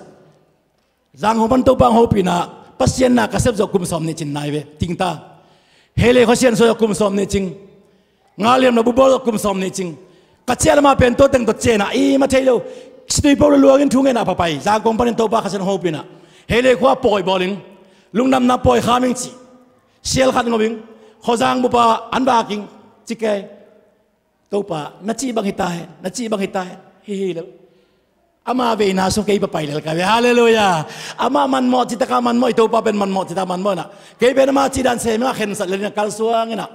jang ho ban to pa ho pi na pasien na ka sep zo kum som ni chin nai be ting ta hele khosien so kum som ni ching ngaliam na bu bol kum som ni ching ka chela ma pen to teng to che na i ma thai lo stui polo luangin thungen apa pai za kompan to pa khasen hopina hele khwa poi bowling lungnam na poi khaming chi sel khat ngobing khojang bu pa an ba king chike to pa na chi bang hita hi hi lo ama ve na so kei pa pai lel ka hallelujah ama man mo chi ta ka man mo to pa pen man mo chi ta man mo na kei be na ma chi dan se ma khen sat le na kal suang na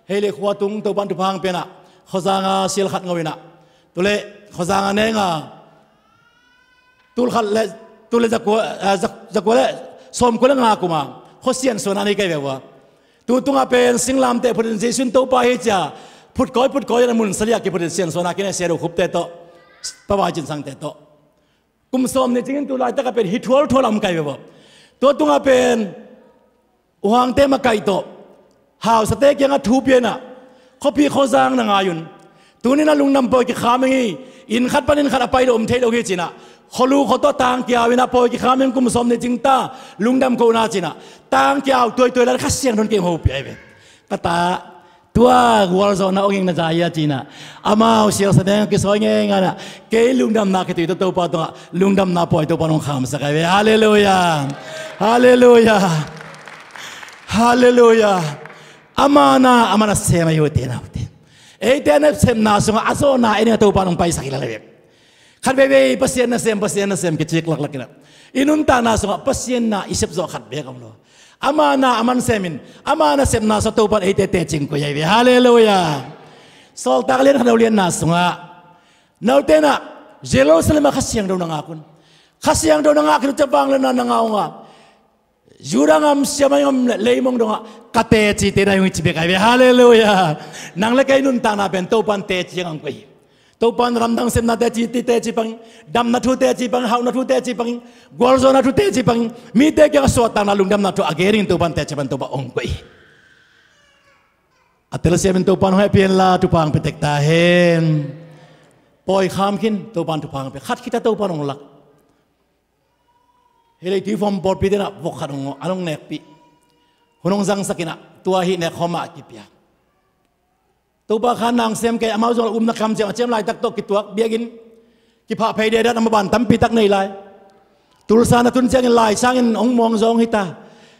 hele khwa tung to pan tu phang pe na khojang sel khat ngobina tule khojang ne nga tul khal le zakwa le som ko la nga kuma khosian sona ni kai bewa tu tunga pen singlam te phun jesun to pa he cha phut koi na mun salia ke phun sian sona ke ne seru khup te to pawa jin sang te to kum som ne jing tu lai ta ka pen hi thol am kai bewa to tunga pen uang te ma kai to haw sa te ke nga thu pe na khopi khozang na nga yun tu ni na lungnam po ki khamangi in khat panin khat apai dom thei lo hi china kholu khoto tang kiaw ina poi ki khamen kum som ne jingta lungdam ko na china tang kiaw toi la khasiang don ke ho pi ai be kata tua wal zo na onging na jaya china ama sial sadeng ki soi nge ngana ke lungdam na ke ti to pa to lungdam na poi to pa nong kham sa kai be hallelujah hallelujah hallelujah amana sema yo te na te ei te na sem na so aso na ene to pa nong pai sa ki la le ขัดเว่ยพัศยันน่ะเซมกิจิกลักๆนะอินุนตานาสุงพัศยันน่ะอิเซปโซขัดเว่ยกันเลยอามานะอามันเซมินอามานะเซมนาสตูปันเอเตเตจิงกุยเว่ยฮาเลลูยาสอลตากเลียนขัดเลียนนาสุงะนาเตนะเจโรสเลมขัศยังดูนังอาคุณขัศยังดูนังอาคุณจะบังเลนังเอางะยูรังอัมเสียมายมเลย์มงดงะกัตเตจิเตนะยุจิเบกายเว่ยฮาเลลูยานังเล็กไอ้นุนตานาเป็นตูปันเตจิยังกุยตัวปนรำดังเสมนาเตจิปังดำนาทุเตจิปังหาวนาทุเตจิปังกอลโซนาทุเตจิปังมีเตกิกสวดตานาลุงดำนาทุอเกริงตัวปนเตจิปังตัวปองกุยอัตเลเสียเป็นตัวปนให้เพียนลาตัวปังเป็นเตกตาเห็นปล่อยข้ามขินตัวปนตัวปังไปขัดคิดตัวปนองหลักเฮลิทีฟอมบอลปีเดนะบกขัดองอันองเนกปีหุ่นองจังสกินะตัวหินเนกขมากิปยาตัวบ้าขันนางเซมแกอามาจงนักคำเจ้าลายตักโตกิตัวเบียกินกิพาเพย์เดดันมาบันตั้มปีตักในลายตุลสานะตุนเจ้าเงินลายสร้างเงินองมองจงฮิตา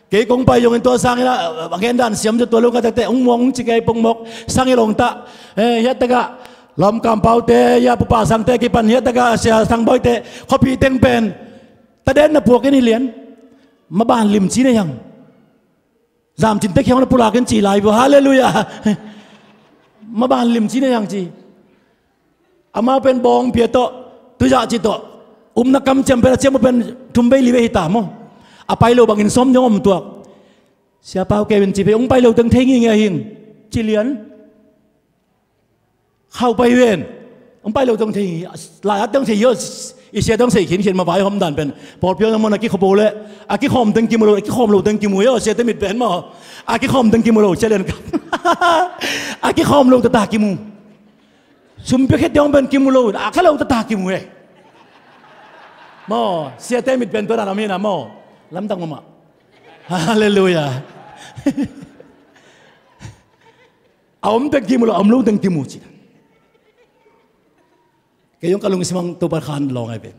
เกยกงไปยงเงินตัวสร้างเงินละบางเงินดันเสียมจะตัวลูกก็แต่องมองจิเกยปงมกสร้างเงินลงตาเฮียตะกะลอมกำเปาเตยาปุปาสังเตกิปันเฮียตะกะเสียสังบอยเตเขาพีเต็งเป็นตะเด่นนะพวกนี้เลี้ยนมาบ้านลิมชีนี่ยังจามจินเตเขียวนะปุรากันจีลายบ่ฮาเลลูยามาบ้านลิมจีเนี่ยยังจีอามาเป็นบองเพียโตตุจ่าจิโตนักกำจำเป็นเชื่อมาเป็นทุ่มไปลิเวหิตามออาไปโลบังอินซ้อมยอมตัวเสียเปล่าแกเป็นจีไปไปโลตั้งเทงิงไงหิงจีเลียนเข้าไปเวนไปโลตั้งเทงหลายตั้งเทงเยอะอีเสียตั้งเสียเขียนมาไว้หอมดันเป็นพอเพียงมันอากิขโบเลยอากิขอมตั้งกิโมโลอากิขอมโลตั้งกิโมเยอะเสียตั้งมิดเป็นมั้งอากิขอมตั้งกิโมโลเชลเลนกับอากิขอมโลตตากิมูซุ่มเพียงแค่เดียวเป็นกิโมโลอากิโลตตากิมูเองมั้งเสียตั้งมิดเป็นตัวนั้นอามีนะมั้งล้ำตั้งมาฮาเลลูยาเอาอมตั้งกิโมโลอมโลตั้งกิมูจีyung kalung simang tu parkhan long ay ben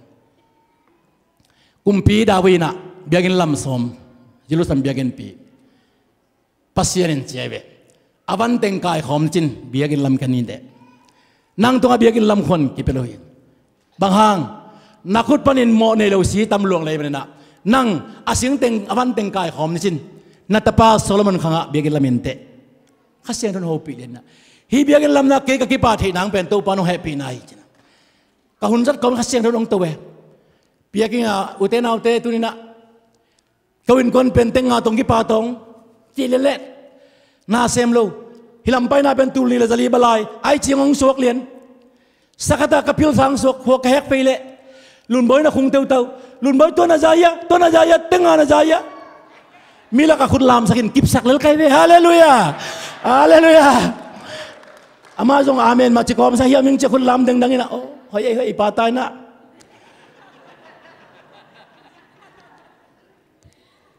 kumpi dawi na biagin lamsom jilusam biagin pi pasienin chebe avan tengkai khom chin biagin lam kanin de nang tunga biagin lam khon ki pelohin banghang nakut panin mo ne lo si tam luang lai na nang asing teng avan tengkai khom ni chin natapa solomon khanga biagin laminte khasian don hopi len na hi biagin lam na ke ka ki pa thi nang pen to pano happy nai kahun zat kau khasiang dong tawe piaking uten autte tunina kawin kon penteng tong ki patong chilele na semlo hilampai na pen tuli la jali balai ai chiang sok lien sakata kapil sang sok ho ka hek peile lun boy na khung teu tau lun boy to na jaya tenga na jaya mila ka khut lam sakin kip sak lel kai ve haleluya haleluya amazong amen ma chikom sa hiam ming chkhut lam deng dangina o hoi patay na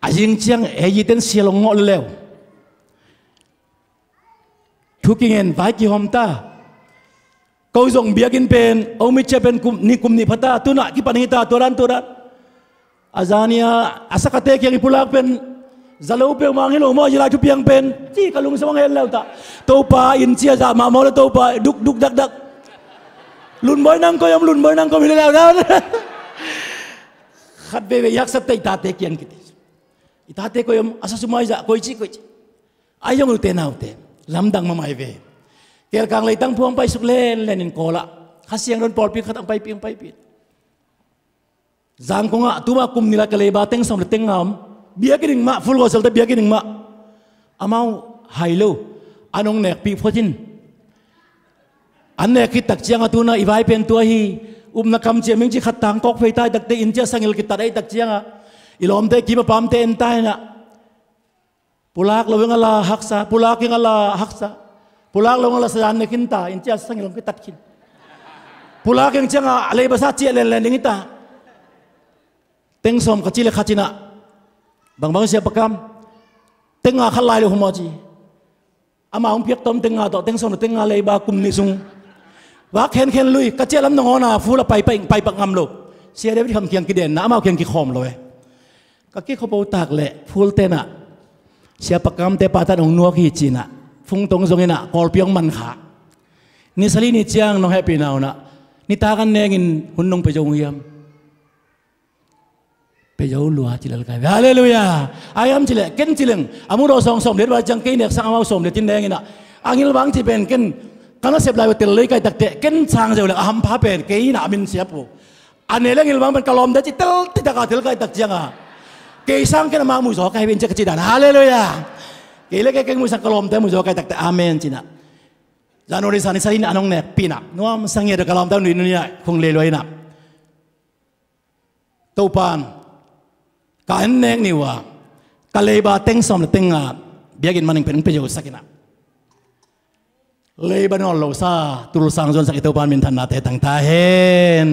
ajing chiang eyiten silong ngol lew thukingen vai ki homta kau zong biakin pen omi chepen kum ni phata tuna ki panita toran azania asakate ki pulak pen zalo pe mangilo mo jila tu piang pen ti kalung samang hel lew ta topa in chia za ma mo topa duk dakลุนบอยนั่งก็ยอมลุนบอยนั่งก็มีแล้วขัดเบย์ยักษ์สัตย์ตาเตะเกียนกิติอิตาเตะก็ยอมอาศัยสมัยจะคุยอายุมันเตนเอาเตะลำดังมาไม่เวเกี่ยวกับอะไรตั้งพวงไปสุกเล่นนินโกละข้าเสียงโดนปอดปีขัดตั้งไปปีงไปปีจางคงอ่ะตัวกุมนี่ละกะเลยบาเต็งสมเต็งงามเบียกินมาฟุลโกเซลแต่เบียกินมาอามาไฮโลอันนงเนกปีพอจินอันนี้คิดตักเจียงตัวน่ะอีไว้เป็นตัวฮีนักคำเจียงมิงจีขัดต่างกอกไฟใต้ตักเตอินเจียสังเกตคิดตัดได้ตักเจียงอีหลอมเตกีมาปั๊มเตอินใต้น่ะปุลากเราเวงอะไรฮักษาปุลากยังอะไรฮักษาปุลากเราเวงอะไรสยานในกินตาอินเจียสังเกตคิดตัดกินปุลากยังเจียงอะไรภาษาเจียเล่นอย่างนี้ตาเต็งสมขจิเลขจินะบางเสียประกำเต็งขัดลายเลยหัวมอจีอามาองเพียกต้มเต็งต่อเต็งสมเต็งอะไรบากุมนิสุงว่าเข็นลุยกระเจี๊ยลำนองน่ะฟูละไปปักงำโลเสียได้ไปทำเคียงกิเด่นนะมาเคียงกิคอมเลยก็กี้เขาปูตากแหละฟูลเตน่ะเสียปักงำเตปาตันองนัวขี้จีน่ะฟุงตรงตรงนี้น่ะกอลเปียงมันขานิสลีนิเจียงน้องแฮปปี้นาวน่ะ นี่ตากันเองหุ่นนงไปจงเยี่ยมไปเจ้าลัวจิลกันฮาเลลูยาอายามจิเลเก่งจิเลงอามุโรสองสมเด็จว่าจังเกเนี่ยสังเอาสมเด็จจินแดงน่ะอังยิลบางที่เป็นเก่งกันเสพลายว่าเตลเลยไก่ตักเตะเก่งช่างเจ้าเลยอาหมพาเป็นเกยน่ะมินเสียปูอันนี้เรื่องยิลบางเป็นกลอมได้จิเตลติดกาเตลไก่ตักจังอ่ะเกยสังกันมามุสอไก่เป็นจักรจิดานฮาเลลูยาเกยเล็กเก่งมุสังกลอมแต่มุสอไก่ตักเตะอาเมนจินะจานอริสานิสารินอันงเนกปีน่ะนัวมสังเกตกลอมแต่หนุ่ยนี่คงเลวเลยน่ะตัวปานการเนกนี่ว่ากะเลยบาเต็งสมและเต็งอ่ะเบียกินมันเป็นประโยชน์สักนะเลยบานอลโลซาตุลสังจนสักตัวปานมินทันนาเตตังตาเฮน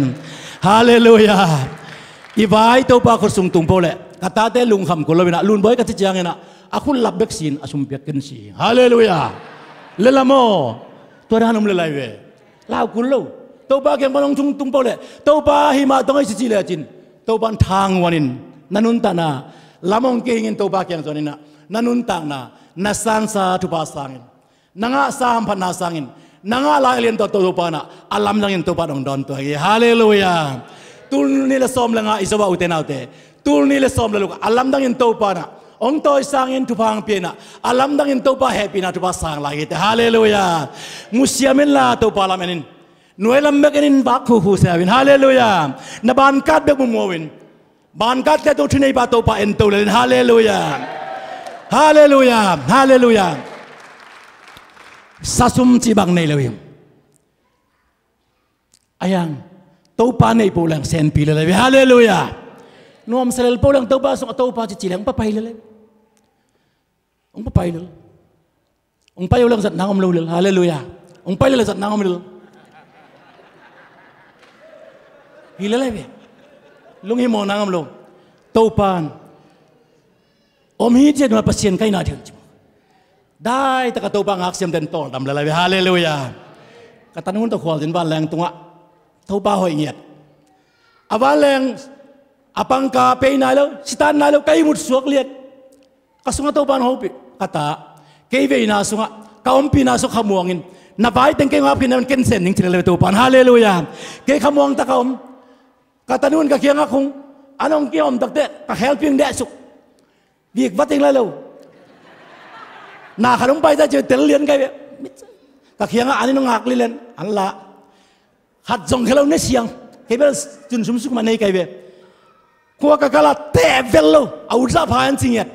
ฮาเลลูยาอีวายตัวปานคนส่งตุงโปเล่กตาเตลุงคำกุลวินะลุนบอยกัจจิยังเนะอาคุณลับเบกซินอาสุมเบียกินสีฮาเลลูยาเลลาโมตัวนั้นนุ่มเลไลเวลาวกุลโลตัวปานยังบานองจุงตุงโปเล่ตัวปานหิมาต้องให้สิจิเลจินตัวปานทางวานินนันตานาลามองเก่งตัวปากยังจนินะนันตานานัสสันซาทุบาสังอินนังอาสามพันนาสังอินนังอาลายเลียนตัวปานะอัลลัมลังอินตัวปาดองดอนตัวเฮฮาเลลูยาตุลนี่ละสมลังอาอิสวะอุเตนาอุเตตุลนี่ละสมละลูกอัลลัมดังอินตัวปานะองตัวสังอินทุพังเปียนะอัลลัมดังอินตัวปาแฮปปี้นะทุบาสังลายเตฮาเลลูยามุสลิมินละตัวปาลามินินหน่วยลำเบกินบักฮูเซวินฮาเลลูยานบานกัดเบกมุมวินบานกัดแต่ตัวที่ในบาตัวปาเอ็นตัวเลยฮาเลลูยาฮาเลลูยาฮาเลลูยาสัสุมจีบังในเลยอายังตัวปาในปูลังเซนปีเลยฮาเลลูยานวมเซลปูลังตัวปาส่งตัวปาจีลังปะไปเลยองปะไปเลยองไปอยู่ลังสัตนางอมลูเลยฮาเลลูยาองไปเลยสัตนางอมลูฮิเลเลยเว้ลุงฮิโมนางอมลูตัวปานอมฮิเจนมาพัศยันใครน่าเชื่อได้แต่กตัวปานอักเสบเดินต่อดำเลยฮาเลลูยากตันหุ่นตะขวานจินบ้านแรงตรงอ่ะตัวปาหอยเงียดอาบ้านแรงอาปังกาเปย์นายแล้วสิตานนายแล้วใครมุดสวกเลียดกสุงตัวปานหอบกตาเกย์เวน่าสุงะกอมปีน่าสุขมวงินนับไปตั้งเกย์มาพินันเก่งเซนนิ่งที่เลยตัวปานฮาเลลูยาเกย์ขมวงตะกอมกตันหุ่นกะเคียงอะคงอันองเกี่ยมตักเตะกะเฮลพิงเดสุกบีกวัดเองเลยเราหน้าขนมไปจะเจอเตลเลียนไงเว้ยกะเคียงอันนี้น้องหักเลียนอันละหัดจงเขาเราเนี่ยเสียงเฮ้ยเป็นจุนสมสุขมันในไงเว้ยกัวกะกะละเตะเวลโลเอาซาพายันสิงเงี้ย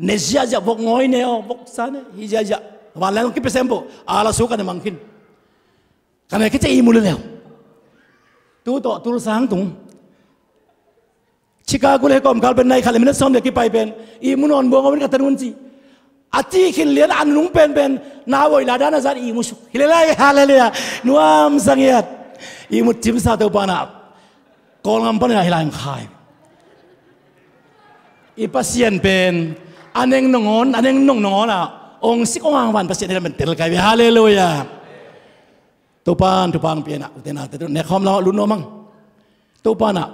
เนเซียจะบอกง่อยเนี่ยบอกซาเนี่ยฮิจาจะวันแล้วคิดเป็นเซมโบอาลาสุกันเนี่ยมังคินกันเนี่ยคิดจะอีมุลเลยตัวต่อตัวสังตุงชิคาโกเลยก็มการเป็นนายขันเลยมันซ้อมเด็กที่ไปเป็นอีมุนอนบัวก็เป็นกัตนุนจีอาจีขินเลียนอันนุ่งเป็นนาโวยลาดานาซาอีมุสุฮิเลไลฮาเลลูยานัวมสังเกตอีมุจิมซาตัวปานะกอลงามปนฮิลายขายอีพัศยันเป็นอันเองนงอนอันเองนงนอ่ะองค์สิกองอังวันพัศยันเป็นเตลไกวิฮาเลลูยาตัวปานเปียนะอุเทนาแต่ตัวเนี่ยคอมเราลุ้นน้องมั้งตัวปานะ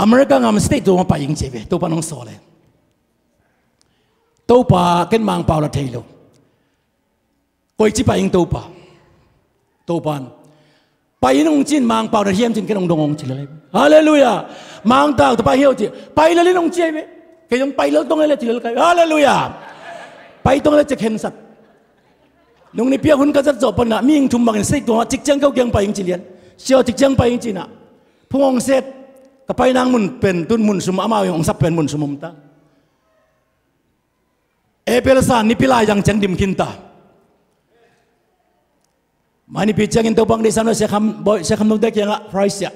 อเมริกางามสเตทตัวมาไปยิงเจ็บตัวปาน้องสอเลยตัวปาเกินมังเปล่าละเทโลก็อีกที่ไปยิงตัวปานไปยิงองจินมังเปล่าละเทียมจินกันองดงจิเลยฮาเลลูยามังตาตัวไปเหี่ยวจิไปแล้วนี่องเจ็บแค่ยังไปแล้วต้องอะไรจิเลยฮาเลลูยาไปต้องอะไรจะเข็นสัตนงนี่เปียหุ่นก็จะจบปนนะมีอิงทุ่มบังเสกตัวจิกจังเขาเกี่ยงไปยิงจิเลียนเชียวจิกจังไปยิงจินะพวงเสร็จก็ไปนางมุนเป็นตุนมุนสมอามาอย่างสับเป็นมุนสมุมตาเอเปลสานนิพิลายังจังดิมขินตามานิพิจังอินตัวบังdi sana saya kam nukdek yang price ya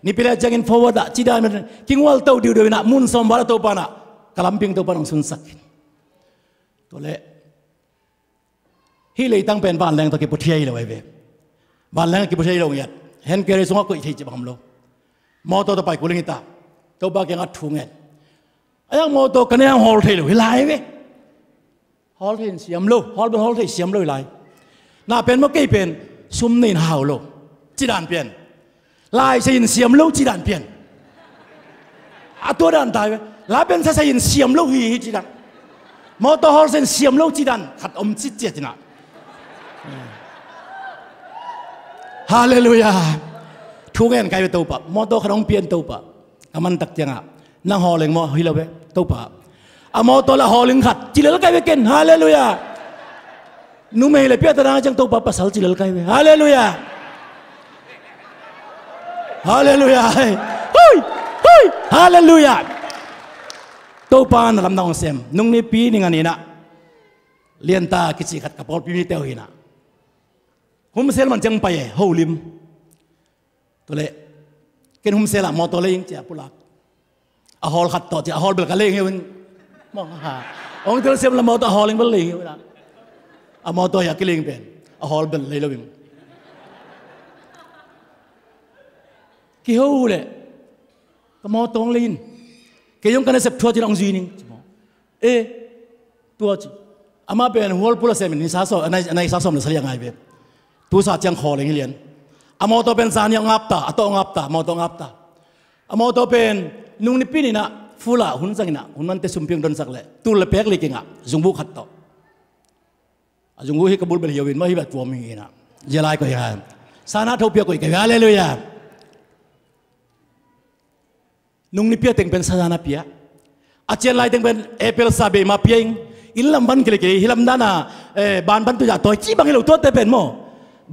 นิพิลาจังอิน forward จีดามันคิงวัลเต้าดิวเดวินะมุนสมบาร์ตัวปานะกลัมพิงตัวปานองสุนสักตัวเล่ฮิเลยตั้งเป็นบ้านแรงตัวกิปุเทียเลยเว้ยบ้านแรงกิปุเทียลงยัดเห็นเกเรสงก็อีกทีจะบังโลมอตัวไปกุลิงิตาตัวบ้ายังอัดทุ่งเงินไอ้ยังมอตัวกันยังฮอลเทลเลยไล่เว้ยฮอลเทนเสียมโลฮอลเป็นฮอลเทนเสียมโลไล่น่าเป็นเมื่อกี้เป็นซุ่มนินฮาวโลจีดันเปลี่ยนไล่เสียนเสียมโลจีดันเปลี่ยนตัวดันตายเว้ยไล่เป็นเสียนเสียมโลฮีจีดันมอตัวฮอลเทนเสียมโลจีดันขัดอมจิตเจตินะ ฮาเลลูยาทุกเงินใครไปตัวปะมอตัวขนมเปียนตัวปะอามันตักจังอ่ะนั่งหอเล็งมอฮิลาเวตัวปะอามอตัวละหอเล็งขัดจิเลลใครไปกินฮาเลลูยานุ่มเฮลเปียตระจังตัวปะภาษาจิเลลใครไปฮาเลลูยาฮาเลลูยาเฮ้ยฮาเลลูยาตัวปานลำนองเซมนุ่งนี่ปีนี่งานนี้นะเลียนตากิจิขัดกับพอลปีนี่เตียวหินะหุ่มเซลมันจังไปโฮลิมตัวเล่กินหุ่มเซลมอตัวเล่ยิงเจ้าปุลักอาฮอลขัดต่อเจ้าอาฮอลเบลกันเล่งเงี้ยมันมองหาองค์ตัวเซมละมอตัวอาฮอลเล่งเบลเล่งเงี้ยนะอามอตัวอยากกินเล่งเป็นอาฮอลเบลเล่งวิ่งกี่หูเลยก็มอตรงลินกี่ยงกันในเสพทัวร์จีนองจีนิงตัวจีอามาเป็นหัวปุระเซมินิสาสในสาสมเนี่ยเสียงไงเป็นตัวสัตว์ยังคอเลยเงี้ยอามอตัวเป็นสารยังงับตาตัวงับตามอตัวงับตาอามอตัวเป็นนุ่งนิปินี่นะฟูละหุ่นสังนะหุ่นมันเตสุมเพียงโดนสักเลยตัวเล็บเล็กเลยกิงอ่ะจุงบุขัดต่อจุงบุให้กบุลเป็นเยาวินไม่ให้แบบตัวมีนะเจริญก็ยังสานาทุบเปียก็ยังฮาเลลูยานุ่งนิเปียเต็งเป็นสานาเปียอาเจนไลเต็งเป็นเอเปิลซาเบมาเปียงอินลำบันเกลี่ยฮิลำด้านะบานบันตัวอย่างตัวจีบังให้เราตัวเตเป็นโม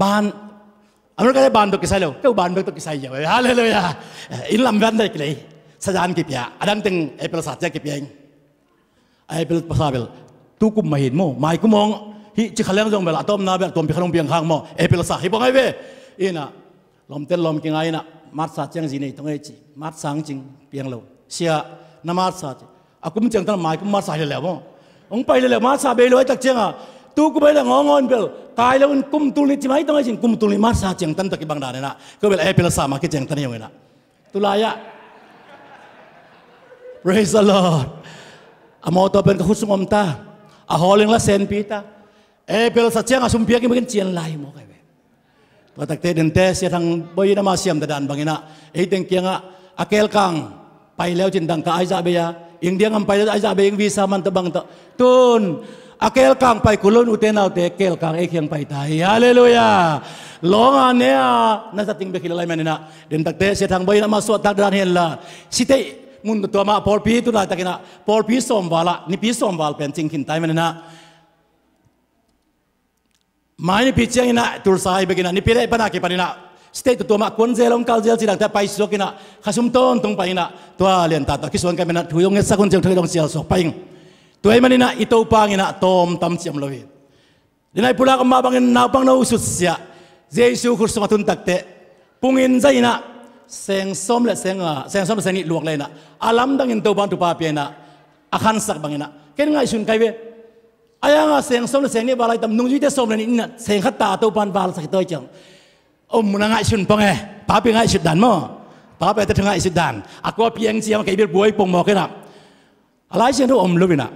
บานอเมริกาได้บานตัวกิไซเลวก็บานตัวกิไซเยอะฮาเลลูยาอินลำบันได้เกลี่ยสจานกิเปียอดังเต็งเอเปิลซาเจกิเปียงเอเปิลซาเบลตุกุมมาเห็นโมไม่กุมองฮิจิขลังจงเบลอะตอมนาเบลตัวพิขนมเปียงข้างโมเอเปิลซาฮิบังไงเว้อินะลมเต้นลมกิงไงนะมาร์ซาจังจีนี่ตรงไอ้จีมาร์สังจิงเปียงเราเสียน้ำมาร์ซาจีอากุมจังตั้งหมายกุมมาร์ซาเลยมั้งองไปเลยมาร์ซาเบลเลยตักเจียงอ่ะตู้กูไปเลยงอนเบลตายแล้วกุมตุลิจิไหมตรงไอ้จิงกุมตุลิมาร์ซาจังตั้งตะกี้บางดานเนี่ยนะก็เบลเอเปิลซามาคิดจังตั้งยังไงนะตุลายะ praise the Lord อามอตัวเป็นกขุสงอมตาอาฮอลิงละเซนปีตาเอเปิลซาจังอาสุมเปียกิมันเจียนลายมั้งตัวตักเตดินเตเสียทางบอยนามาเสียมตะดันบางอินะไอ้เต็งเกียงอ่ะอาเกลกังไปแล้วจินดังกับไอซาเบียอิงเดียงไปแล้วไอซาเบียวีซ่ามันตะบังตะตุนอาเกลกังไปกุลนอุเทนเอาเตเกลกังไอเคียงไปไทยฮาเลลูยาลองอันเนี้ยนั่นจะติงไปคิดอะไรมันนะดินตักเตเสียทางบอยนามาสวดตักดันเห็นละสิเตมุนตัวมาพอลพีตุลาตักนะพอลพีสอมวาละนี่พีสอมวาลเป็นจริงขินไตมันนะไม่นี่พิจารณาตัวสายbeginiนี่พิจารณาปนักกี่ปนินะสเตตตัวมาคนเจลองคัลเจลสิดังแต่ไปสุกินะข้าสมต้นตรงไปนะตัวเลียนตาตะคิสวนกันเป็นนะถุยองเงสักคนเจลถุยองเจลสกไปตัวไอ้มันนี่นะอิโตปังนะตอมตำเจียมเลยดีนายpulangมาบางนาวปังนาวสุดเสียเจสุขุสมาตุนตักเตะปุ่งอินใจนะเสียงส้มและเสียงเสียงนี่ลวกเลยนะอาลัมดังอินตัวบันตุปาเปียนะอาคันสักบางนะเก่งไงสุนไกเวไอ้ยังเสียงส้มและเสียงนี่บาลายตำนุ่งยี่เตส้มเลยนี่นะเสียงขัดตาตัวบันบาลสักตัวจังมุนง่ายสุนปังไงป้าเป็นง่ายสุดดันมั้งป้าเป็นแต่ถึงง่ายสุดดันakuเพียงเสียงไก่เบี้ยบวยปงบอกกันนะอะไรเสียงทุกรู้ไหมนะ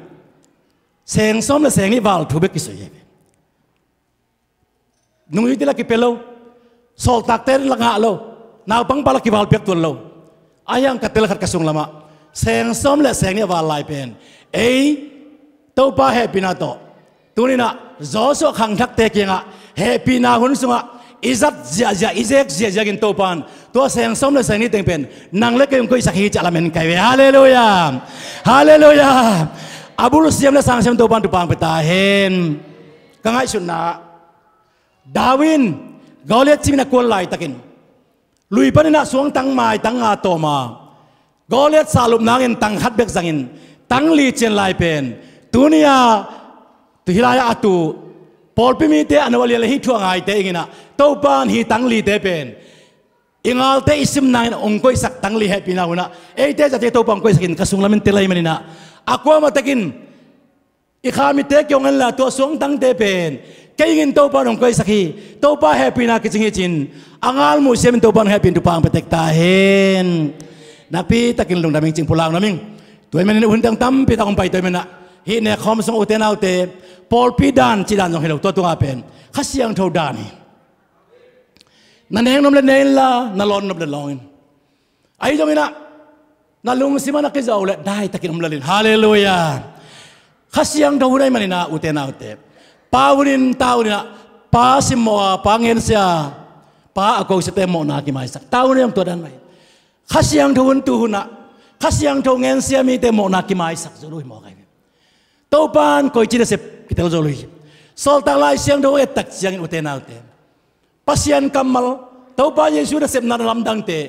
เสียงส้มและเสียงนี่บาลถูกเบกิสวยนุ่งยี่เตลักกิเปโลโซลตักเตนลังอาโลนาวปังบาลกิบาลเปียกตัวโลไอ้ยังกัดเตลักขัดกระสุงละมาเสียงส้มและเสียงนี่บาลลายเป็นตัวป้าเฮปีนาโตตัวนี้นะโจสุขังทักเตกิงะเฮปีนาหุ่นสุงะอิจัดเจียอิเจกเจียกินตัวปานตัวเสียงส้มและเสียงนี้เต็งเป็นนางเล็กยังคุยสักฮีจัลาเมนไกเวฮาเลลูยาฮาเลลูยาอาบุรุษเสียมและสังเสียมตัวปานตุปางเปตาเห็นกังไงสุนนะดาวินกอเลียตจิมินักคนไล่ตะกินลุยปนินะสวงตั้งไม้ตั้งอาโตมากอเลียตสาลุมนางอินตั้งฮัดเบกสังอินตั้งลีเจนไล่เป็นตัวนี้ตัวฮิลายาตูพอลพิมิเตอันวัลเลหิทัวงไอเตอิงนะตัวปานฮิตั้งลีเตเป็นอิงอัลเตอิสมนายองค์กุยสักตั้งลีเฮปินาหุนะเอเตจะเจตัวปานกุยสักินกระสุงลามินเตลัยมันนะakuมาตะกินอีขามิเตกยองเงินละตัวสวงตั้งเตเป็นเกี่ยงตัวปานองค์กุยสักฮีตัวปานเฮปินากิจิงจินอังอัลมุสเซมินตัวปานเฮปินตุปางเปเตกตาเห็นนับปีตะกินลงดามิงจิงพูลังนามิงตัวมันนี่หุ่นตั้งตั้มปีตะคงไปตัวมันนะฮีเนี่ยคอมส่งอุเทนเอาเตพอลปีดานจีดานส่งให้เราตัวเป็นข้าเสียงเท่าดานี่นั่นเองน้ำเล่นเองละนั่นล้นน้ำเล่นลอยไอ้เจ้ามินะนั่นลุงสิมันนักเจ้าเลยได้ตะกินน้ำเล่นฮาเลลูยาข้าเสียงเท่าได้มันนี่นะอุเทนเอาเตปาวุนินตาวุนินะปาสิมัวปาเงินเสีย pa ako sa temo na kimaisak tao na yung tudan may kasyang tuhun tuhuna kasyang tuhun siya mi temo na kimaisak zuluy mo kay topan koy china sep kita zuluy sol talai siang do etak siang uten alte pasien kamal topan yesu na sep na lamdang te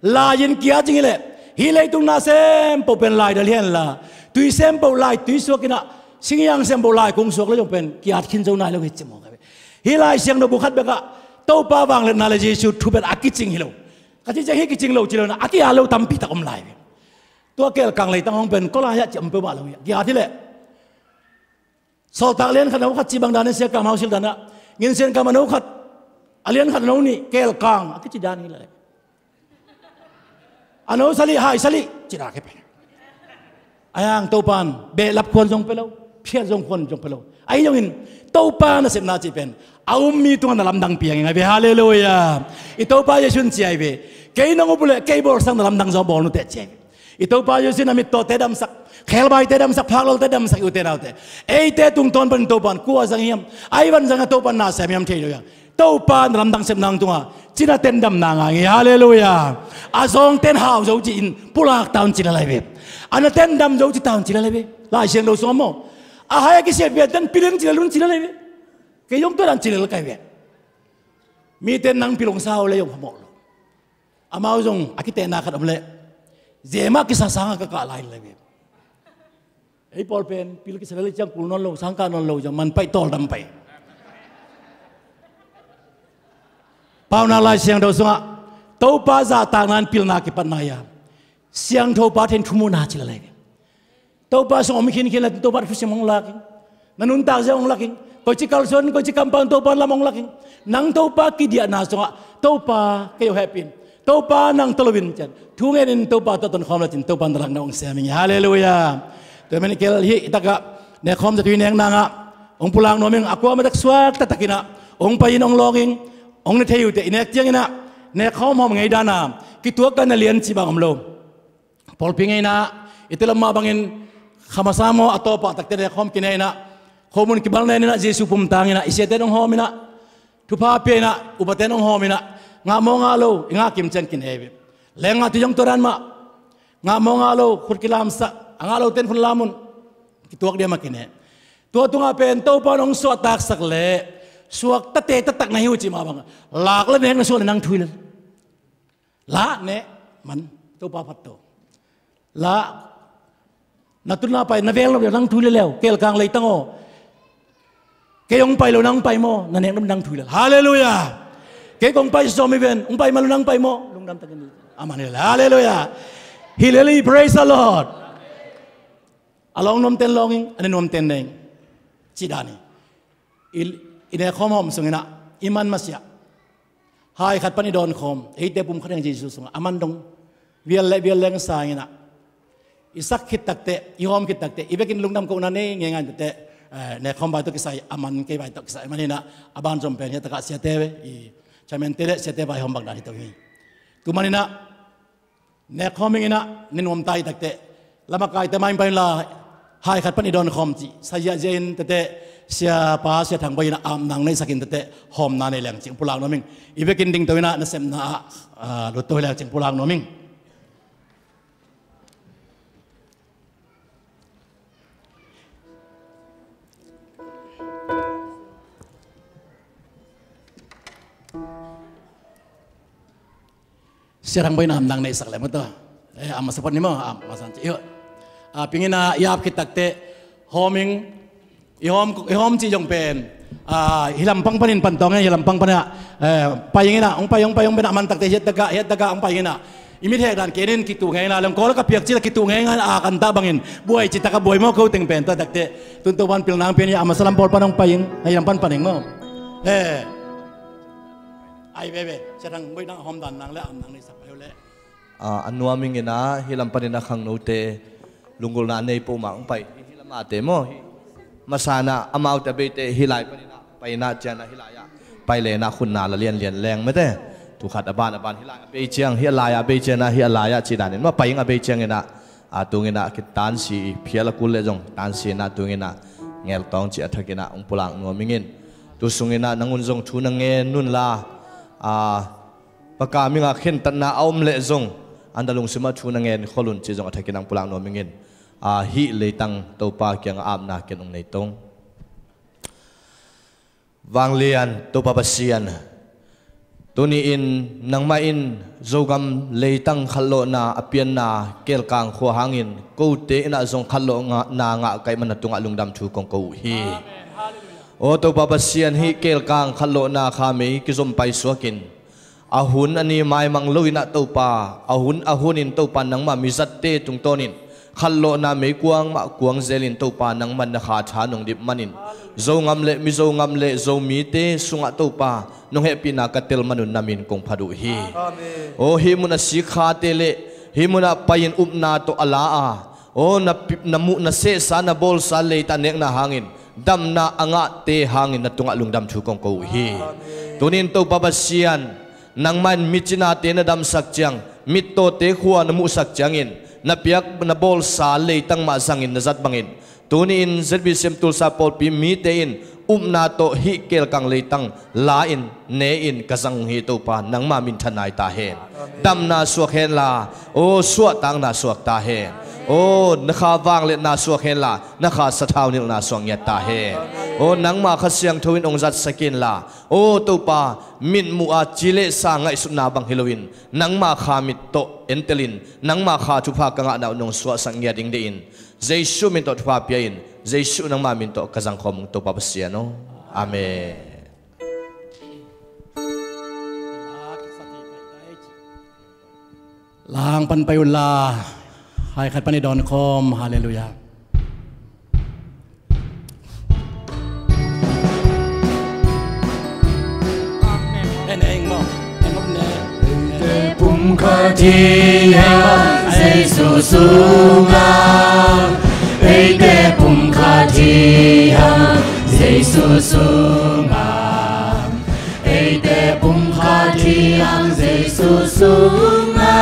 lain kia jingile hilai tung na sem popen lai dalian la tui sem po lai tui so kina singyang sem po lai kung so le pen kiat kin zo nai lo hit mo kay hilai siang do bukhat beka topa wang le na le yesu thubet akicing hilo kati ja hi kicing lo chilo na aki alo tampi ta om lai tua kel kang lai tang hong pen ko la ya chim pe ba lo ya ti le sol tak len khanau khat chi bang dan sia kam hausil dana ngin sen kam anau khat alian khat nau ni kel kang aki chi dan ni le anau sali hai sali chi ra ke pe ayang topan be lap kon jong pe lo phia jong kon jong pe lo ai jong in topan na sem na chi pen aum mi tu na lam dang piang ngai be hallelujah I topa yesun chi ai be ke nong bule ke bor sang na lam dang zo bol nu te che I topa yesun na mi to te dam sak khel bai te dam sak phak lol te dam sak u te nau te ei te tung ton ban topan ku sang hiam ai ban sang topan na sem yam thei lo ya topan lam dang sem nang tunga china ten dam na ngai hallelujah azong ten hau zo chi in pulak taun chi la lai be ana ten dam zo chi taun chi la lai be lai siang do so mo a hai ki se be dan piling chi la lun chi la lai be ke yong to dan chi la kai be mi ten nang pilong sao le yong mo amao jong akite na khat omle zema ki sasanga ka lai lai be ei pol pen pil ki sele chang kul non lo sangka non lo jang man pai tol dam pai pau na lai siang do sunga to pa za ta nan pil na ki panaya siang tho pa ten thumu na chi la lai to pa song om khin khin la to pa fu semong la ki nanun ta jong la ki ko chi kal son ko chi kampang to pa lamong la ki nang to pa ki dia na sunga to pa ke yo happy to pa nang tolowin chan thungen in to pa to ton khom la chin to pa ndang nong seming hallelujah to men kel hi itaka ne khom ja tuin eng nanga ong pulang nomeng akwa ma dak swak ta takina ong pain ong longing ong ne theyu te inek chiang ina ne khom hom ngai dana ki tuak kan lian chi bang amlo pol pingai na itelam ma bangin khamasamo atopa takte ne khom kinai na khomun ki bal na jesu pum tangina isete ong homina thupa pe na ubaten ong homina nga mo nga lo nga kim chen kin hebe lenga tu jong toran ma nga mo nga lo khur kilam sa anga lo ten khun lamun ki tuak dia makine to tunga pen to pa nong so tak sak le suak ta te ta tak na hiu chi ma bang lak le neng na so nang thui la ne man to pa phat to la na tun la pai na vel lo nang thui le lew kel kang le tango ke yong pai lo nang pai mo na neng nang thui le hallelujah ke kong pai so mi ben ung pai ma lo nang pai mo lung dam takin aman hallelujah hileli praise the lord along nom ten longing ane nom ten neng chidani ine khom hom sungina iman masya hai khat pani don khom eite pum khateng jesus sung aman dong vial leng sangina isak khit takte ihom khit takte ibekin lungdam ko na ne ngengan te ne khom ba to kisai aman ke ba to kisai manina aban jom pen ya taka sia tewe I chamen tele sia te ba hom bang dani to hi tu manina ne khoming ina ninom tai takte lama kai te mai pai la hai khat pani don khom chi saya jen te sia pa sia thang bai na am nang nei sakin te hom na nei leng ching pulang noming ibekin ding toina na sem na lo to leng ching pulang noming serang bai na am nang nei sak le mo to am sapat ni mo am masan chi yo pingin na iap kitakte homing ihom chi jong pen hilam pang panin pantong hilam pang pana payingina ong payong bena man takte het daga ong payingina imit hek dan kenin kitu ngai na lang kol ka piak chi kitu ngai ngan a kan ta bangin buai chi taka buai mo ko teng pen ta takte tuntuan pil nang pen ya amasalam pol panong paying hilam pan paning mo ai bebe serang bai nang hom dan nang le am nang ni sak le anuaming ina hilam panin na khang note lungol na nei po ma ong pai hilam ate mo masana amau ta bete hilai panina paina jana hilaya paile na khun na la lian leng mete tu khat aban hilaya be chiang hilaya be jana hilaya chidanin ma painga be chiang ina atungina kitan si phiala kul le jong tan si na tungina ngel tong chi athakina ong pulang no mingin tu sungina nangun jong thu na nge nun la ปากกามิงาเข็นตันนาอมเละจงอันดาลงสมาชูนังเงินขลุ่นจีจงอัฐกินังปุลังโนมิงเงินฮิเลยตังตัวปาเกียงอาบนาเกนองในตงวางเลียนตัวปาปเซียนตัวนี้อินนังมาอินโจกำเลยตังขัลโลนาอเปียนนาเกลกางขัวหางินกูเตนะจงขัลโลนางะไกมันตุงอลุงดำชูกงกูฮีโอตัวปาปเซียนฮิเกลกางขัลโลนาขามีกิจมไปสวกินอาหุนอันนี้ไม่มังลุยนะตัวปาอาหุนินตัวปานังมามิจัดเตตุงโตนินขัลโลนาไม่กวางมากวางเซลินตัวปานังมันนะขาชานงดิบมันินโจงำเละมิโจงำเละโจมีเตสุงะตัวปานงเฮปินากเตลมนุนนามินกงพาดุฮีโอฮิมุนาสิขาเตเลฮิมุนาไปยินอุปนาตัวอลาอาโอนามุนาเสสานาบอลสาเลตันเนกนาหางินดำนาอ่างเตหางินนาตุงะลุงดำชูกงกูฮีตัวนี้ตัวปาปเซียนนังมันมิจินาเตนดำสักจังมิโตเตขัวนมุสักจังอินนับยักนับบอลสาเลตั้งมาสังอินนจัดบังอินตัวนี้อินเซบิเซมตุลซาปอลปีมีเตอินนาโตฮิเกลกังเลตังลาอินเนอินกษังฮิตุปานังมามินทนายตาเฮนดำนาสวกเฮนลาโอสวตังนาสวกตาเฮนโอ้นักข่าววางเลนาสวกเฮนลานักข่าวสะท้าวนิลนาสวงยตาเฮนโอ้นังมาขเสียงทวินองจัดสกินลาโอ้ตุปามินมัวจิเลสางไอสุนาบังฮิโลวินนังมาขามิโตเอนเตลินนังมาขาทุพากังอาณานงสวสังเกดิงเดอินเจสุมินโตทุพาเปียอินเจสุนังมามินโตกษังคมตุปาเสียโนอาเมนลางปันไปอุลาให้ขัดปันในดอนคอมฮาเลลูยาเอ็นเองมั้งเอ็นมั้งเนี่ยเด็กปุ่มขาที่ให้เจสุสูงาเด็กปุ่มขาที่ให้เจสุสูงาเด็กปุ่มขาที่ให้เจสุสูงา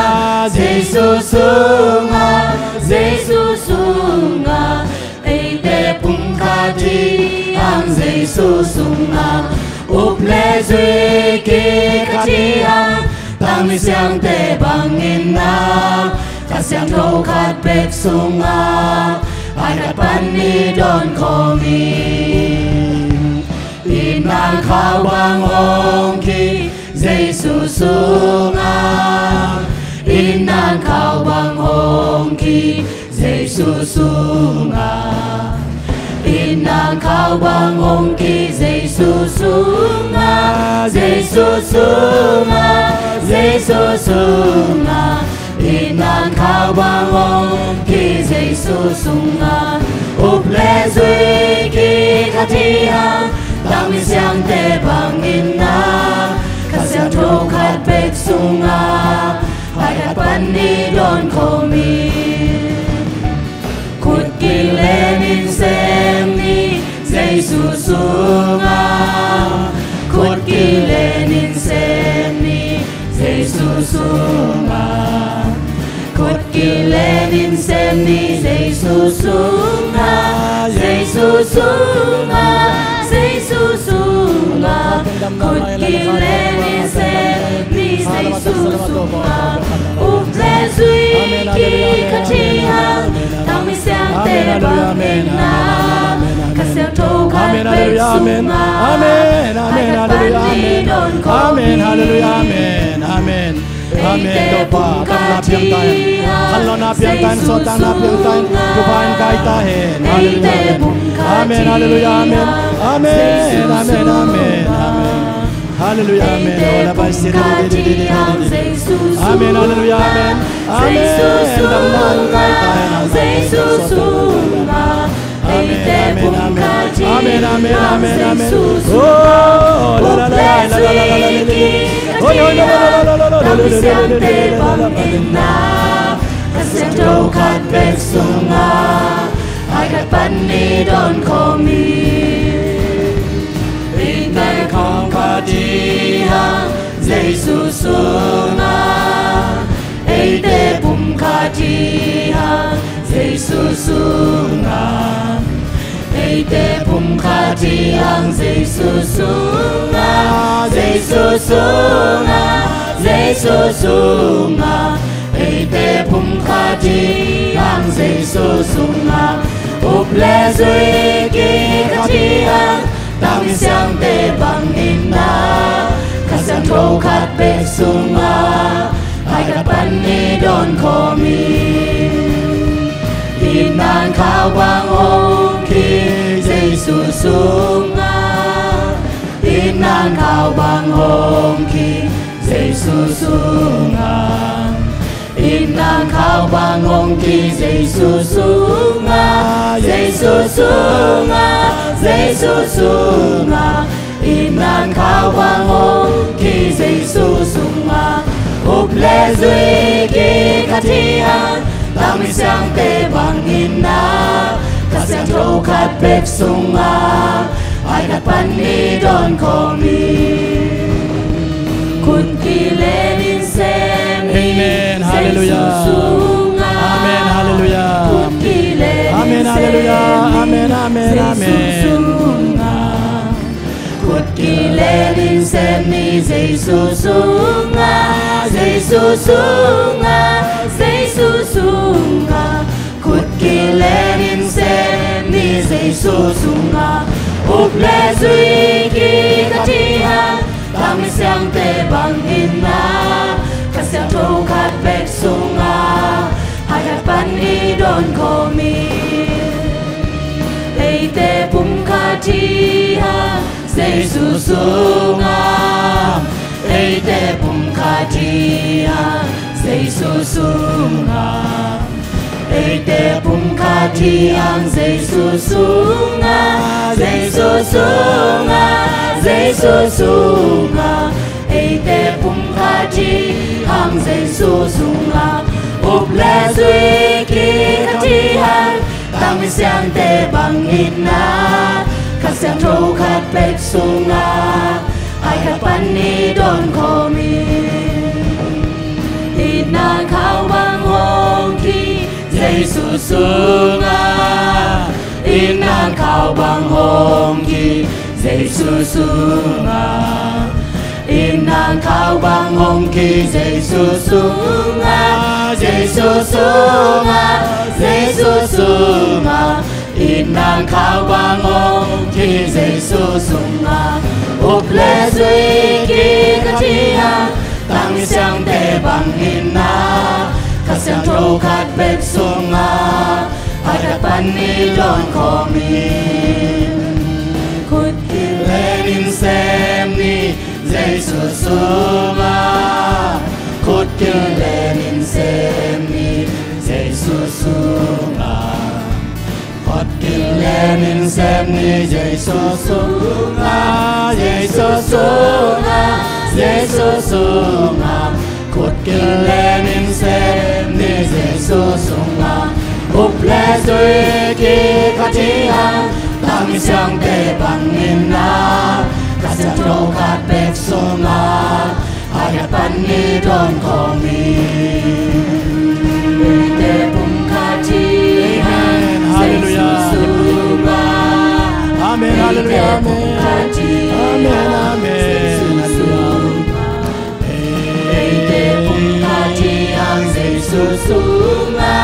เจสุสูงาเจสุสูงาเด็กปุ่มขาที่ให้เจสุสูงาอุปเลสเกขาที่ให้ตั้งมิเสียงเตบังอินนาข้าเสียงโรขัดเบกสูงาไอ้ขัดปันนี้โดนคอมีอินนางข้าวบางองคีเจสุสูงาอินนางข้าวบางองคีเจสุสูงาอินนางข้าวบางองคีเจสุสูงาเจสุสูงาเจสุสูงาอินนางข้าวบางองคีเจสุสูงาอุปเลสุกีขัดที่หาตั้งมิเสียงเตบังอินนาข้าเสียงโทรขัดเบกสูงาไอ้ขัดปันนี้โดนโคมีขุดกิเลนินเซมีเจสุสูงาขุดกิเลนินเซมีเจสุสูงาขุดกิเลนินเซมีเจสุสูงาเจสุสูงาเจสุสูงาขุดกิเลนินเซมีเจสุสูงาอุปเลสุยกีขัดที่หาตั้งมิเสียงเตบังอินนาข้าเสียงโทรขัดเบกสูงาไอ้ขัดปันนี้โดนคอมีอาเมนอาเมนอาเมนdoa tang na piang tan hallo na piang tan so tang na piang tan kupain kai ta hen amen hallelujah amen amen amen amen amen hallelujah amen ola bai sir amen hallelujah amen amen dam nan kai ta hen so amen amen amen amen amen amen oh la la la la la la oh yo yoตั้งมิเสียงเตบังอินนาข้าเสียงโทรขัดเบกสูงาไอ้ขัดปันนี้โดนคอมีอินในของข้าดีหาเจสุสูงาไอ้เตปุ่มข้าดีหาเจสุสูงาไอ้เตปุ่มข้าดี thi ang Giêsu sunga Giêsu sunga Giêsu sunga ite pum kha thi ang Giêsu sunga up le zui ki kha thi ang tam siang te bang inna kha sang thâu khat pe sunga ai khat pan ni don ko mi in nan khao bang ong ki Giêsu sunga in nan khao bang ong ki Giêsu sunga in nan khao bang ong ki Giêsu sunga Giêsu sunga Giêsu sunga in nan khao bang ong ki Giêsu sunga up le zui ki kha thi ang tam siang te bang inna kha siang thâu khat pek sunga ai khat pan ni don ko mi kun ki le din sem Amen, hallelujah. Amen, hallelujah. kun ki le Amen, hallelujah. Amen, amen, amen. kun ki le din sem ni Giêsu sunga Giêsu sunga Giêsu sunga kun ki le din sem ni Giêsu sunga up le zui ki kha thi ang tam siang te bang inna kha siang thâu khat pek sunga hai khat pan ni don ko mi ei te pum kha thi ang Giêsu sunga ei te pum kha thi ang Giêsu sunga ei te pum kha thi ang Giêsu sunga Giêsu sunga Giêsu sunga ei te pum kha thi ang Giêsu sunga up le zui ki kha thi ang tam siang te bang inna kha siang thâu khat pek sunga ai khat pan ni don ko mi in nan khao bang ong ki Giêsu sunga in nan khao bang ong ki Giêsu sunga in nan khao bang ong ki Giêsu sunga Giêsu sunga Giêsu sunga in nan khao bang ong ki Giêsu sunga up le zui ki kha thi ang tam siang te bang inna kha siang thâu khat pek sunga ai khat pan ni don ko mi kut ki le din sem ni Giêsu sunga kut ki le din sem ni Giêsu sunga kut ki le din sem ni Giêsu sunga Giêsu sunga Giêsu sunga kut ki le din sem ni Giêsu sunga up le zui ki kha thi ang tam siang te bang inna kha siang thâu khat pek sunga ai khat pan ni don ko mi te pum kha thi ang Giêsu sunga Amen, hallelujah. Amen, amen. te pum kha thi ang Giêsu sunga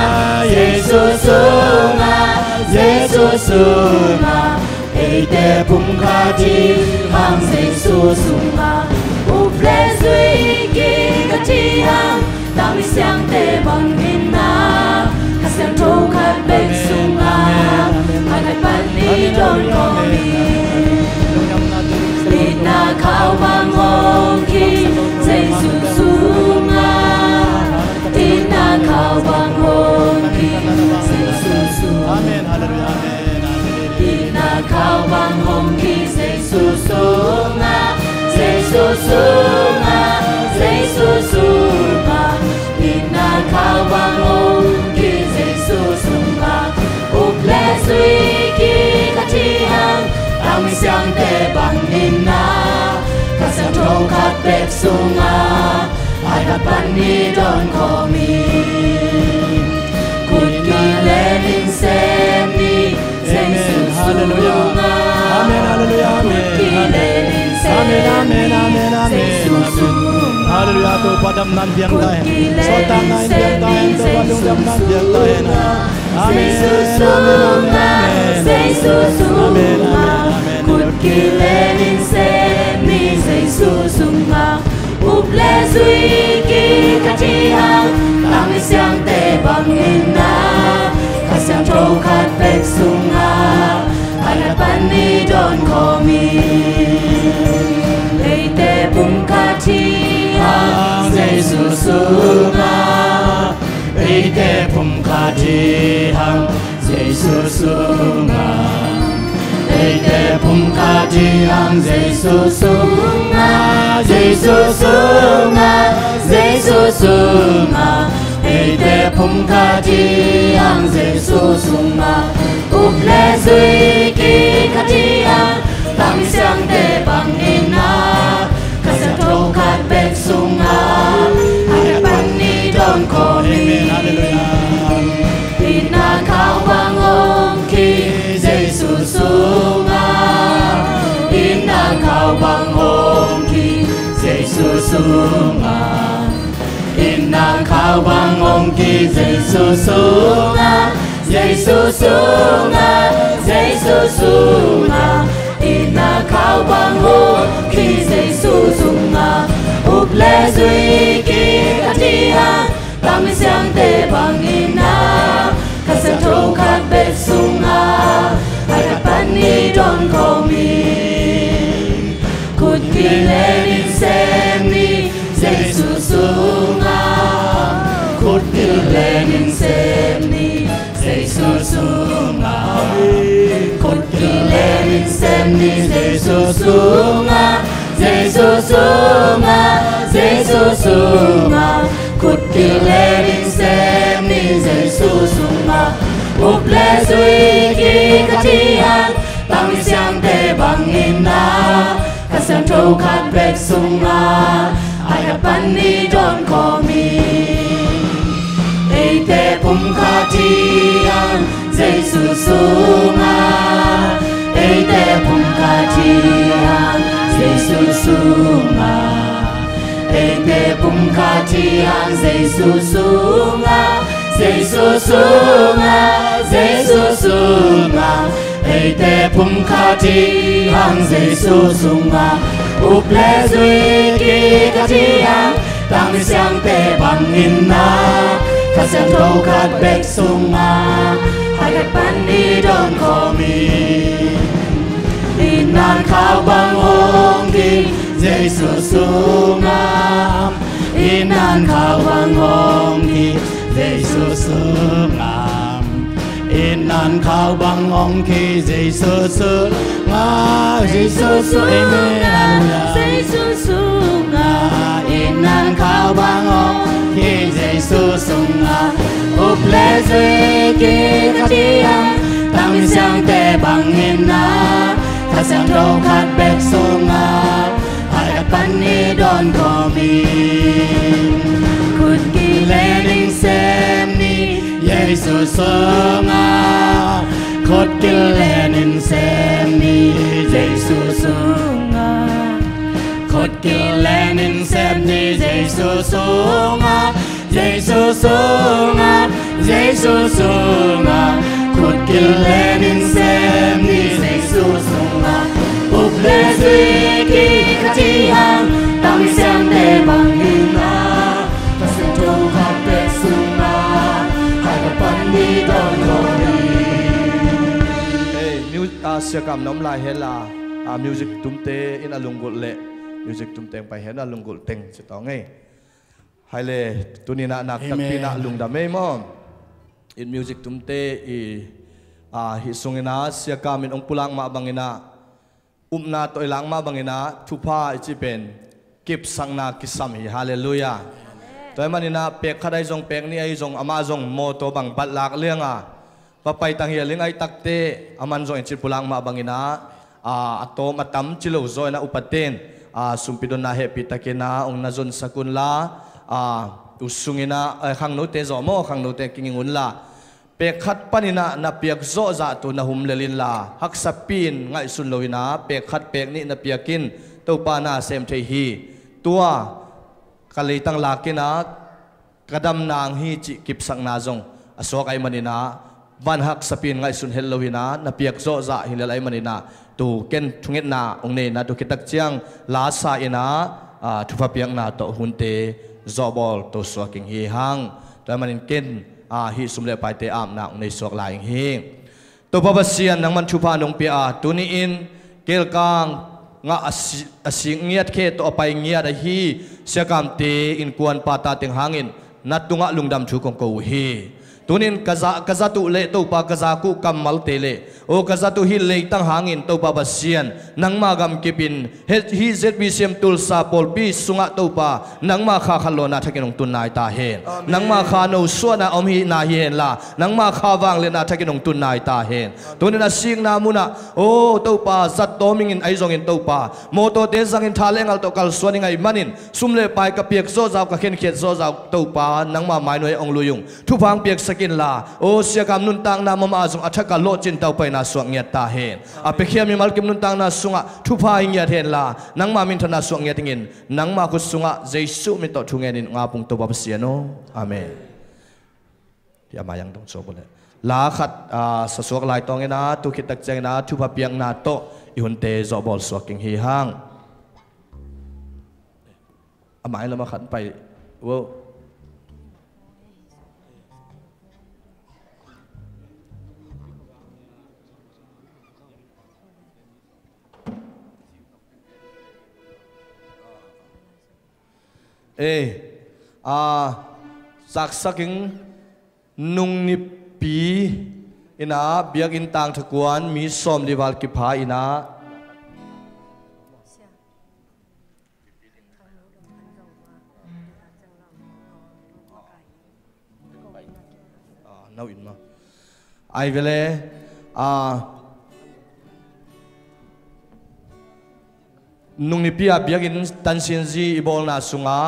Giêsu sunga Giêsu sunga ei te pum kha thi ang Giêsu sunga up le zui ki kha thi ang tam siang te bang inna kha siang thâu khat pek sunga ai khat pan ni don ko mi inna khao bang ong ki Giêsu sunga inna khao bang ong ki Giêsu sunga Amen, hallelujah. Amen, inna khao bang ong ki Giêsu sunga Giêsu sunga Giêsu sunga inna khao bang ong ki Giêsu sunga up le zui ki kha thi ang tam siang te bang inna kha siang thâu khat pek sunga ai khat pan ni don ko mi kut ki le din sem ni Giêsu sunga Amen, hallelujah. tu pa dam nan biang tai so ta ngai biang tai tu pa dung dam nan biang tai na amen amen amen kut ki lenin se mi Giêsu sunga up le zui ki kati hang tam siang te bang inna kasiang trâu khát bek sunga harapan ni don komi leite bung kati hang Giêsu sunga leite bung kati hang Giêsu sunga leite bung kati hang Giêsu sunga Giêsu sunga Giêsu sunga leite bung kati hang Giêsu sunga up le zui ki kati hang tam siang te bang ina kasiang trâu khát bek sunga harapan ni don komi ina kau bangong ki Giêsu sunga ina kau bangong ki Giêsu sunga ina kau bangong ki Giêsu sunga Giêsu sunga Giêsu sunga ina kau bangong ki Giêsu sunga up le zui ki kati hang tam siang te bang ina kasiang trâu khát bek sunga harapan ni don komi kut ki lenin sem ni Giêsu sunga kut ki lenin sem ni Giêsu sunga kut ki lenin sem ni Giêsu sunga Giêsu sunga Giêsu sunga kut ki lenin sem ni Giêsu sunga up le zui ki kati hang tam siang te bang ina kasiang trâu khát bek sunga harapan ni don komi leite bung kati hang Giêsu sunga leite bung kati hang Giêsu sunga leite bung kati hang Giêsu sunga Giêsu sunga Giêsu sunga leite bung kati hang Giêsu sunga up le zui ki kati hang tam siang te bang ina kasiang trâu khát bek sunga harapan ni don komi inan kau bangong ki Giêsu sunga inan kau bangong ki Giêsu sunga inan kau bangong ki Giêsu sunga Giêsu sunga Giêsu sunga inan kau bangong ki Giêsu sunga up le zui ki kati hang tam siang te bang ina kasiang trâu khát bek sunga harapan ni don komi kut ki lenin sem ni Giêsu sunga kut ki lenin sem ni Giêsu sunga kut ki lenin sem ni Giêsu sunga Giêsu sunga Giêsu sunga kut ki lenin sem ni Giêsu sunga up le zui ki kati hang tam siang te bang ina kasiang trâu khát bek sunga harapan ni don komi sia kam nom lai hela music tumte in alungul le music tumteng pai hen alungul teng chitong ei haile tunina nak takpina lungdame mom in music tumte i hi sungina sia kam in ong pulang ma bangina umna to ilang ma bangina thupa ichipen kip sangna kisam hi hallelujah toy manina pek khadai jong pek ni ai jong ama jong mo to bang batlak lenga papai tang hialing ai takte aman jong ichi pulang ma bangina atom atam chilo zo na upaten sumpidon na happy takena ong nazon sakunla usungina khang no te zo mo khang no te kingingun la pek khat panina na piak zo za tu na hum lelin la hak sapin ngai sun loina pek khat pek ni na piakin to pa na sem the hi tua kalei tang lakina kadam nang hi chi kip sang na zong asok ai manina van hak sapin ngai sun helloina na piak zo za hilal ai manina tu ken thunget na ongne na tu kitak chiang la sa ina thupa piang na to hunte zobol to swaking hi hang to manin ken hi sumle pai te am na ongne sok lai hi to babasian nang man thupa nong pia tuni in kel kang nga asing ngiat khe to pai ngiat hi siakam te in kuan pata ting hangin natunga lungdam thu kong ko hi tunin kaza tu le to pa kaza ku kamal te le o kaza tu hi le tang hangin to pa basian nang magam kipin hi ZBCM tul sa pol bi sunga to pa nang ma kha khalona thakinong tunai ta hen nang ma kha no suana om hi na hen la nang ma kha wang le na thakinong tunai ta hen tunin asing na muna o to pa zat to mingin ai zong in to pa moto te zang in thalengal to kal suani ngai manin sumle pai ka piek zo zaw ka khen khet zo zaw to pa nang ma mai noi ong luyung thu phang piek sakin la o siakam nun tang na mama azung athaka lo chin tau pai na suang ngiat ta hen apekhiam mi malkim nun tang na sunga thu pha ngiat hen la nang ma min thana suang ngiat ngin nang ma khu sunga jesu mi to thungen in nga pung to babsiano amen ti amayang dong so bole la khat sa suak lai tong ina tu khitak cheng na thu pha piang na to i hunte zo bol swaking hi hang amai lama khat pai wo saking nung ni pi ina biak in tang thakuan mi som liwal ki pha ina nau in ma ai vele nung ni pia biak in tan sin ji ibol na sunga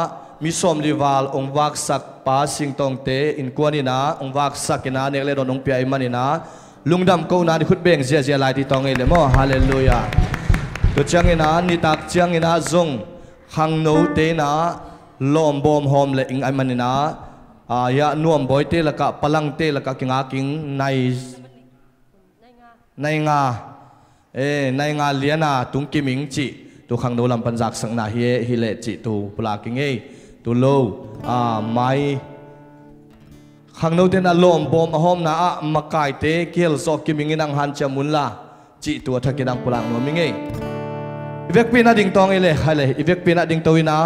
mi som liwal ong wak sak pa sing tong te in kwanina ong wak sak ina nekle don ong pia imanina lungdam ko na ni khut beng zia zia lai ti tong ele mo hallelujah to chang ina ni tak chang ina zong hang no te na lom bom hom le ing imanina ya nuam boy te la ka palang te la ka kinga king nai nga nai nga liana tung kiming chi tu khang no lam panjak sang na hi le chi tu pula king ei tu lo mai khang no te na lom bom hom na makai te kel so kiming inang han chamun la chi tu thakinang pulang no mingei ivek pina ding tong ele hale ivek pina ding toina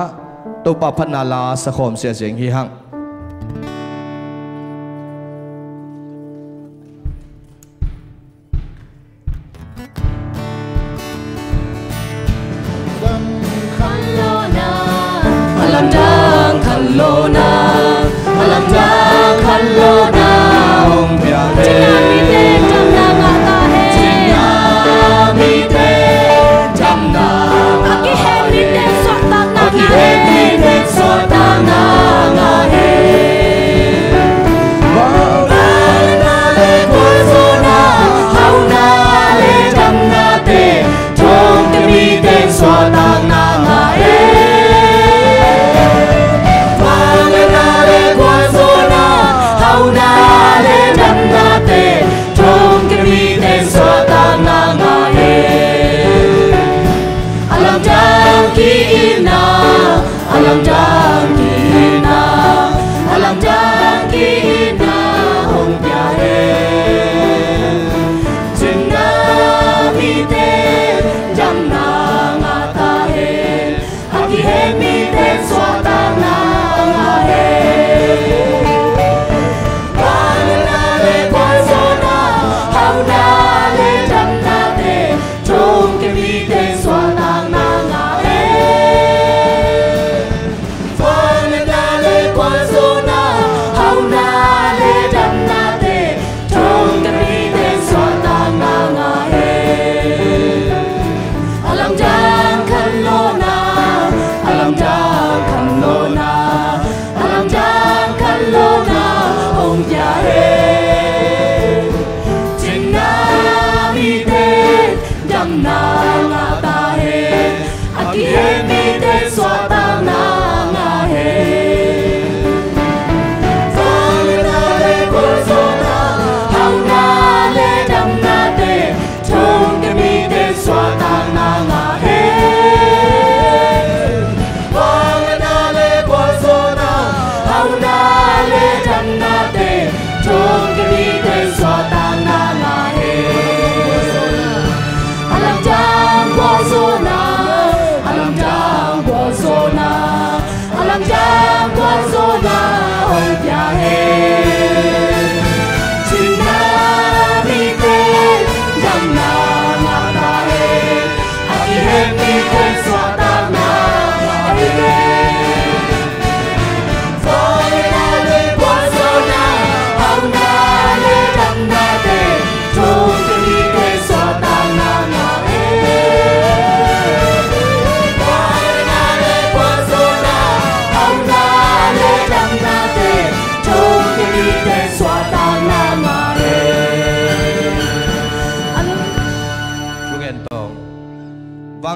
to pa phat na la sa khom sia jeng hi hang Lona, alam jang Lona, ong biare. Jina mi te jam na ngata he. Jina mi te jam na. Aki he mi te sota na. Aki he mi te sota na he. Wala na le kwazona, hau na le jam na te. Chong te mi te sota na he. Alam jang kina, alam jang kina, hong biare. Jinna mi te jam na ngata he, aki he mi te swata na he. Kana le kwazona, hau na le jam na te, chong ke mi te swata na he. Hau na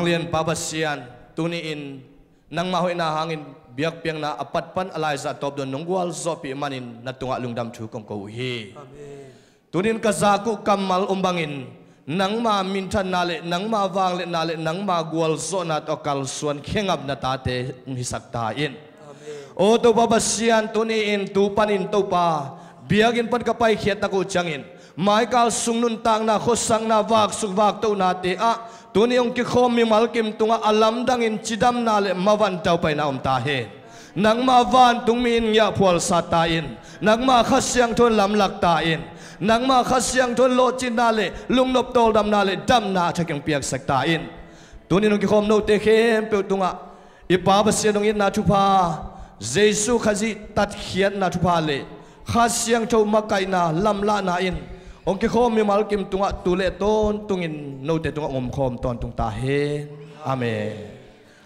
lian babasian tuni in nang mahoy na hangin biak piang na apat pan alai za top don nongwal zo pi manin natunga lungdam thu kong ko hi amen tunin kazaku kamal umbangin nang ma mintan nale nang ma wang le nale nang ma gwal zo na to kal suan khengap na tate hisak ta in amen o to babasian tuni in tu panin to pa biagin pan kapai khiat na ko changin mai kal sungnun tang na khosang na wak suwak to na te a tuni ong ki khom mi malkim tunga alam dangin chidam na le mawan tau pai na ta he nang ma van tung min ya phwal sa ta in nang ma khasyang thon lam lak ta in nang ma khasyang thon lo chin na le lung nop tol dam na le dam na thakyang piak sak ta in tuni ong ki khom no te khem pe tunga ipa ba se dong in na thupa jesu khazi tat khiat na thupa le khasyang tho makai na lam la na in ông kia khom mi mal kim tunga tule ton tungin no te tunga ngom khom ton tung ta hen amen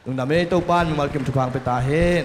tung na me to pan mi mal kim thupang pe ta hen